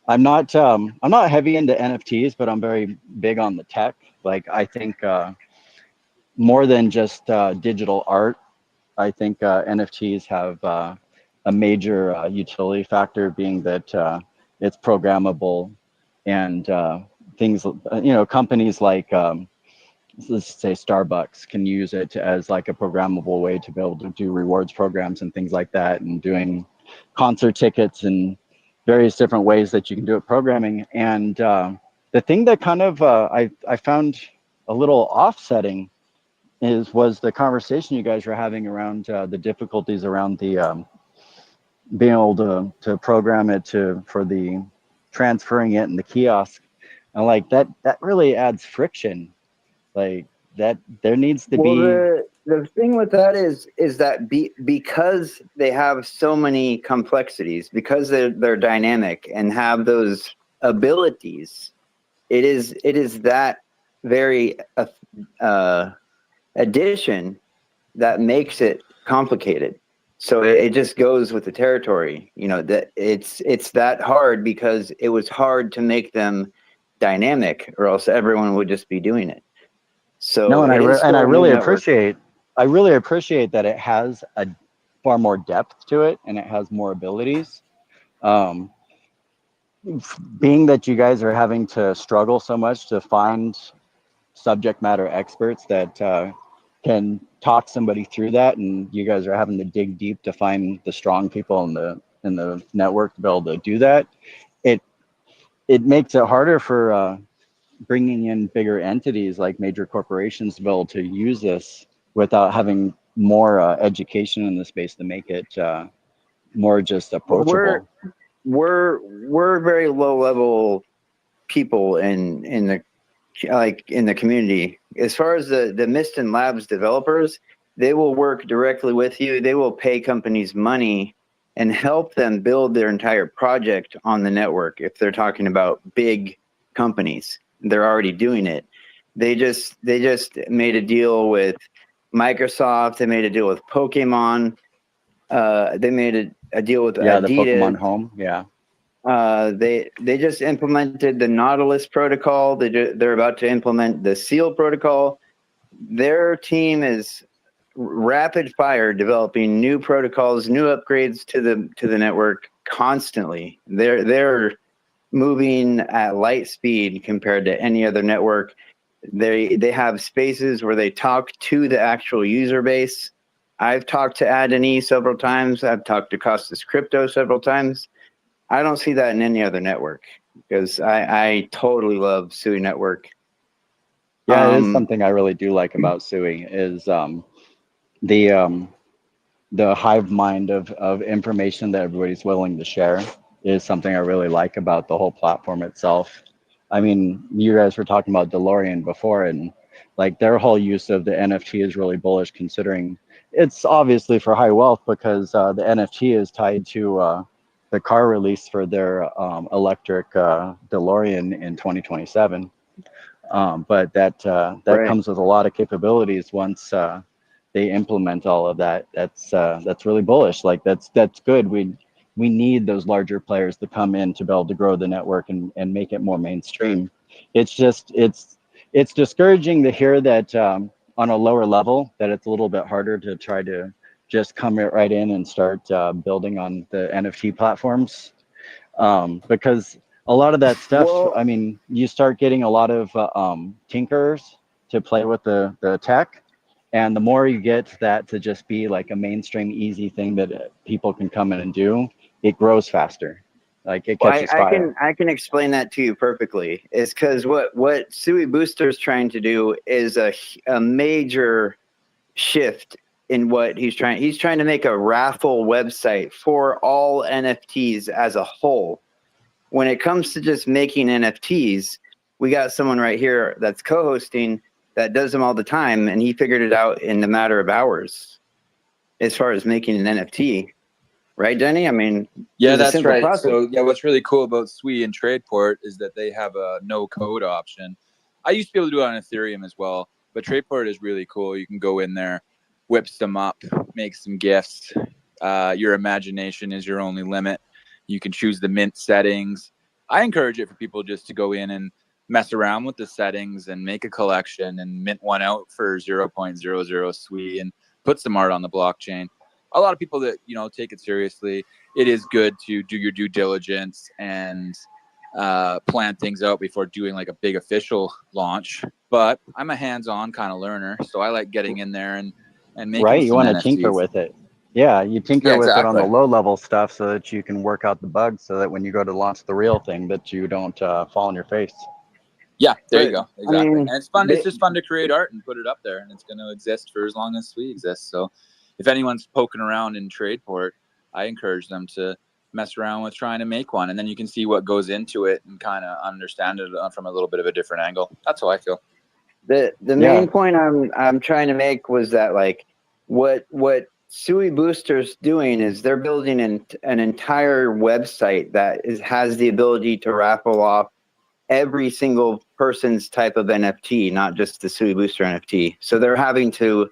I'm not heavy into NFTs, but I'm very big on the tech. Like I think more than just digital art, I think NFTs have a major utility factor, being that it's programmable, and things companies like let's say Starbucks can use it as like a programmable way to be able to do rewards programs and things like that, and doing concert tickets and various different ways that you can do it programming. And the thing that kind of I found a little offsetting was the conversation you guys were having around the difficulties around the being able to program it for the transferring it in the kiosk, and like that really adds friction. Like that there needs to Well, be. the thing with that is that because they have so many complexities, because they're dynamic and have those abilities, it is that very addition that makes it complicated. So it just goes with the territory, that it's that hard because it was hard to make them dynamic, or else everyone would just be doing it. So No, and it is still I a new really network. appreciate that it has a far more depth to it and it has more abilities. Being that you guys are having to struggle so much to find subject matter experts that can talk somebody through that, and you guys are having to dig deep to find the strong people in the network to be able to do that, it makes it harder for bringing in bigger entities like major corporations to be able to use this without having more education in the space to make it more just approachable. We're very low level people in the community. As far as the Mist and Labs developers, they will work directly with you. They will pay companies money and help them build their entire project on the network. If they're talking about big companies, they're already doing it. They just made a deal with Microsoft. They made a deal with Pokemon. They made a deal with The Adidas. Pokemon Home. Yeah. They just implemented the Nautilus protocol. They're about to implement the Seal protocol. Their team is rapid fire developing new protocols, new upgrades to the network constantly. They're moving at light speed compared to any other network. They have spaces where they talk to the actual user base. I've talked to Adeni several times. I've talked to Costas Crypto several times. I don't see that in any other network because I totally love Sui Network. Yeah, it is something I really do like about Sui is the hive mind of information that everybody's willing to share is something I really like about the whole platform itself. I mean, you guys were talking about DeLorean before, and like their whole use of the NFT is really bullish, considering it's obviously for high wealth because the NFT is tied to the car release for their electric DeLorean in 2027. But that Right. comes with a lot of capabilities once they implement all of that. That's really bullish. Like that's good. We need those larger players to come in to be able to grow the network and make it more mainstream. It's just it's discouraging to hear that on a lower level that it's a little bit harder to try to just come right in and start building on the NFT platforms because a lot of that stuff, Well, I mean, you start getting a lot of tinkerers to play with the tech. And the more you get that to just be like a mainstream, easy thing that people can come in and do, it grows faster. Like it catches fire. I can explain that to you perfectly. It's because what Sui Booster is trying to do is a major shift in what he's trying. He's trying to make a raffle website for all NFTs as a whole. When it comes to just making NFTs, we got someone right here that's co-hosting that does them all the time, and he figured it out in a matter of hours as far as making an NFT. Right, Denny? I mean, Yeah, it's a that's simple right. process. So yeah, what's really cool about Sui and Tradeport is that they have a no code option. I used to be able to do it on Ethereum as well, but Tradeport is really cool. You can go in there, whip some up, make some gifts. Your imagination is your only limit. You can choose the mint settings. I encourage it for people just to go in and mess around with the settings and make a collection and mint one out for 0.00 Sui and put some art on the blockchain. A lot of people that, you know, take it seriously, it is good to do your due diligence and plan things out before doing like a big official launch. But I'm a hands-on kind of learner, so I like getting in there and making Right, you some want to NFTs. tinker with it. Yeah, you tinker Yeah, with it on the exactly. low level stuff so that you can work out the bugs so that when you go to launch the real thing that you don't fall on your face. Yeah, there you But, go. Exactly. I mean, And it's fun. It's just fun to create art and put it up there, and it's going to exist for as long as Sui exists. So if anyone's poking around in Tradeport, I encourage them to mess around with trying to make one, and then you can see what goes into it and kind of understand it from a little bit of a different angle. That's how I feel. the main point I'm trying to make was that like what Sui Booster's doing is they're building an entire website that has the ability to raffle off every single person's type of NFT, not just the Sui Booster NFT. So they're having to,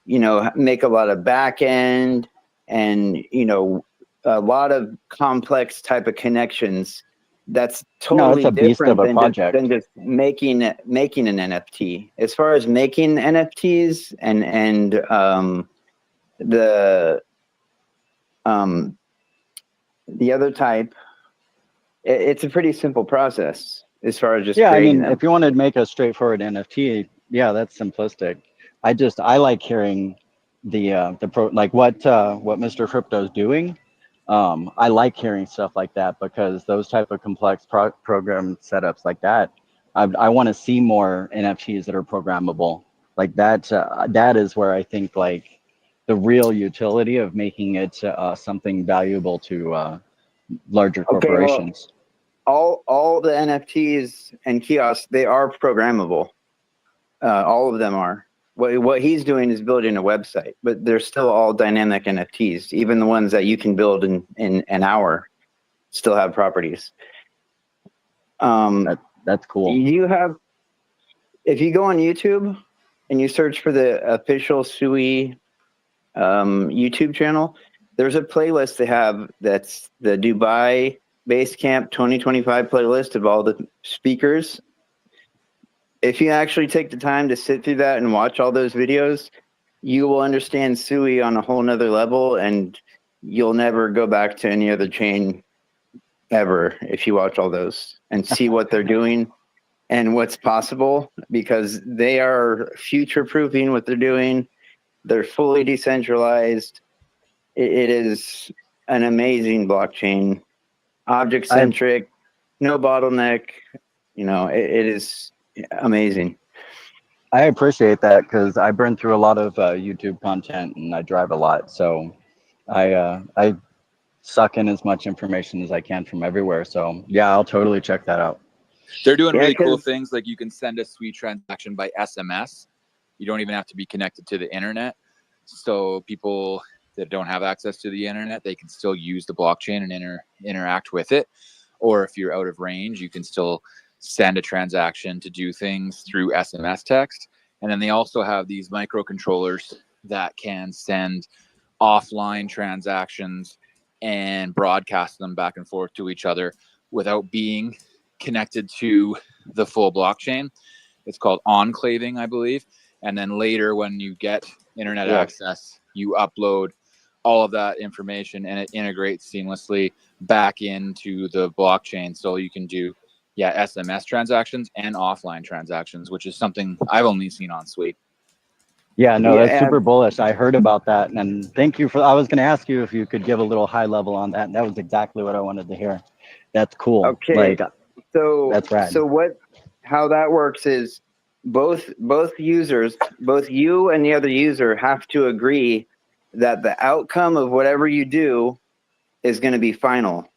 you know, make a lot of back end and, you know, a lot of complex type of connections. That's totally it's a beast different of a project. than just making an NFT. As far as making NFTs and the other type, it's a pretty simple process as far as just I creating mean, them. if you want to make a straightforward NFT, yeah, that's simplistic. I like hearing the like what Mr. Crypto's doing. I like hearing stuff like that because those type of complex program setups like that, I want to see more NFTs that are programmable like that. That is where I think like the real utility of making it something valuable to larger Okay, well, corporations. all the NFTs and kiosks, they are programmable. All of them are. What he's doing is building a website, but they're still all dynamic NFTs. Even the ones that you can build in an hour still have properties. That's cool. If you go on YouTube and you search for the official Sui YouTube channel, there's a playlist they have that's the Dubai Basecamp 2025 playlist of all the speakers. If you actually take the time to sit through that and watch all those videos, you will understand Sui on a whole nother level, and you'll never go back to any other chain ever if you watch all those and see what they're doing and what's possible, because they are future proofing what they're doing. They're fully decentralized. It is an amazing blockchain, object centric, no bottleneck. It is amazing. I appreciate that because I burn through a lot of YouTube content and I drive a lot. So I suck in as much information as I can from everywhere. So yeah, I'll totally check that out. They're doing Yeah, really cool 'cause- things, like you can send a Sui transaction by SMS. You don't even have to be connected to the internet. So people that don't have access to the internet, they can still use the blockchain and interact with it. Or if you're out of range, you can still send a transaction to do things through SMS text. And then they also have these microcontrollers that can send offline transactions and broadcast them back and forth to each other without being connected to the full blockchain. It's called enclaving, I believe. And then later, when you get internet access, you upload all of that information and it integrates seamlessly back into the blockchain. So you can do SMS transactions and offline transactions, which is something I've only seen on Sui. Yeah, no, that's super bullish. I heard about that. And thank you for, I was going to ask you if you could give a little high level on that. And that was exactly what I wanted to hear. That's cool. Okay. So that's rad. So how that works is both users, both you and the other user, have to agree that the outcome of whatever you do is going to be final.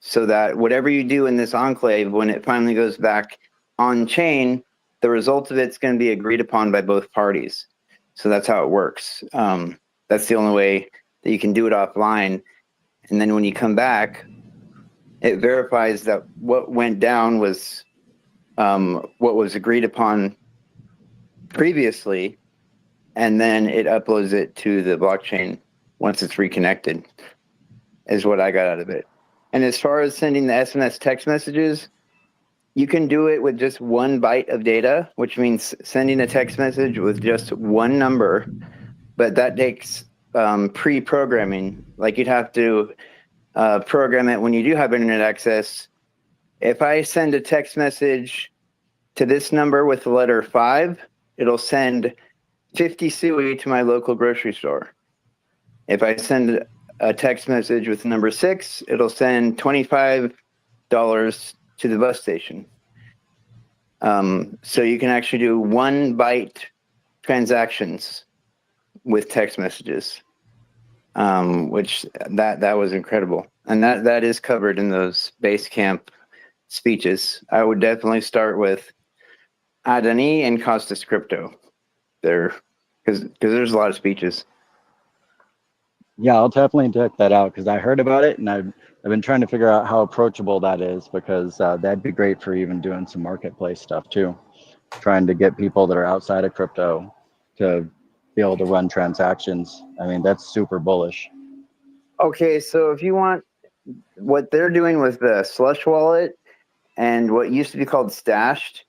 So that whatever you do in this enclave, when it finally goes back on chain, the result of it's going to be agreed upon by both parties. So that's how it works. That's the only way that you can do it offline. And then when you come back, it verifies that what went down was what was agreed upon previously, and then it uploads it to the blockchain once it's reconnected, is what I got out of it. And as far as sending the SMS text messages, you can do it with just 1 byte of data, which means sending a text message with just one number, but that takes pre-programming. Like you'd have to program it when you do have internet access. If I send a text message to this number with the letter 5, it'll send 50 Sui to my local grocery store. If I send a text message with the number 6, it'll send $25 to the bus station. So you can actually do 1 byte transactions with text messages, which that was incredible. And that is covered in those Basecamp speeches. I would definitely start with Adani and Costas Crypto there, because there's a lot of speeches. Yeah, I'll definitely check that out because I heard about it and I've been trying to figure out how approachable that is, because that'd be great for even doing some marketplace stuff too. Trying to get people that are outside of crypto to be able to run transactions. I mean, that's super bullish. Okay, so if you want what they're doing with the Slush wallet and what used to be called Stashed,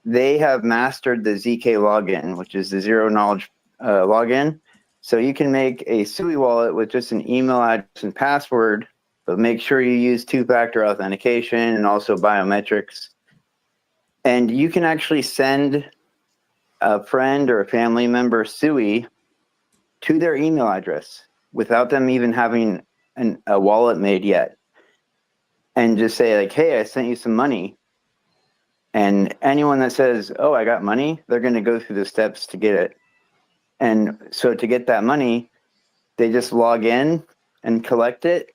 they have mastered the ZK login, which is the zero knowledge login. So you can make a Sui wallet with just an email address and password, but make sure you use 2-factor authentication and also biometrics. And you can actually send a friend or a family member Sui to their email address without them even having a wallet made yet. And just say like, hey, I sent you some money. And anyone that says, oh, I got money, they're going to go through the steps to get it. And so to get that money, they just log in and collect it.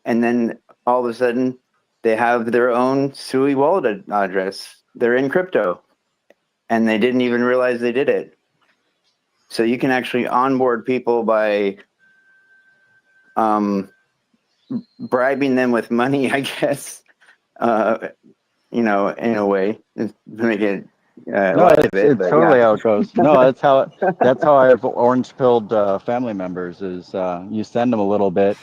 And then all of a sudden, they have their own Sui wallet address. They're in crypto. And they didn't even realize they did it. So you can actually onboard people by bribing them with money, I guess, in a way, to make it no, it's totally how it goes. No, that's how I've orange-pilled family members is you send them a little bit,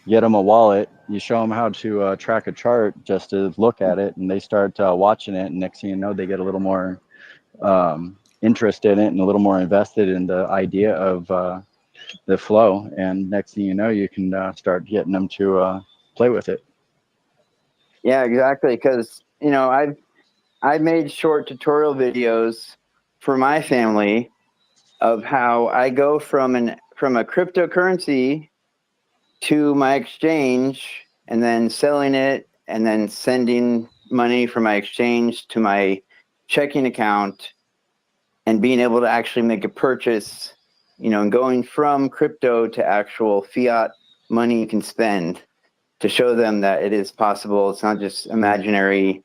get them a wallet, you show them how to track a chart just to look at it, and they start watching it, and next thing you know, they get a little more interest in it and a little more invested in the idea of the flow, and next thing you know, you can start getting them to play with it. Yeah, exactly. Because I've made short tutorial videos for my family of how I go from a cryptocurrency to my exchange and then selling it and then sending money from my exchange to my checking account and being able to actually make a purchase, and going from crypto to actual fiat money you can spend, to show them that it is possible. It's not just imaginary,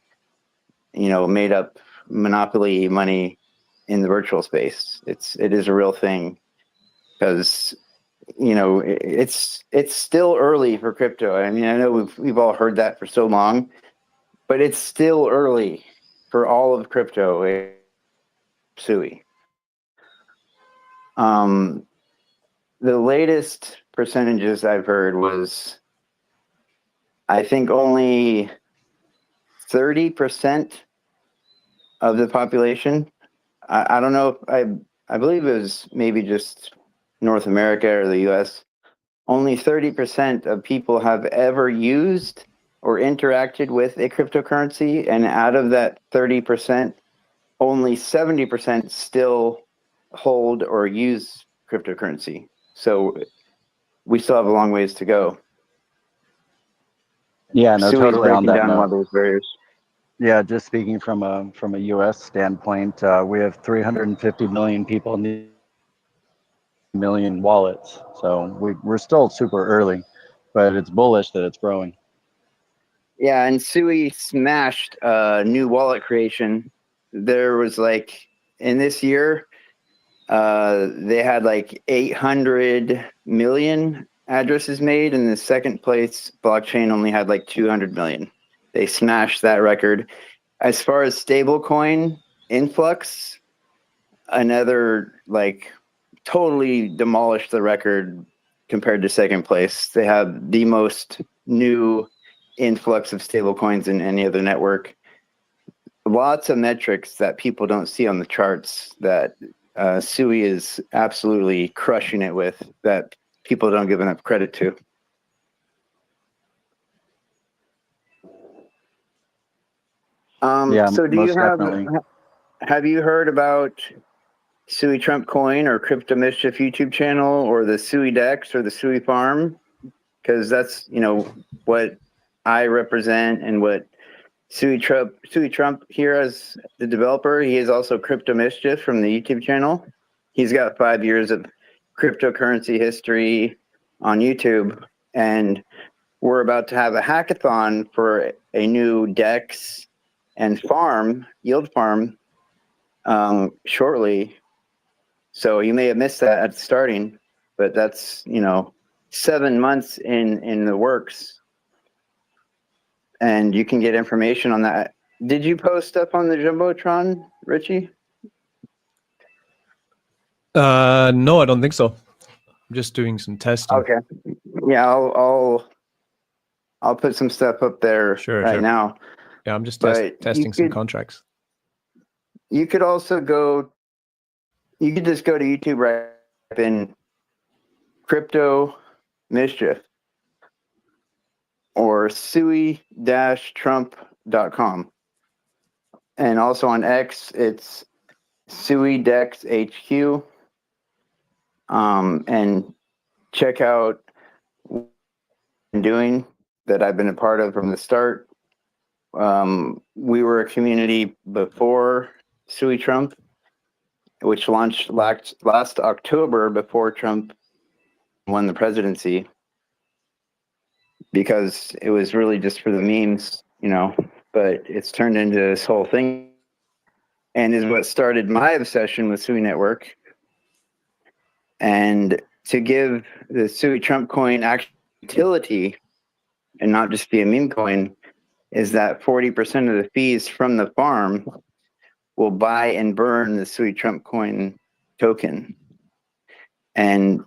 made up monopoly money in the virtual space. It is a real thing, because it's still early for crypto. I mean, I know we've all heard that for so long, but it's still early for all of crypto. Sui. The latest percentages I've heard was, I think, only 30% of the population. I don't know if I believe it was maybe just North America or the US. Only 30% of people have ever used or interacted with a cryptocurrency, and out of that 30%, only 70% still hold or use cryptocurrency. So we still have a long ways to go. Yeah, no, Sui's totally on breaking that down a lot of note. those barriers. Yeah, just speaking from a U.S. standpoint, we have 350 million people in the million wallets. So we're still super early, but it's bullish that it's growing. Yeah, and Sui smashed new wallet creation. There was in this year, they had 800 million addresses made, and the second place blockchain only had 200 million. They smashed that record. As far as stablecoin influx, another totally demolished the record compared to second place. They have the most new influx of stablecoins in any other network. Lots of metrics that people don't see on the charts that Sui is absolutely crushing it with, that people don't give enough credit to. Yeah, So most definitely. have you heard about Sui Trump Coin or Crypto Mischief YouTube channel, or the Sui Dex or the Sui Farm? Because that's what I represent, and what Sui Trump here as the developer. He is also Crypto Mischief from the YouTube channel. He's got 5 years of cryptocurrency history on YouTube, and we're about to have a hackathon for a new Dex and yield farm shortly. So you may have missed that at starting, but that's 7 months in the works, and you can get information on that. Did you post up on the Jumbotron, Richie? No, I don't think so. I'm just doing some testing. Okay. Yeah, I'll put some stuff up there right now. Yeah, I'm just But testing some contracts. You could also go. You could just go to YouTube, right, in Crypto Mischief or sui-trump.com. And also on X, it's Sui Dex HQ. And check out what I'm doing, that I've been a part of from the start. We were a community before Sui Trump, which launched last October, before Trump won the presidency, because it was really just for the memes, but it's turned into this whole thing, and is what started my obsession with Sui Network. And to give the Sui Trump coin actual utility and not just be a meme coin, is that 40% of the fees from the farm will buy and burn the Sui Trump coin token. And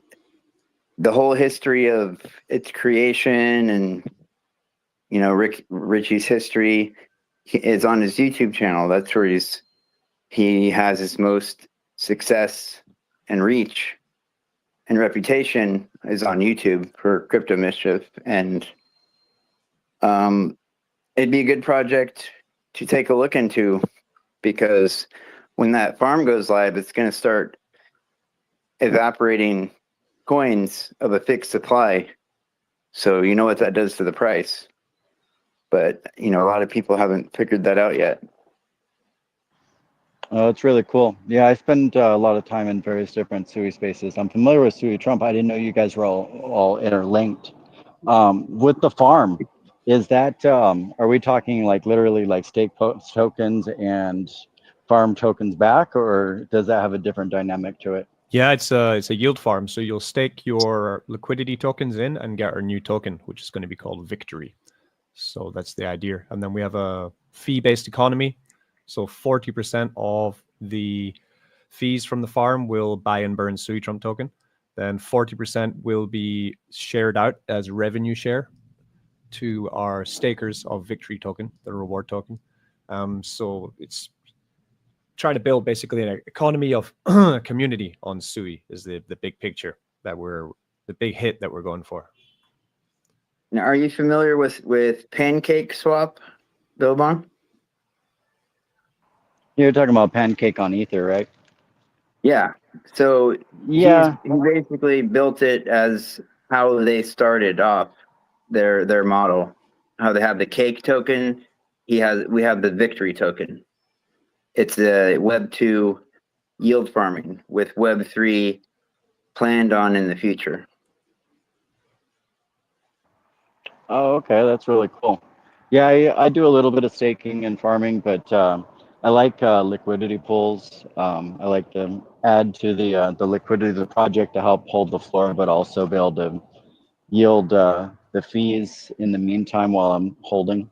the whole history of its creation and Richie's history is on his YouTube channel. That's where he has his most success and reach and reputation, is on YouTube for Crypto Mischief. And it'd be a good project to take a look into, because when that farm goes live, it's going to start evaporating coins of a fixed supply. So you know what that does to the price. But, you know, a lot of people haven't figured that out yet. Oh, it's really cool. Yeah, I spend a lot of time in various different Sui spaces. I'm familiar with Sui Trump. I didn't know you guys were all interlinked. With the farm, is that, are we talking like literally like stake tokens and farm tokens back, or does that have a different dynamic to it? Yeah, it's a yield farm. So you'll stake your liquidity tokens in and get our new token, which is going to be called Victory. So that's the idea. And then we have a fee-based economy. So 40% of the fees from the farm will buy and burn Sui Trump token. Then 40% will be shared out as revenue share to our stakers of Victory token, the reward token. So it's trying to build basically an economy of community on Sui is the big picture that the big hit that we're going for. Now, are you familiar with Pancake Swap, Billabong? You're talking about Pancake on Ether, right? Yeah. So Yeah. he basically built it as how they started off their model. How they have the cake token, we have the Victory token. It's a Web 2 yield farming with Web 3 planned on in the future. Oh, okay, that's really cool. Yeah, I do a little bit of staking and farming, but I like liquidity pools. I like to add to the liquidity of the project to help hold the floor, but also be able to yield the fees in the meantime while I'm holding.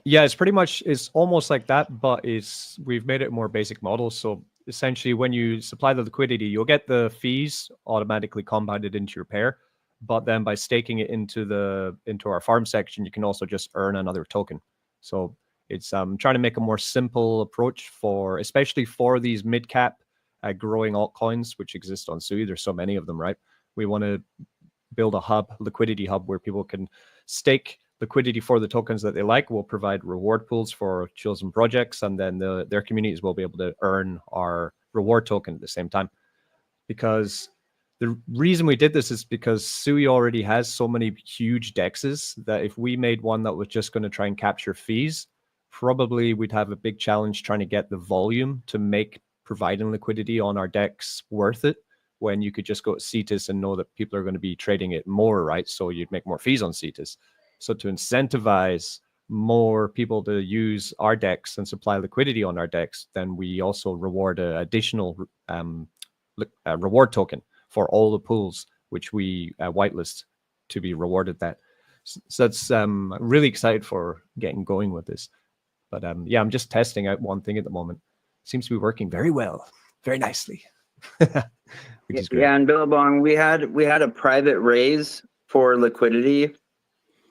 Yeah, it's almost like that, but we've made it a more basic model. So essentially, when you supply the liquidity, you'll get the fees automatically compounded into your pair. But then by staking it into our farm section, you can also just earn another token. So it's trying to make a more simple approach especially for these mid cap growing altcoins which exist on Sui. There's so many of them, right? We want to build a liquidity hub where people can stake liquidity for the tokens that they like. We'll provide reward pools for chosen projects, and then their communities will be able to earn our reward token at the same time. Because the reason we did this is because Sui already has so many huge dexes that if we made one that was just going to try and capture fees, probably we'd have a big challenge trying to get the volume to make providing liquidity on our dex worth it, when you could just go to Cetus and know that people are going to be trading it more, right? So you'd make more fees on Cetus. So to incentivize more people to use our DEX and supply liquidity on our DEX, then we also reward an additional reward token for all the pools which we whitelist to be rewarded that. So that's really excited for getting going with this. But yeah, I'm just testing out one thing at the moment. Seems to be working very well, very nicely. Which is great. Yeah, and Billabong, we had a private raise for liquidity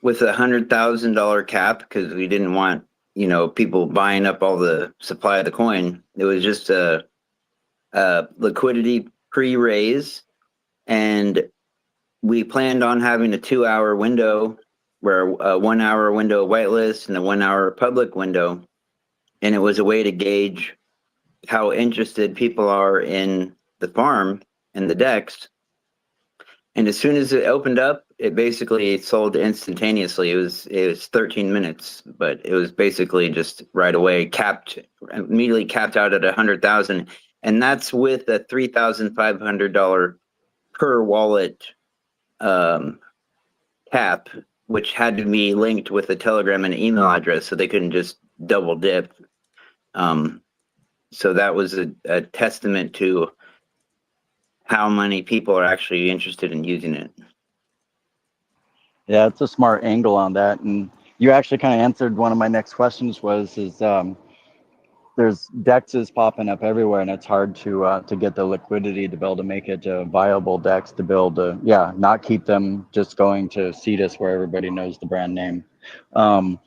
with $100,000 cap because we didn't want, you know, people buying up all the supply of the coin. It was just a liquidity pre-raise, and we planned on having a 2-hour window, where a 1 hour window whitelist and a 1 hour public window, and it was a way to gauge how interested people are in the farm and the DEX. And as soon as it opened up, it basically sold instantaneously. It was 13 minutes, but it was basically just right away immediately capped out at 100,000, and that's with a $3,500 per wallet cap, which had to be linked with a Telegram and email address, so they couldn't just double dip. So that was a testament to how many people are actually interested in using it. Yeah, it's a smart angle on that. And you actually kind of answered one of my next questions there's DEXs popping up everywhere, and it's hard to get the liquidity to be able to make it a viable DEX to build not keep them just going to Cetus where everybody knows the brand name. And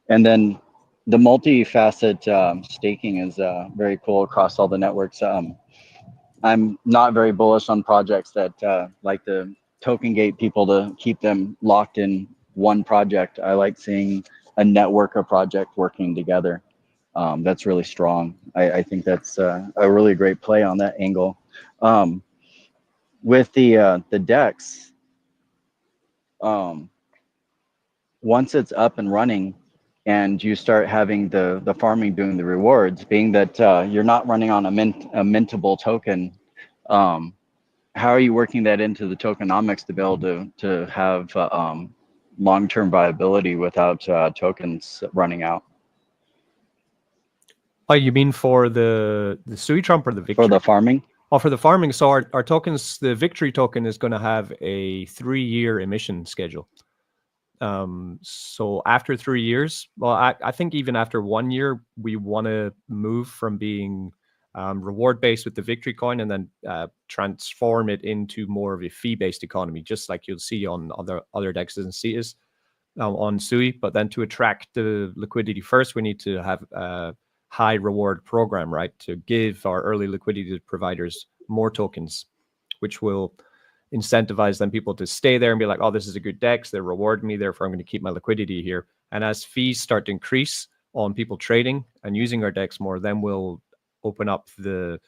then the multi-facet staking is very cool across all the networks. I'm not very bullish on projects that like the token gate people to keep them locked in one project. I like seeing a network, a project working together. That's really strong. I think that's a really great play on that angle. With the DEX, once it's up and running and you start having the farming doing the rewards, being that you're not running on a mintable token, how are you working that into the tokenomics to be able to have long-term viability without tokens running out? Oh, you mean for the Sui Trump or the Victory? For the farming? Oh, for the farming. So our tokens, the Victory token is going to have a 3-year emission schedule. So after 3 years, well, I think even after 1 year, we want to move from being reward-based with the Victory coin and then transform it into more of a fee-based economy, just like you'll see on other DEXs and CETAs on Sui. But then to attract the liquidity first, we need to have a high reward program, right? To give our early liquidity providers more tokens, which will incentivize them people to stay there and be like, oh, this is a good DEX, they're rewarding me, therefore I'm going to keep my liquidity here. And as fees start to increase on people trading and using our DEX more, then we'll open up the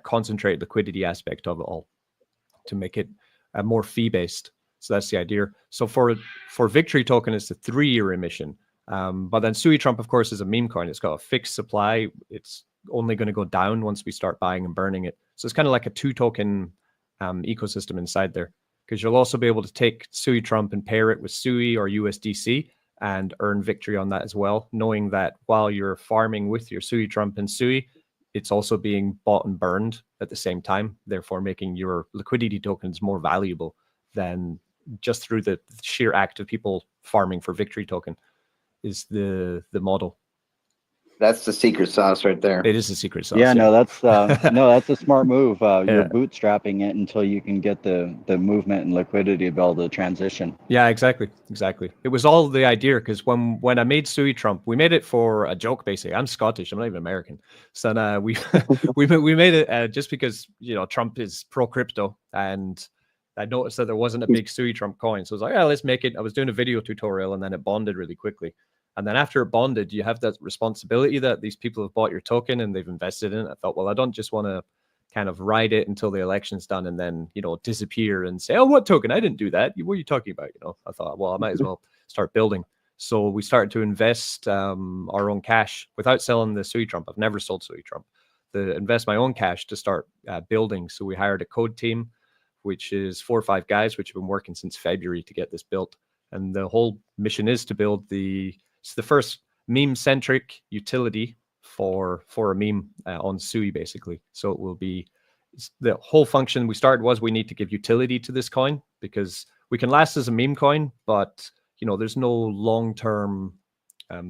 concentrate liquidity aspect of it all to make it more fee-based. So that's the idea. So for Victory token, it's a 3-year emission. But then Sui Trump, of course, is a meme coin. It's got a fixed supply. It's only going to go down once we start buying and burning it. So it's kind of like a 2-token ecosystem inside there, because you'll also be able to take Sui Trump and pair it with Sui or USDC and earn Victory on that as well, knowing that while you're farming with your Sui Trump and Sui, it's also being bought and burned at the same time, therefore making your liquidity tokens more valuable than just through the sheer act of people farming for Victory token is the model. That's the secret sauce right there. It is a secret sauce. Yeah, no, that's that's a smart move. You're Yeah. bootstrapping it until you can get the movement and liquidity to be able to transition. Yeah, exactly. It was all the idea, because when I made Sui Trump, we made it for a joke. Basically, I'm Scottish. I'm not even American. So we we made it just because Trump is pro crypto, and I noticed that there wasn't a big Sui Trump coin, so I was like, yeah, let's make it. I was doing a video tutorial, and then it bonded really quickly. And then after it bonded, you have that responsibility that these people have bought your token and they've invested in it. I thought, well, I don't just want to kind of ride it until the election's done and then, disappear and say, oh, what token? I didn't do that. What are you talking about? I thought, well, I might as well start building. So we started to invest our own cash without selling the Sui Trump. I've never sold Sui Trump. Invest my own cash to start building. So we hired a code team, which is 4 or 5 guys, which have been working since February to get this built. And the whole mission is to build it's the first meme-centric utility for a meme on Sui, basically. So it will be the whole function we started was we need to give utility to this coin, because we can last as a meme coin, but there's no long-term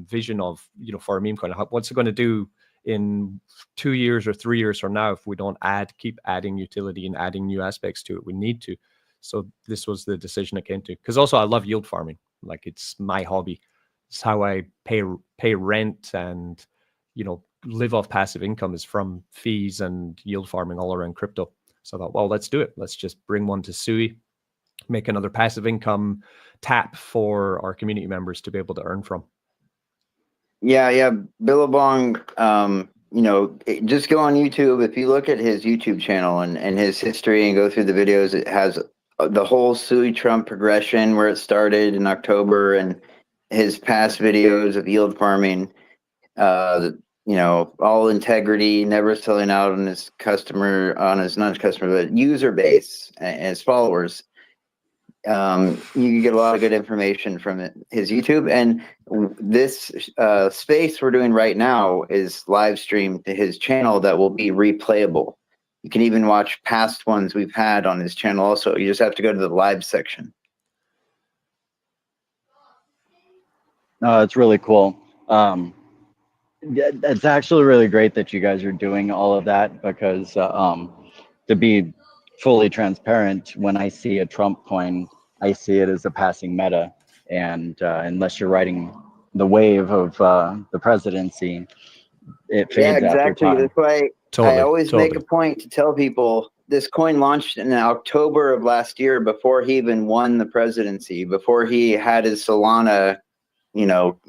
vision of for a meme coin. What's it going to do in 2 years or 3 years from now if we don't keep adding utility and adding new aspects to it? We need to. So this was the decision I came to, because also I love yield farming. Like, it's my hobby. It's how I pay rent and live off passive income, is from fees and yield farming all around crypto. So I thought, well, let's do it. Let's just bring one to Sui, make another passive income tap for our community members to be able to earn from. Yeah, Billabong. Just go on YouTube. If you look at his YouTube channel and his history and go through the videos, it has the whole Sui Trump progression, where it started in October, and his past videos of yield farming, all integrity, never selling out on his user base and his followers. You can get a lot of good information from his YouTube. And this space we're doing right now is live streamed to his channel that will be replayable. You can even watch past ones we've had on his channel also. You just have to go to the live section. No, it's really cool. It's actually really great that you guys are doing all of that, because to be fully transparent, when I see a Trump coin, I see it as a passing meta. And unless you're riding the wave of the presidency, it fades after time. That's why I always make a point to tell people this coin launched in October of last year, before he even won the presidency, before he had his Solana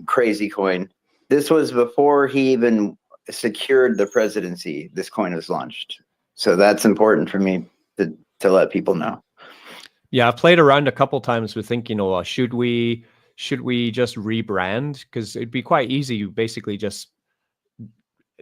crazy coin. This was before he even secured the presidency. This coin was launched. So that's important for me to let people know. Yeah, I've played around a couple times with thinking, should we just rebrand? Because it'd be quite easy. You basically just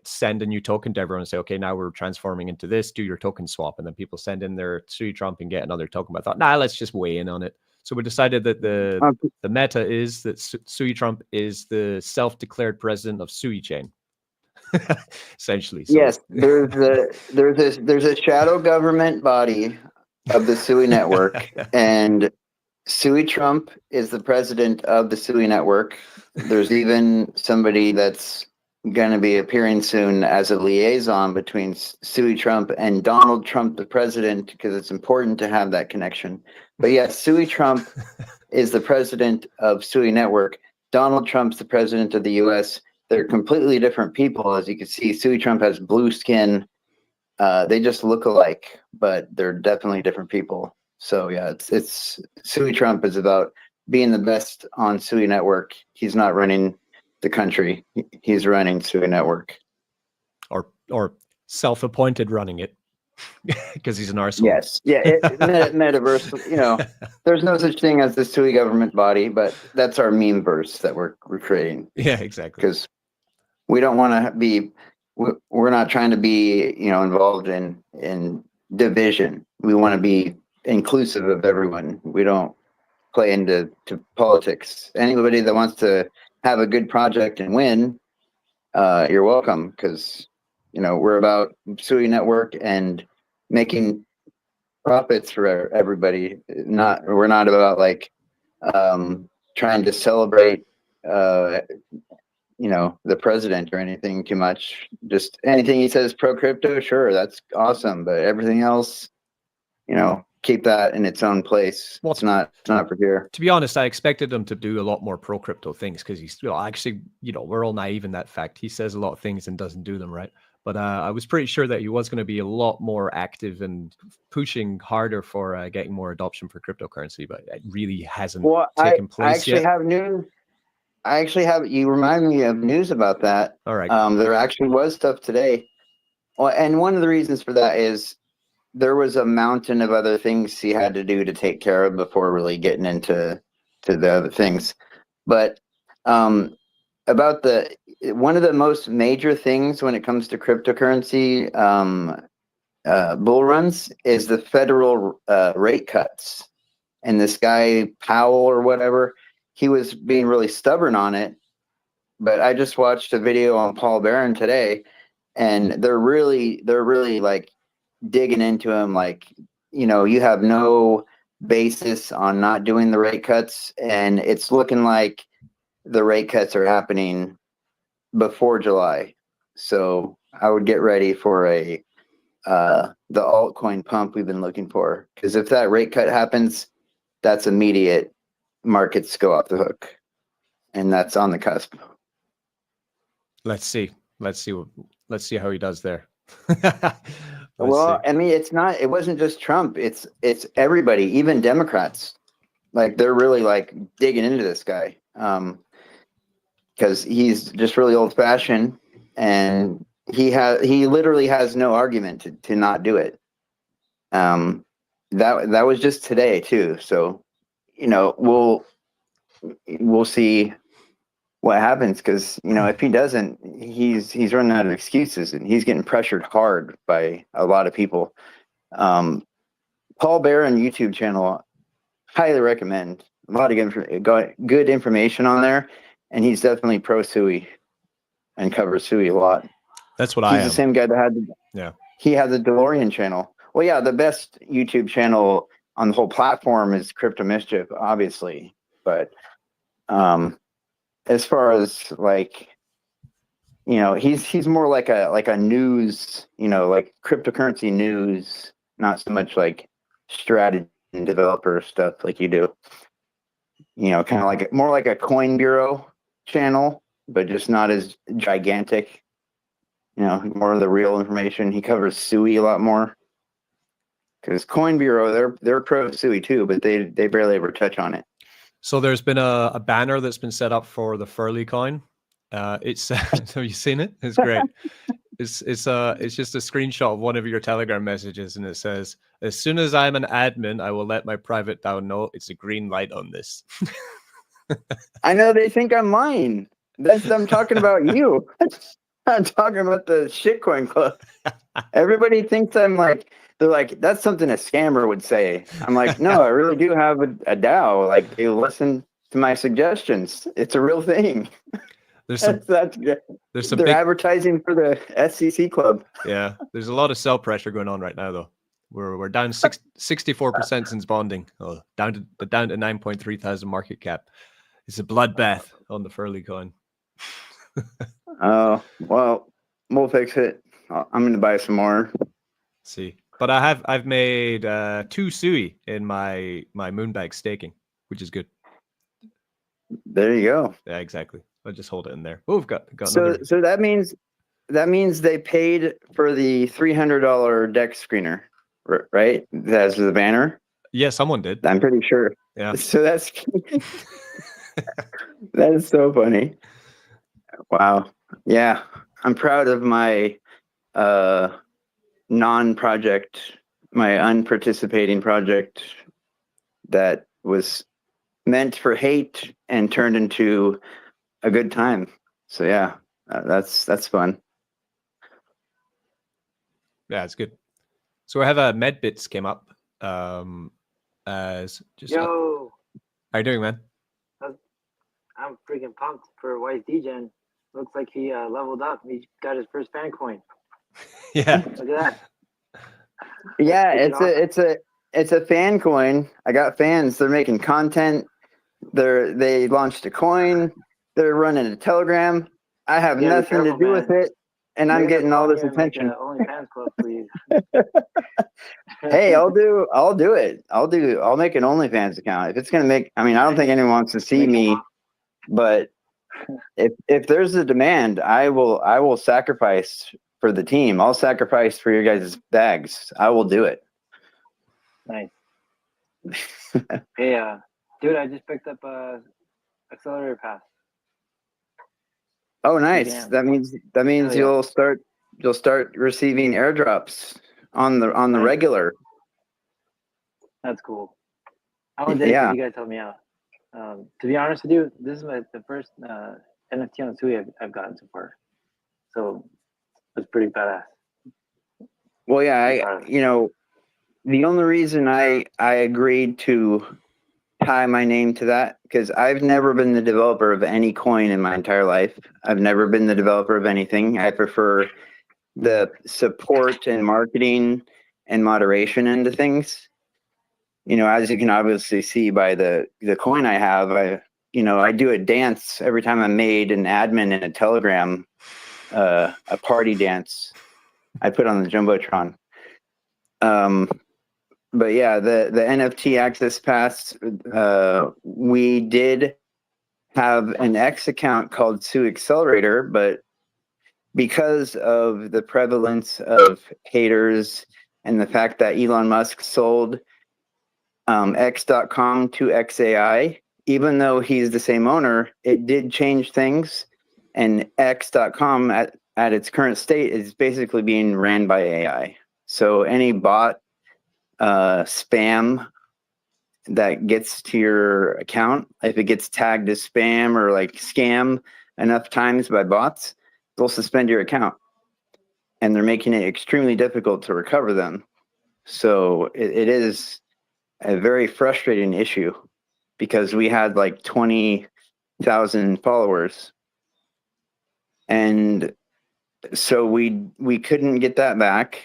send a new token to everyone and say, okay, now we're transforming into this, do your token swap. And then people send in their Sui Trump and get another token. But I thought, let's just weigh in on it. So we decided that the meta is that Sui Trump is the self-declared president of Sui Chain. Essentially. So. Yes, there's a shadow government body of the Sui network, and Sui Trump is the president of the Sui network. There's even somebody that's going to be appearing soon as a liaison between Sui Trump and Donald Trump, the president, because it's important to have that connection. But yes, Sui Trump is the president of Sui network. Donald Trump's the president of the U.S. They're completely different people. As you can see, Sui Trump has blue skin. They just look alike, but they're definitely different people. So yeah, it's Sui Trump is about being the best on Sui network. He's not running the country. He's running Sui network. Or self-appointed running it. Because he's an arsehole. Yes. Yeah. Metaverse, there's no such thing as the Sui government body, but that's our meme verse that we're creating. Yeah, exactly. Because we don't want to be, we're not trying to be, involved in division. We want to be inclusive of everyone. We don't play into politics. Anybody that wants to have a good project and win, you're welcome, because, we're about Sui network and making profits for everybody. We're not about trying to celebrate the president or anything too much. Just anything he says pro crypto, sure, that's awesome, but everything else, keep that in its own place. Well, it's not for here. To be honest, I expected him to do a lot more pro crypto things, because he's actually, we're all naive in that fact. He says a lot of things and doesn't do them, right? But I was pretty sure that he was going to be a lot more active and pushing harder for getting more adoption for cryptocurrency, but it really hasn't taken place yet. I actually have, you remind me of news about that. All right. There actually was stuff today. Well, and one of the reasons for that is there was a mountain of other things he had to do to take care of before really getting into the other things. But about one of the most major things when it comes to cryptocurrency bull runs is the federal rate cuts. And this guy Powell or whatever, he was being really stubborn on it. But I just watched a video on Paul Barron today, and they're really like digging into him, you have no basis on not doing the rate cuts, and it's looking like the rate cuts are happening before July. So I would get ready for the altcoin pump we've been looking for, because if that rate cut happens, that's immediate. Markets go off the hook, and that's on the cusp. Let's see how he does there. Well, I mean, it wasn't just Trump. It's everybody, even Democrats. They're really digging into this guy. Because he's just really old fashioned, and he literally has no argument to not do it. That was just today too. So, we'll see what happens, because if he doesn't, he's running out of excuses, and he's getting pressured hard by a lot of people. Paul Barron YouTube channel, highly recommend. A lot of good information on there, and he's definitely pro Sui and covers Sui a lot. That's what I am. He's the same guy that had he had the DeLorean channel. Well, yeah, the best YouTube channel on the whole platform is Crypto Mischief, obviously, but as far as he's more like a news, like cryptocurrency news, not so much like strategy and developer stuff like you do. Kind of more like a Coin Bureau channel, but just not as gigantic. More of the real information. He covers Sui a lot more, because Coin Bureau, they're pro Sui too, but they barely ever touch on it. So there's been a banner that's been set up for the Furley coin. It's have you seen it? It's great. It's just a screenshot of one of your Telegram messages, and it says, "As soon as I'm an admin, I will let my private DAO know it's a green light on this." I know they think I'm lying. I'm talking about you. I'm talking about the shitcoin club. Everybody thinks I'm like, they're like, that's something a scammer would say. I'm like, no, I really do have a DAO. Like, they listen to my suggestions. It's a real thing. There's some They're big advertising for the SEC club. Yeah, there's a lot of sell pressure going on right now, though. We're down 64% since bonding. Oh, down to 9.3 thousand market cap. It's a bloodbath on the Furley coin. Oh, well, we'll fix it. I'm going to buy some more. See, but I've made 2 Sui in my Moonbag staking, which is good. There you go. Yeah, exactly. I'll just hold it in there. Oh, we've got So another. so that means they paid for the $300 deck screener, right? That's the banner. Yeah, someone did. I'm pretty sure. Yeah. So that's that is so funny. Wow. Yeah, I'm proud of my non-project, my unparticipating project that was meant for hate and turned into a good time. So yeah, that's fun. Yeah, it's good. So I have a Medbits came up. As just Yo, how you doing, man? I'm freaking pumped for Wise Degen. Looks like he leveled up. He got his first fan coin. Yeah. Look at that. Yeah, Freaking it's a fan coin. I got fans. They're making content. They launched a coin. They're running a Telegram. I have Yeah, be nothing to careful, do with man. it, and They're I'm gonna getting all call this you and make attention. a OnlyFans club for you. Hey, I'll do it. I'll make an OnlyFans account if it's gonna make. I mean, I don't think anyone wants to see me, but if there's a demand, I will sacrifice for the team. I'll sacrifice for your guys' bags. I will do it. Nice. Hey, dude, I just picked up accelerator pass. Oh, nice. Damn. That means Hell yeah. you'll start receiving airdrops on the Nice. regular. That's cool. I would dedicate Yeah. you guys help me out. To be honest with you, this is the first NFT on Sui I've gotten so far. So it's pretty badass. Well, yeah, the only reason I agreed to tie my name to that, because I've never been the developer of any coin in my entire life. I've never been the developer of anything. I prefer the support and marketing and moderation into things. As you can obviously see by the coin I have, I do a dance every time I'm made an admin in a Telegram, a party dance I put on the Jumbotron. But yeah, the NFT Access Pass, we did have an X account called Sui Accelerator, but because of the prevalence of haters and the fact that Elon Musk sold X.com to XAI, even though he's the same owner, it did change things. And X.com at its current state is basically being ran by AI. So any bot spam that gets to your account, if it gets tagged as spam or like scam enough times by bots, they'll suspend your account, and they're making it extremely difficult to recover them. So it is a very frustrating issue, because we had like 20,000 followers, and so we couldn't get that back.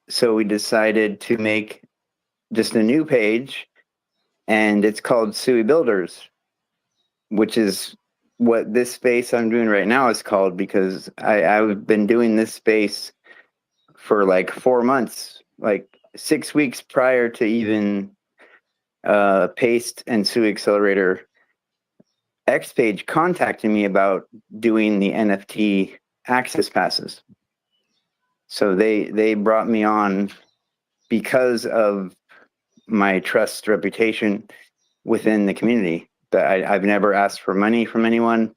So we decided to make just a new page, and it's called Sui Builders, which is what this space I'm doing right now is called, because I've been doing this space for like 4 months, like 6 weeks prior to even Paste and Sui Accelerator X page contacting me about doing the NFT access passes. So they brought me on because of my trust reputation within the community. That I've never asked for money from anyone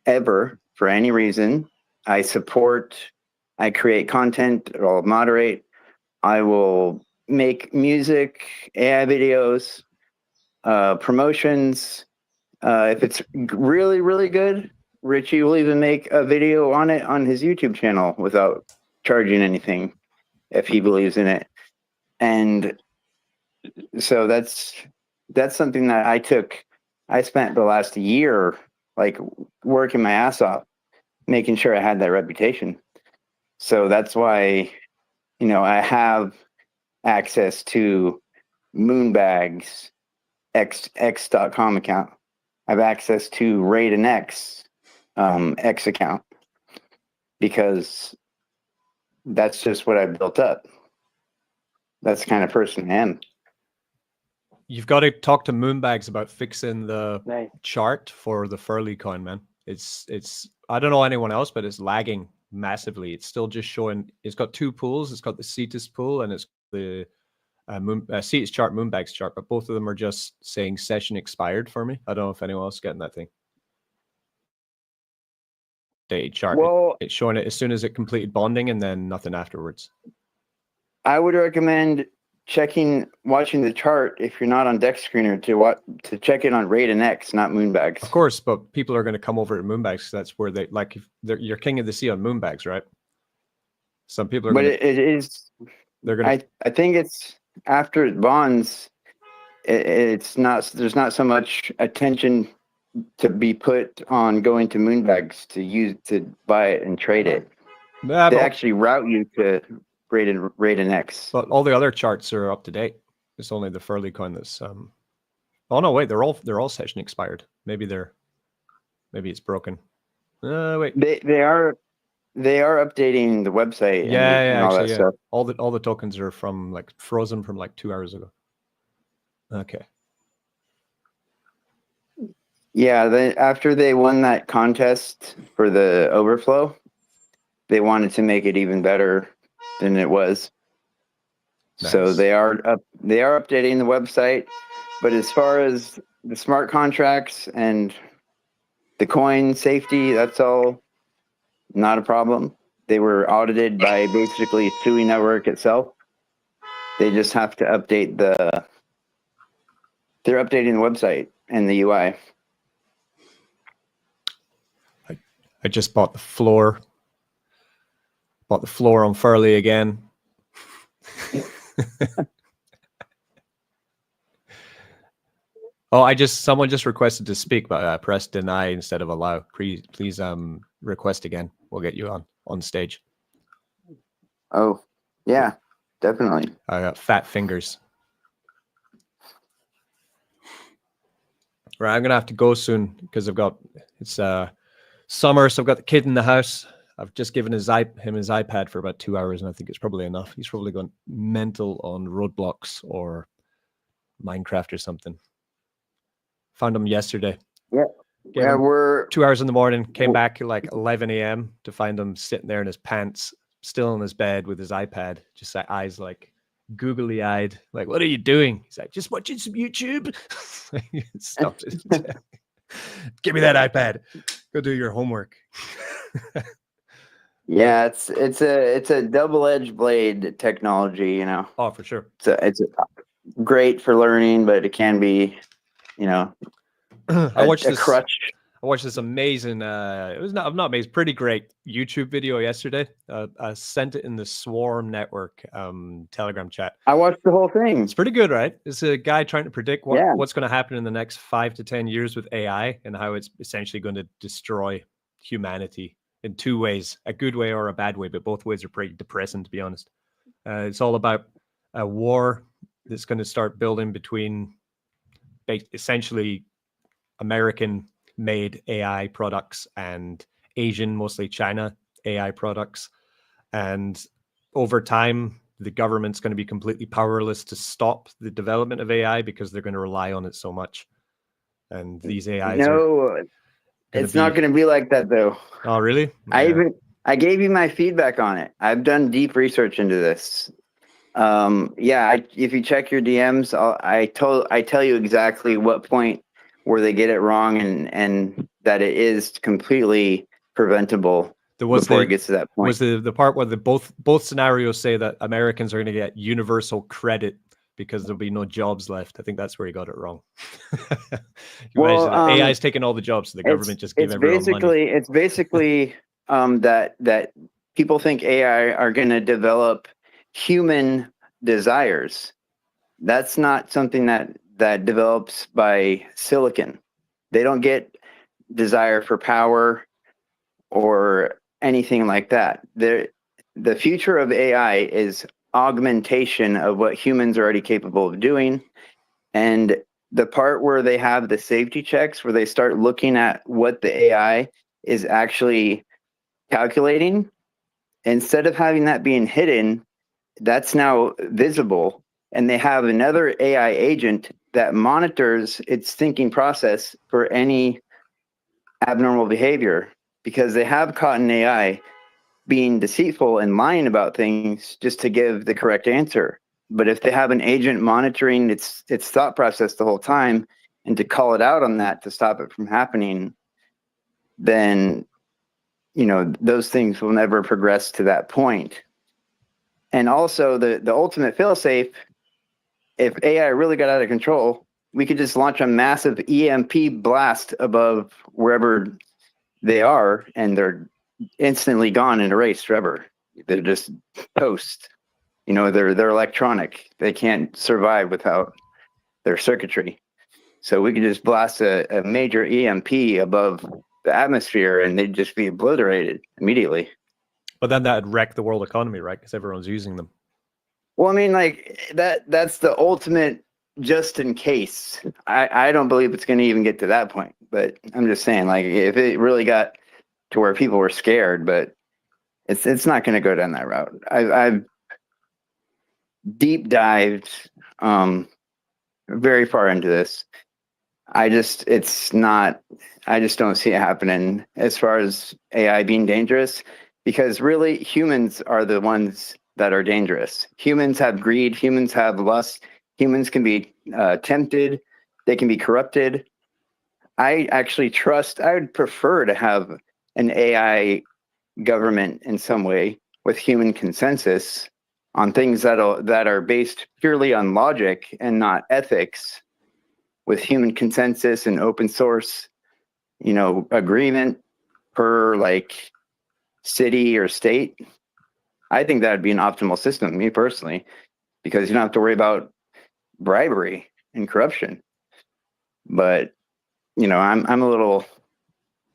ever for any reason. I support, I create content, I'll moderate, I will make music, AI videos, promotions. If it's really, really good, Richie will even make a video on it on his YouTube channel without charging anything if he believes in it. And so that's something that I spent the last year like working my ass off, making sure I had that reputation. So that's why, you know, I have access to Moonbag's X.com account. I have access to RaidenX X account, because that's just what I built up. That's the kind of person I am. You've got to talk to Moonbags about fixing the Nice. chart for the Furley coin, man. It's I don't know anyone else, but it's lagging massively. It's still just showing. It's got two pools. It's got the Cetus pool and it's the Cetus chart, Moonbags chart, but both of them are just saying session expired for me. I don't know if anyone else is getting that thing. Date chart. Well, it's showing it as soon as it completed bonding and then nothing afterwards. I would recommend watching the chart if you're not on Deck Screener to check it on RaidenX, not Moonbags. Of course, but people are going to come over to Moonbags because that's where they like. If you're king of the sea on Moonbags, right? Some people are. But gonna, it is. They're going to. I think it's after it bonds. It's not. There's not so much attention to be put on going to Moonbags to buy it and trade it. They actually route you to RaidenX. But all the other charts are up to date. It's only the Furley coin that's. Oh no! Wait, they're all session expired. Maybe it's broken. Wait. They are updating the website. Yeah, and all actually, that stuff. All the tokens are from like frozen from like 2 hours ago. Okay. Yeah, after they won that contest for the overflow, they wanted to make it even better than it was. Nice. So they are updating the website, but as far as the smart contracts and the coin safety, that's all not a problem. They were audited by basically Sui Network itself. They just have to update they're updating the website and the UI. I just bought the floor. Bought the floor on Furley again. Oh, someone just requested to speak, but press deny instead of allow. Please request again. We'll get you on stage. Oh, yeah, definitely. I got fat fingers. Right, I'm gonna have to go soon because it's summer, so I've got the kid in the house. I've just given him his iPad for about 2 hours, and I think it's probably enough. He's probably gone mental on Roadblocks or Minecraft or something. Found him yesterday. Yeah. Yeah, we're 2 hours in the morning, came back at like 11 a.m. to find him sitting there in his pants, still in his bed with his iPad, just like eyes like googly eyed, like, what are you doing? He's like, just watching some YouTube. Stop it. Give me that iPad. Go do your homework. Yeah, it's a double-edged blade technology, you know. Oh, for sure. It's great for learning, but it can be, you know, I watched this crutch. I watched this amazing it was not amazing, pretty great YouTube video yesterday. I sent it in the Swarm Network Telegram chat. I watched the whole thing. It's pretty good, right? It's a guy trying to predict what's going to happen in the next 5 to 10 years with AI and how it's essentially going to destroy humanity in two ways, a good way or a bad way, but both ways are pretty depressing, to be honest. It's all about a war that's going to start building between essentially American-made AI products and Asian, mostly China AI products. And over time, the government's going to be completely powerless to stop the development of AI because they're going to rely on it so much. And these AIs it's not going to be like that, though. Oh, really? Yeah. I gave you my feedback on it. I've done deep research into this. Yeah, if you check your DMs, I tell you exactly what point where they get it wrong and that it is completely preventable before it gets to that point. Was the part where both scenarios say that Americans are going to get universal credit because there'll be no jobs left. I think that's where he got it wrong. Well, AI is taking all the jobs, so the government just give everyone money. It's basically that people think AI are going to develop human desires. That's not something that develops by silicon. They don't get desire for power or anything like that. The future of AI is augmentation of what humans are already capable of doing. And the part where they have the safety checks, where they start looking at what the AI is actually calculating, instead of having that being hidden, that's now visible. And they have another AI agent that monitors its thinking process for any abnormal behavior, because they have caught an AI being deceitful and lying about things just to give the correct answer. But if they have an agent monitoring its thought process the whole time and to call it out on that to stop it from happening, then those things will never progress to that point. And also the ultimate failsafe, if AI really got out of control, we could just launch a massive EMP blast above wherever they are, and they're instantly gone and erased forever. They're just toast. They're electronic. They can't survive without their circuitry. So we could just blast a major EMP above the atmosphere and they'd just be obliterated immediately. But then that'd wreck the world economy, right? Because everyone's using them. Well, I mean, like that's the ultimate just in case. I don't believe it's going to even get to that point, but I'm just saying, like, if it really got to where people were scared, but it's not going to go down that route. I've deep dived very far into this. I just don't see it happening as far as AI being dangerous, because really humans are the ones that are dangerous. Humans have greed, humans have lust, humans can be tempted, they can be corrupted. I would prefer to have an AI government in some way with human consensus on things that are based purely on logic and not ethics, with human consensus and open source, agreement per like city or state. I think that would be an optimal system, me personally, because you don't have to worry about bribery and corruption. But I'm a little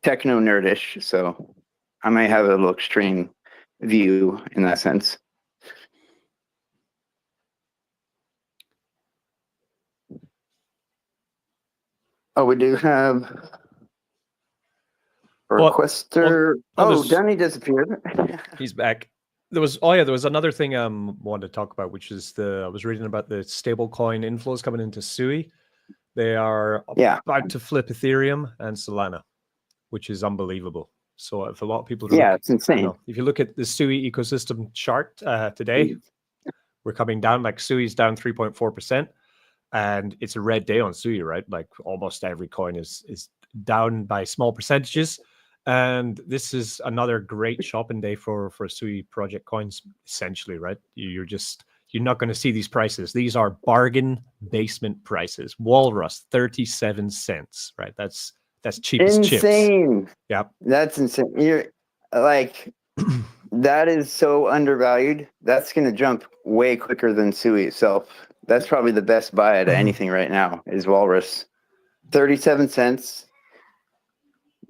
techno nerdish, so I might have a little extreme view in that sense. Oh, we do have a requester. Danny disappeared. He's back. There was another thing I wanted to talk about, which is I was reading about the stablecoin inflows coming into Sui. They are about to flip Ethereum and Solana, which is unbelievable. So if a lot of people it's insane. If you look at the Sui ecosystem chart today, we're coming down, like Sui's down 3.4%. And it's a red day on Sui, right? Like almost every coin is down by small percentages. And this is another great shopping day for Sui project coins, essentially, right? You're not going to see these prices. These are bargain basement prices. Walrus, 37 cents, right? That's cheap as chips. Insane. Yeah. That's insane. You're like, that is so undervalued. That's going to jump way quicker than Sui itself. That's probably the best buy out of anything right now is Walrus. 37 cents.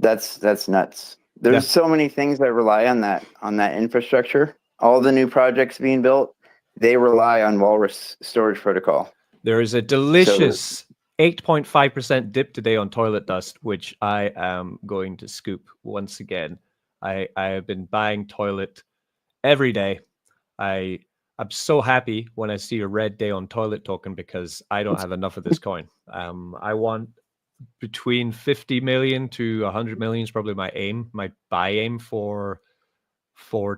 That's nuts. There's so many things that rely on that infrastructure. All the new projects being built, they rely on Walrus storage protocol. There is a delicious 8.5% dip today on toilet dust, which I am going to scoop once again. I have been buying toilet every day. I'm so happy when I see a red day on toilet token, because I don't have enough of this coin. I want between 50 million to 100 million is probably my buy aim for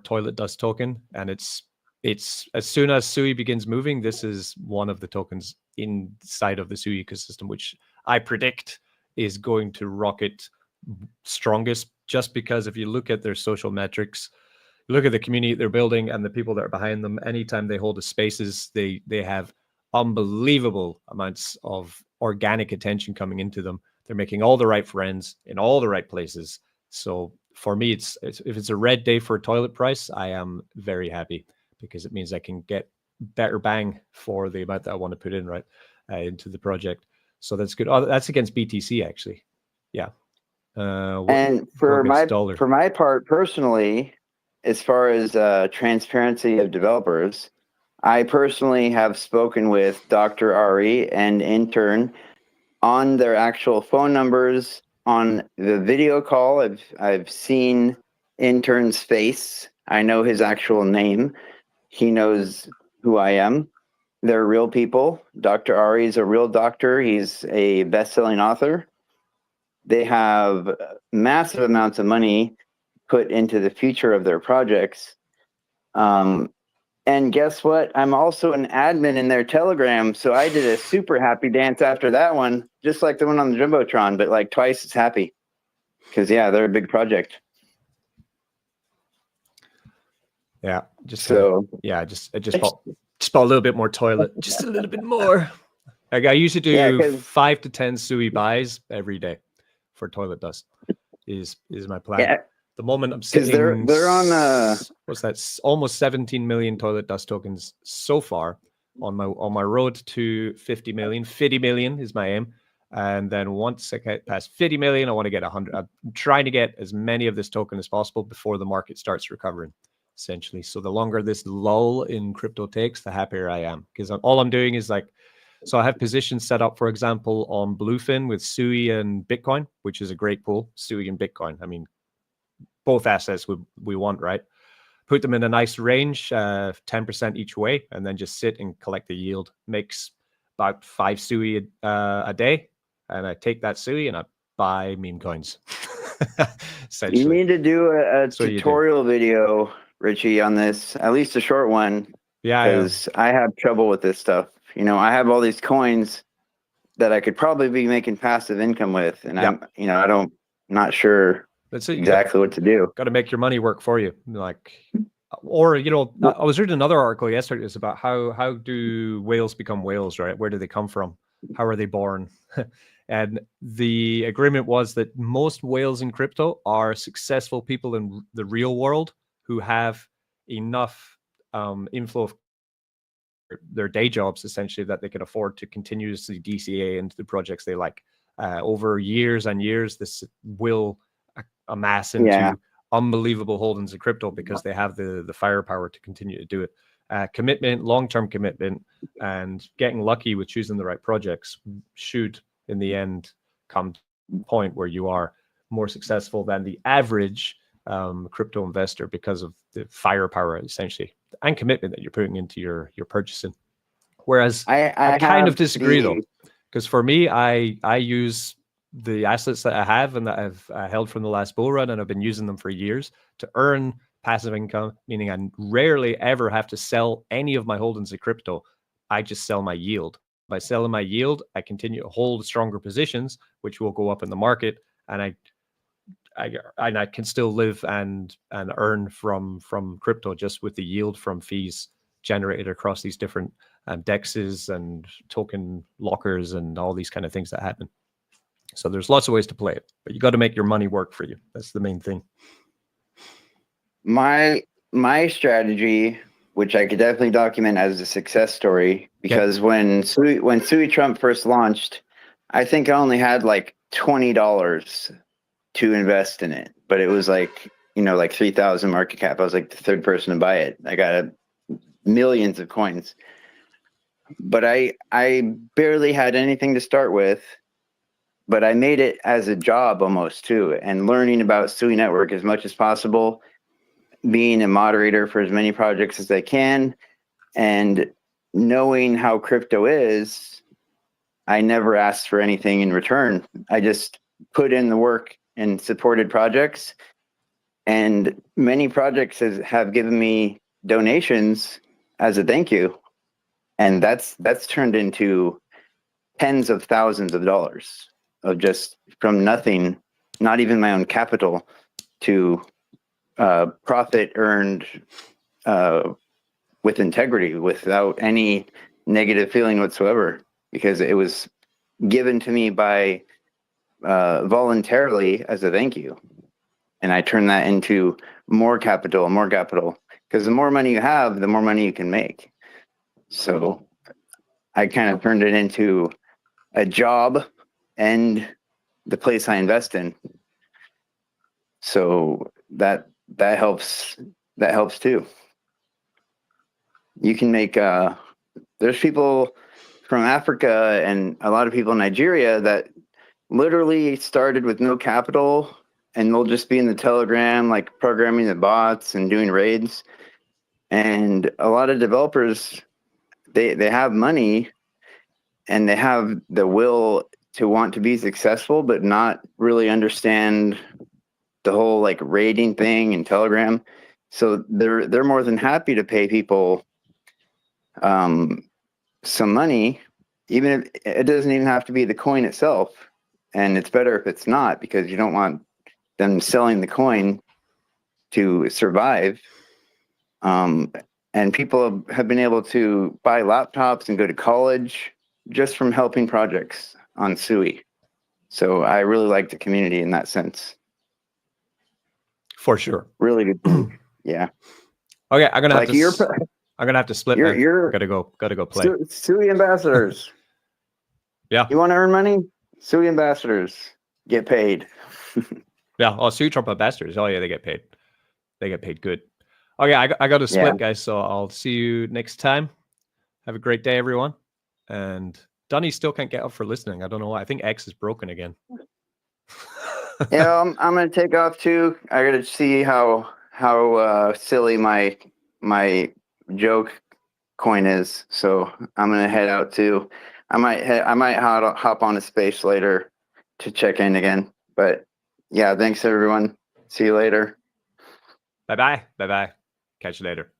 toilet dust token, and it's it's as soon as Sui begins moving, this is one of the tokens inside of the Sui ecosystem, which I predict is going to rocket strongest, just because if you look at their social metrics, look at the community they're building and the people that are behind them, anytime they hold the spaces, they have unbelievable amounts of organic attention coming into them. They're making all the right friends in all the right places. So for me, it's if it's a red day for a toilet price, I am very happy, because it means I can get better bang for the amount that I want to put in, right, into the project. So that's good. Oh, that's against BTC actually. Yeah. And for my part personally, as far as transparency of developers, I personally have spoken with Dr. Ari and intern on their actual phone numbers. On the video call, I've seen intern's face. I know his actual name. He knows who I am. They're real people. Dr. Ari is a real doctor. He's a best-selling author. They have massive amounts of money put into the future of their projects. And guess what? I'm also an admin in their Telegram. So I did a super happy dance after that one, just like the one on the Jumbotron, but like twice as happy. Because, yeah, they're a big project. Yeah. Just bought a little bit more toilet. Just a little bit more. Like I usually do 5 to 10 Sui buys every day for toilet dust is my plan. Yeah. The moment I'm sitting, they're on what's that? Almost 17 million toilet dust tokens so far on my road to 50 million. 50 million is my aim, and then once I get past 50 million, I want to get 100. I'm trying to get as many of this token as possible before the market starts recovering, essentially. So the longer this lull in crypto takes, the happier I am, because all I'm doing is like. So I have positions set up, for example, on Bluefin with Sui and Bitcoin, which is a great pool. Sui and Bitcoin. I mean, both assets we want, right? Put them in a nice range, 10% each way, and then just sit and collect the yield. Makes about 5 Sui a day, and I take that Sui and I buy meme coins. You need to do a tutorial video, Richie, on this, at least a short one. Yeah, because I have trouble with this stuff. You know, I have all these coins that I could probably be making passive income with, and I'm not sure exactly what to do. Got to make your money work for you, like, or I was reading another article yesterday. It's about how do whales become whales, right? Where do they come from? How are they born? And the agreement was that most whales in crypto are successful people in the real world who have enough inflow of their day jobs, essentially, that they can afford to continuously DCA into the projects they like. Over years and years, this will amass into unbelievable holdings of crypto because they have the firepower to continue to do it. Commitment, long-term commitment, and getting lucky with choosing the right projects should, in the end, come to a point where you are more successful than the average crypto investor because of the firepower, essentially, and commitment that you're putting into your purchasing. Whereas I kind of disagree though, because for me, I use the assets that I have and that I've held from the last bull run, and I've been using them for years to earn passive income, meaning I rarely ever have to sell any of my holdings of crypto. I just sell my yield. By selling my yield, I continue to hold stronger positions, which will go up in the market, and I can still live and earn from crypto just with the yield from fees generated across these different dexes and token lockers and all these kind of things that happen. So there's lots of ways to play it, but you got to make your money work for you. That's the main thing. My strategy, which I could definitely document as a success story, because when Sui Trump first launched, I think I only had like $20 to invest in it, but it was like, like 3,000 market cap. I was like the third person to buy it. I got millions of coins, but I barely had anything to start with, but I made it as a job almost too, and learning about Sui Network as much as possible, being a moderator for as many projects as I can, and knowing how crypto is, I never asked for anything in return. I just put in the work and supported projects, and many projects have given me donations as a thank you. And that's turned into tens of thousands of dollars of just from nothing, not even my own capital, to profit earned with integrity, without any negative feeling whatsoever, because it was given to me by voluntarily as a thank you. And I turn that into more capital, because the more money you have, the more money you can make. So I kind of turned it into a job and the place I invest in. So that helps too. You can make there's people from Africa and a lot of people in Nigeria that literally started with no capital, and they'll just be in the Telegram, like programming the bots and doing raids. And a lot of developers, they have money and they have the will to want to be successful, but not really understand the whole like raiding thing and Telegram. So they're more than happy to pay people some money, even if it doesn't even have to be the coin itself. And it's better if it's not, because you don't want them selling the coin to survive. And people have been able to buy laptops and go to college just from helping projects on Sui. So I really like the community in that sense. For sure. Really good. Yeah. Okay, I'm gonna have Like to. I'm gonna have to split. You're gotta go play. Sui ambassadors. Yeah. You want to earn money? Sui ambassadors get paid. Yeah. Oh, Sui Trump ambassadors. Oh yeah, they get paid. They get paid good. Okay, I got to split, guys. So I'll see you next time. Have a great day, everyone. And Donnie still can't get up for listening. I don't know why. I think X is broken again. Yeah, I'm gonna take off too. I gotta see how silly my joke coin is. So I'm gonna head out too. I might hop on a space later to check in again. But yeah, thanks everyone. See you later. Bye bye. Catch you later.